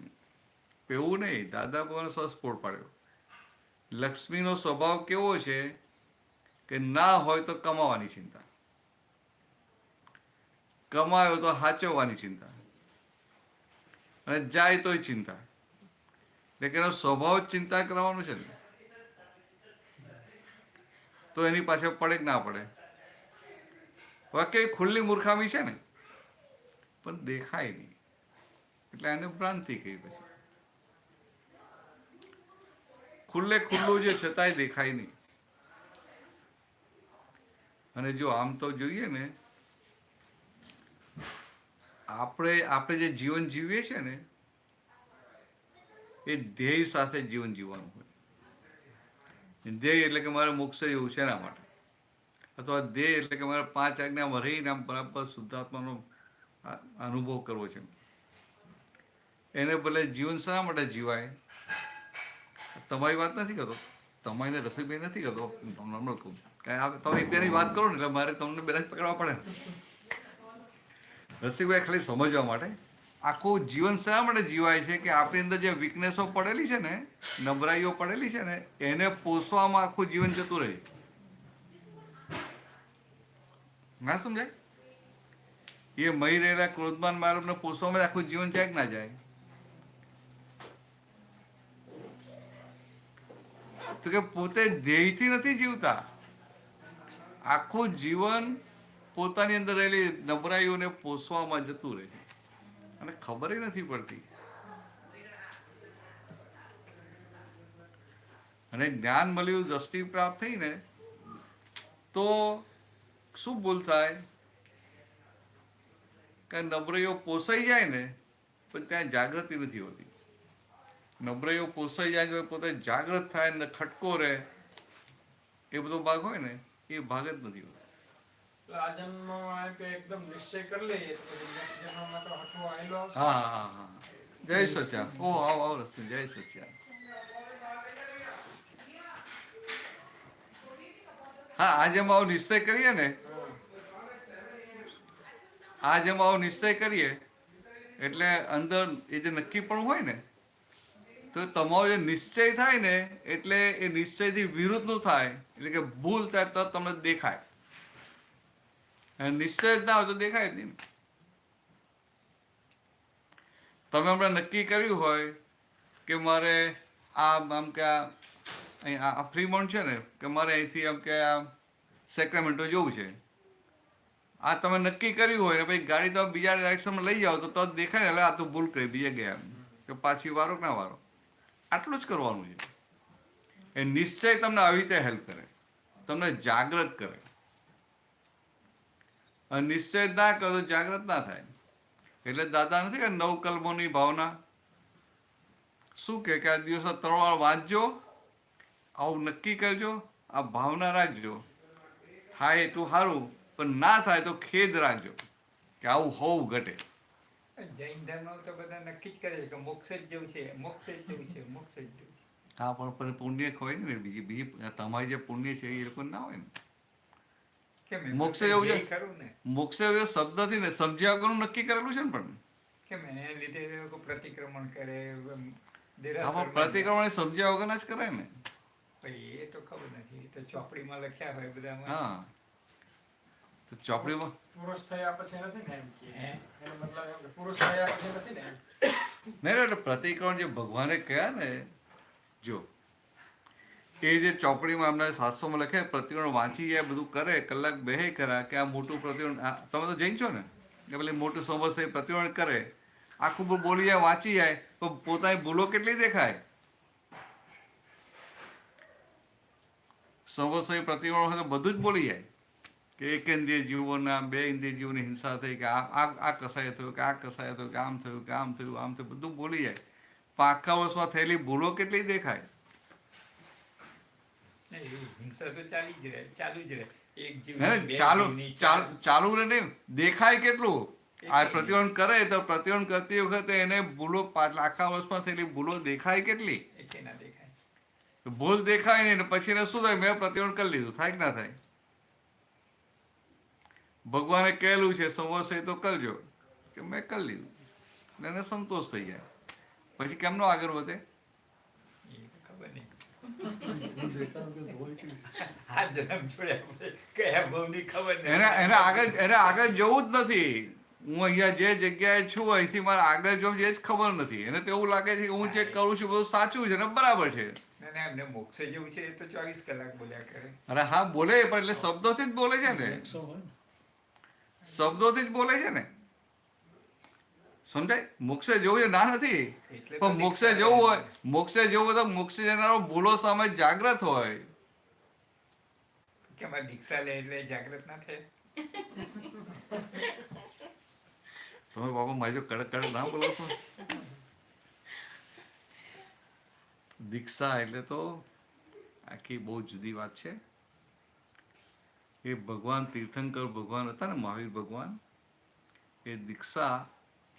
એવું નહીં, દાદા ભગવાને સરસ પોળ પાડ્યો. લક્ષ્મીનો સ્વભાવ કેવો છે કે ના હોય તો કમાવાની ચિંતા, કમાયો તો સાચવવાની ચિંતા, અને જાય તોય ચિંતા. એટલે કે એનો સ્વભાવ ચિંતા કરવાનો છે ને, તો એની પાછળ પડે કે ના પડે. વાક્ય ખુલ્લી મૂર્ખામી છે ને, પણ દેખાય નહીં એટલે એને ભ્રાંતિ કહી. પછી ખુલ્લે ખુલ્લું છે છતાંય દેખાય નહીં. અને જો આમ તો જોઈએ ને, આપણે જે જીવન જીવીએ છીએ ને, એ ધ્યેય સાથે જીવન જીવવાનું હોય. ધ્યેય એટલે કે મારે મોક્ષ એવું છે એના માટે, અથવા ધ્યેય એટલે કે મારે 5 આજ્ઞામાં રહીને આમ બરાબર શુદ્ધાત્માનો અનુભવ કરવો છે. એને ભલે જીવન શા માટે જીવાય, તમારી વાત નથી કરતો, તમારીને રસિકભાઈ નથી કરતો, નોર્મલ કહું. તમે એકબીજાની વાત કરો ને એટલે મારે તમને બેરા જ પકડવા પડે ને. રસિકભાઈ ખાલી સમજવા માટે આખું જીવન શા માટે જીવાય છે કે આપણી અંદર જે વીકનેસો પડેલી છે ને, નબળાઈઓ પડેલી છે ને, એને પોષવામાં આખું જીવન જતું રહે. ના સમજાય? એ મહી રહેલા ક્રોધમાન માલને પોષવામાં આખું જીવન જાય કે ના જાય? તો કે પોતે ધ્યેયથી નથી જીવતા, આખું જીવન પોતાની અંદર રહેલી નબળાઈઓને પોષવામાં જતું રહે છે અને ખબર નથી પડતી. અને જ્ઞાન મળ્યું, દ્રષ્ટિ પ્રાપ્ત થઈ ને, તો શું ભૂલ થાય કે નબળાઈઓ પોસાઈ જાય ને, પણ ત્યાં જાગૃતિ નથી હોતી. નબળાઈઓ પોસાઈ જાય પોતે જાગૃત થાય ને ખટકો રહે, એ બધો ભાગ હોય ને, એ ભાગ જ નથી હોતો. આ જન્મમાં કે એકદમ નિશ્ચય કરી લઈએ તો પછી next જન્મમાં તો હઠવો આયલો આવશે. હા હા હા, જય સચ્ચા. ઓ આવો રસ્તે, જય સચ્ચા. હા, આજે આવો નિશ્ચય કરીએ ને, આજે આવો નિશ્ચય કરીએ એટલે અંદર એ જે નક્કી પણ હોય ને, તો તમારો જે નિશ્ચય થાય ને, એટલે એ નિશ્ચયથી વિરુદ્ધનું થાય, એટલે કે ભૂલ થાય તો તમને દેખાય. અને નિશ્ચય જ ના હોય તો દેખાય જ નહીં. તમે હમણાં નક્કી કર્યું હોય કે મારે આમ કે આ ફ્રીમોન્ટ છે ને, કે મારે અહીંથી આમ કે આ સેક્રામેન્ટો જવું છે, આ તમે નક્કી કર્યું હોય ને પછી ગાડી તમે બીજા ડાયરેક્શનમાં લઈ જાઓ તો દેખાય ને, એટલે આ તો ભૂલ કરી બીજે ગયા, કે પાછી વારો કે ના વારો. આટલું જ કરવાનું છે. એ નિશ્ચય તમને આવી રીતે હેલ્પ કરે, તમને જાગૃત કરે. અને નિશ્ચય ના કરો તો જાગૃત ના થાય. એટલે દાદા નથી કે 9 કલમોની ભાવના શું કે આ દિવસ 3 વાર વાંચજો, આવું નક્કી કરજો, આ ભાવના રાખજો, થાય એટલું સારું, પણ ના થાય તો ખેદ રાખજો કે આવું હોવું ઘટે. જૈન ધર્મ તો બધા નક્કી જ કરે છે કે મોક્ષ જ જવું છે, મોક્ષ જ જવું છે, મોક્ષ જ જવું છે. હા, પણ પુણ્ય હોય ને, બીજી તમારી જે પુણ્ય છે એ લોકો ના હોય ને. કેમ મોક્ષે એવું છે, ખરું ને મોક્ષે એવું શબ્દ નથી ને, સમજ્યા વગરનું નક્કી કરેલું છે ને. પણ કેમ એને લીધે એ લોકો પ્રતિક્રમણ કરે, આમાં પ્રતિક્રમણ સમજ્યા વગરના જ કરે ને. એ તો ખબર નથી, એ તો ચોપડીમાં લખ્યા હોય બધામાં. હા, તો ચોપડીમાં પુરુષ થયા પછી નથી ને એમ કે એનો મતલબ એમ કે પુરુષ થયા પછી નથી ને એમ. નહીં, એટલે પ્રતિક્રમણ જે ભગવાને કહ્યા ને, જો એ જે ચોપડીમાં એમના શાસ્ત્રોમાં લખે, પ્રતિક્રમણ વાંચી જાય, બધું કરે, કલાક બેહે કરા કે આ મોટું પ્રતિક્રમણ, તમે તો જઈને છો ને, કે પેલી મોટું સમસ્યા પ્રતિક્રમણ કરે, આખું બોલી જાય, વાંચી જાય, તો પોતાની ભૂલો કેટલી દેખાય. સમસ્યા પ્રતિક્રમણ હોય તો બધું જ બોલી જાય કે એક ઇન્દ્રિય જીવોના, બે ઇન્દ્રિય જીવોની હિંસા થઈ, કે આ કસાય થયું, કે આ કસાય થયું, કે આમ થયું, કે આમ થયું, આમ થયું, બધું બોલી જાય. પણ આખા વર્ષમાં થયેલી ભૂલો કેટલી દેખાય. હિંસા તો ચાલુ જ રહે. એક ચાલુ ને નહીં, દેખાય કેટલું. આ પ્રતિક્રમણ કરે તો પ્રતિક્રમણ કરતી વખતે એને ભૂલો, આખા વર્ષમાં થયેલી ભૂલો દેખાય કેટલી. એકે ના દેખાય. ભૂલ દેખાય નહીં, પછી એને શું થાય, મેં પ્રતિક્રમણ કરી લીધું, થાય કે ના થાય. ભગવાને કહેલું છે સંવત્સર તો કરજો, કે મેં કરી લીધું, એને સંતોષ થઈ જાય. પછી કેમનો આગળ વધે. એ તો ખબર નહીં. એને આગળ જવું જ નથી. હું અહીંયા જે જગ્યાએ છું, અહીંથી મારે આગળ જવું એ જ ખબર નથી. એને તો એવું લાગે છે કે હું જે કરું છું બધું સાચું છે ને બરાબર છે. એમને મોક્ષે જેવું છે એ તો 24 કલાક બોલ્યા કરે. અરે હા, બોલે, પણ એટલે શબ્દોથી જ બોલે છે ને, શબ્દોથી જ બોલે છે ને. સમજાય? મોક્ષે જવું છે ના નથી, પણ મોક્ષે જવું હોય, મોક્ષે જવું હોય તો મોક્ષે જનારો ભૂલો સામે જાગ્રત હોય. કે અમારે દીક્ષા લે એટલે જાગૃત ના થાય. તમે બાબા મારી કડક કડક ના બોલો છો. દીક્ષા એટલે તો આખી બહુ જુદી વાત છે. એ ભગવાન તીર્થંકર ભગવાન હતા ને, મહાવીર ભગવાન, એ દીક્ષા,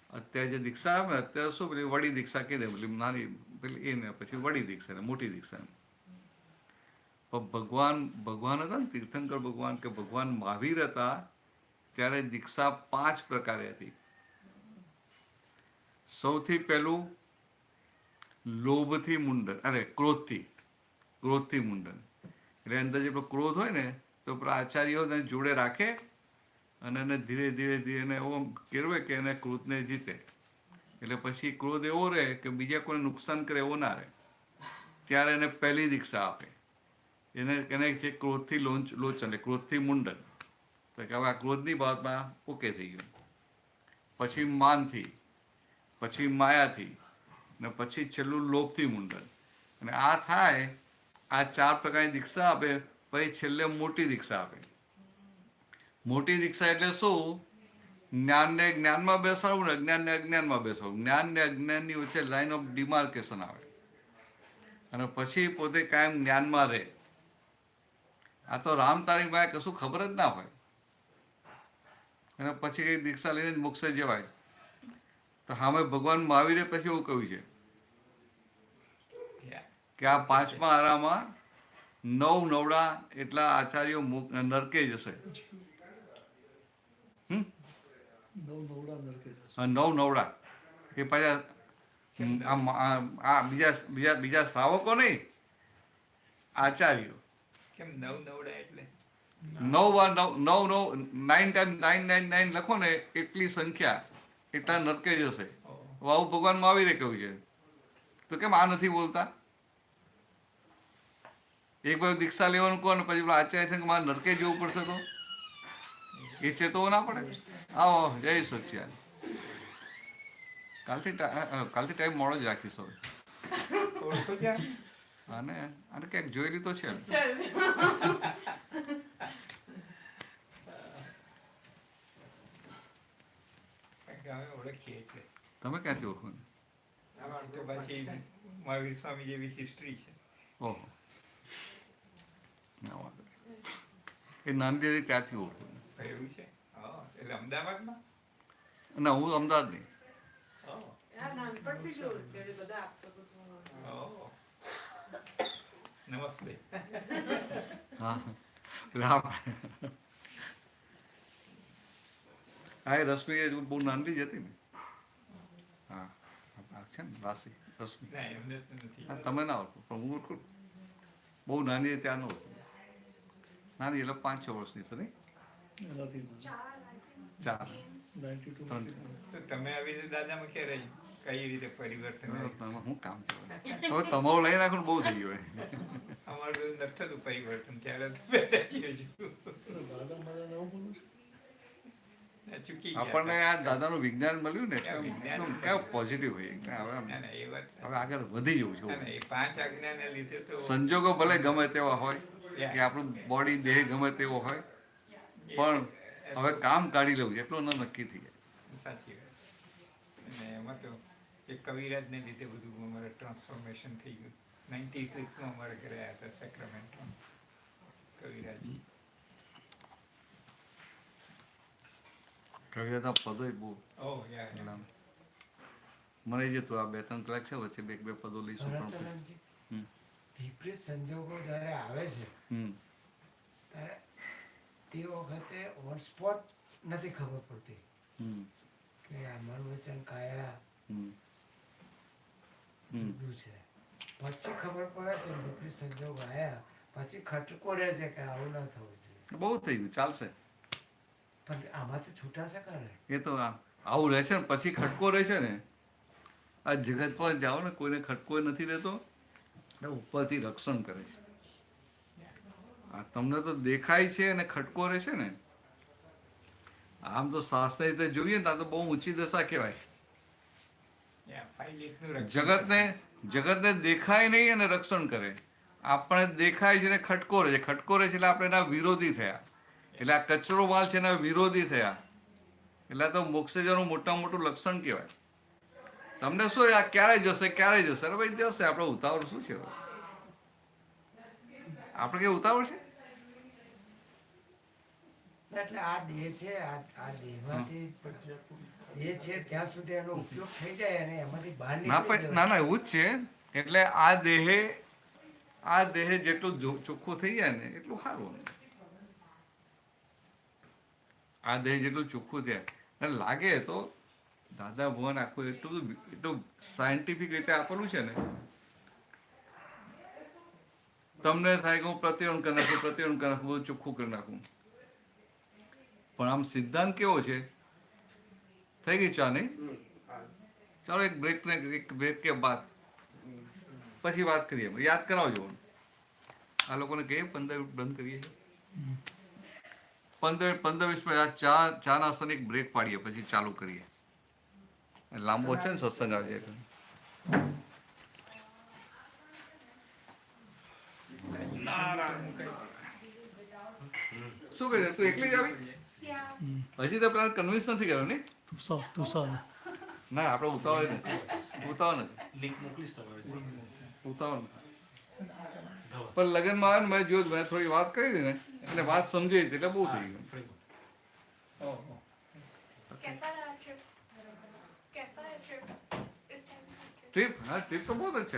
અત્યારે જે દીક્ષા આવે ને, અત્યારે શું પેલી વડી દીક્ષા કહી દે, પેલી નાની પેલી એને, પછી વડી દીક્ષા ને મોટી દીક્ષા. પણ ભગવાન હતા ને, તીર્થંકર ભગવાન કે ભગવાન મહાવીર હતા, ત્યારે દીક્ષા 5 પ્રકારે હતી. સૌથી પહેલું લોભથી મુંડન, અરે ક્રોધથી મુંડન. એટલે અંદર જે ક્રોધ હોય ને, તો આચાર્યો એને જોડે રાખે અને એને ધીરે ધીરે એવો કેળવે કે એને ક્રોધને જીતે. એટલે પછી ક્રોધ એવો રહે કે બીજા કોઈને નુકસાન કરે એવો ના રહે. ત્યારે એને પહેલી દીક્ષા આપે. એને છે ક્રોધથી લોચન, ક્રોધથી મુંડન. તો કે હવે આ ક્રોધની બાબતમાં ઓકે થઈ ગયું. પછી માનથી, પછી માયાથી, ને પછી છેલ્લું લોભથી મુંડન. અને આ થાય, આ 4 પ્રકારની દીક્ષા આપે, પછી છેલ્લે મોટી દીક્ષા આપે. મોટી દીક્ષા એટલે શું? જ્ઞાનને જ્ઞાનમાં બેસાડવું ને અજ્ઞાનને અજ્ઞાનમાં બેસાડવું. જ્ઞાન ને અજ્ઞાનની વચ્ચે લાઇન ઓફ ડિમાર્કેશન આવે, અને પછી પોતે કાયમ જ્ઞાનમાં રહે. આ તો રામ તારી પાસે કશું ખબર જ ના હોય, અને પછી કઈ દીક્ષા લઈને જ મોક્ષે જવાય. તો સામે ભગવાન મહાવીરે પછી એવું કહ્યું છે કે આ 5મા આરામાં 9 નવડા એટલા આચાર્યો નરકે જશે. 9 નવડા એ પાછા બીજા શ્રાવકો નહીં, આચાર્યો. કેમ 9 નવડા એટલે 9 ટાઈમ 999 લખો ને, એટલી સંખ્યા, એટલા નરકે જશે. આવું ભગવાન મહાવીરે કહ્યું છે. તો કેમ આ નથી બોલતા? એક બાજુ દીક્ષા લેવાનું કહો ને પછી આચાર્ય થાય કે મારે નરકે જવું પડશે, તો એ ચેતવો ના પડે. આવો, જય સચ્ચિદાનંદ. કાલથી ટાઈમ મોડો જ રાખીશ હવે. અને ક્યાંક જોયેલી તો છે. તમે ક્યાંથી ઓળખો? તો પછી મહાવીર સ્વામી જેવી હિસ્ટ્રી છે. ઓહો, એ નાની ત્યાંથી ઓળખો. એવું છે એટલે અમદાવાદમાં ના હું અમદાવાદ નહીં. નાનપણથી જ ઓળખે બધા આપતો હતો. નમસ્તે. હા એટલે હા એ રશ્મિ એ બહુ નાની જ હતી ને. હા આ છે ને રાશિ રશ્મિ. ના એમને તો નથી. હા તમે ના ઓળખો પણ હું ઓળખું. બહુ નાની હતી ત્યાં ન ઓળખું. નાની એટલે 5-6 વર્ષની છે નહીં? એનાથી 4 92 તો તમે આવી રીતે દાદામાં ક્યારે કઈ રીતે પરિવર્તન આવ્યું? શું કામ છે હવે તમારું લઈ નાખો ને બહુ થઈ ગયું હોય. અમારું નથી થતું પરિવર્તન ત્યારે તો પહેલા છીએ હજુ. દાદા મારા નવું બોલું છે. ચૂકી ગયા આપણને હતા. આ દાદાનું વિજ્ઞાન મળ્યું ને ક્યાં વિજ્ઞાન? એકદમ કેવું પોઝિટિવ હોય કે હવે આમ ના, ના, એ વાત સાચી. હવે આગળ વધી જવું ના, છે. ના, એ 5 આજ્ઞાને લીધે તો સંજોગો ભલે ગમે તેવા હોય કે આપણું બોડી દેહ ગમે તેવો હોય પણ હવે કામ કાઢી લેવું છે એટલું નક્કી થઈ જાય. સાચી વાત. અને એમાં તો એ કવિરાજને લીધે બધું અમારે ટ્રાન્સફોર્મેશન થઈ ગયું. 96માં અમારે ઘરે આવ્યા હતા સેક્રામેન્ટમાં કવિરાજ. કવિતા પદો બહુ ઓહ યા એટલે આમ મને જે તું આ 2-3 કલાક છે વચ્ચે બે પદો લઈશું પણ ભરતનંદજી, હમ. વિપરીત સંજોગો જ્યારે આવે છે હમ ત્યારે તે વખતે ઓન સ્પોટ નથી ખબર પડતી હમ કે આ મન વચન કાયા હમ હમ જુદું છે. પછી ખબર પડે છે વિપરીત સંજોગ આવ્યા પછી ખટકો રહે છે કે આવું ના થવું જોઈએ. બહુ થઈ ગયું ચાલશે. પણ આમાંથી છૂટાશે કરે. એ તો આવું રહે છે ને પછી ખટકો રહે છે ને આ જગત પર જાઓ ને કોઈને ખટકો નથી રહેતો ને ઉપરથી રક્ષણ કરે છે. આ તમને તો દેખાય છે અને ખટકો રહે છે ને આમ તો શાસ્ત્ર રીતે જોઈએ ને તો બહુ ઊંચી દશા કહેવાય. યા 5 લીટનું રક્ષણ. જગતને દેખાય નહીં અને રક્ષણ કરે. આપણે દેખાય છે ને ખટકો રહે છે. ખટકો રહે છે એટલે આપણે એના વિરોધી થયા. એટલે આ કચરો માલ છે એના વિરોધી થયા. એટલે આ તો મોક્ષજનું મોટામાં મોટું લક્ષણ કહેવાય. તમને શું આ ક્યારે જશે ક્યારે જશે? અરે ભાઈ જશે. આપણે ઉતાવળ શું છે? આપણે કઈ ઉતાવળ છે? એટલે આ દેહ છે આ દેહમાંથી દેહ છે ત્યાં સુધી એનો ઉપયોગ થઈ જાય અને એમાંથી બહાર ના નીકળી પણ જવાય. ના એવું જ છે. એટલે આ દેહ જેટલું ચોખ્ખું થઈ જાય ને એટલું સારું. આ દેહ જેટલું ચોખ્ખું થાય અને લાગે તો દાદા ભગવાન આખું એટલું સાયન્ટિફિક રીતે આપેલું છે ને તમને થાય કે હું પ્રતિક્રમણ કરી નાખું બધું ચોખ્ખું કરી નાખું. પણ આમ સિદ્ધાંત કેવો છે? થઈ ગઈ ચા નહીં? ચાલો એક બ્રેક કે બાદ પછી વાત કરીએ. યાદ કરાવજો આ લોકોને કહીએ 15 મિનિટ બંધ કરીએ. 15-20 મિનિટ ચા નાસ્તાની એક બ્રેક પાડીએ પછી ચાલુ કરીએ. લાંબો છે ને સત્સંગ આવે છે. શું કહે છે તું એકલી જ આવી? હજી તો પેલા કન્વિન્સ નથી કર્યો ને? તુષાર ના આપણે ઉતાવળ નથી. લિંક મોકલીશ તમારે. ઉતાવળ નથી. પણ લગ્નમાં આવે ને મેં જોયું મેં થોડી વાત કરી હતી ને એટલે વાત સમજી હતી એટલે બહુ થઈ ગયું. कैसा रहा ट्रिप? कैसा है ट्रिप? इस टाइम ट्रिप हाँ ट्रिप तो बहुत अच्छा है.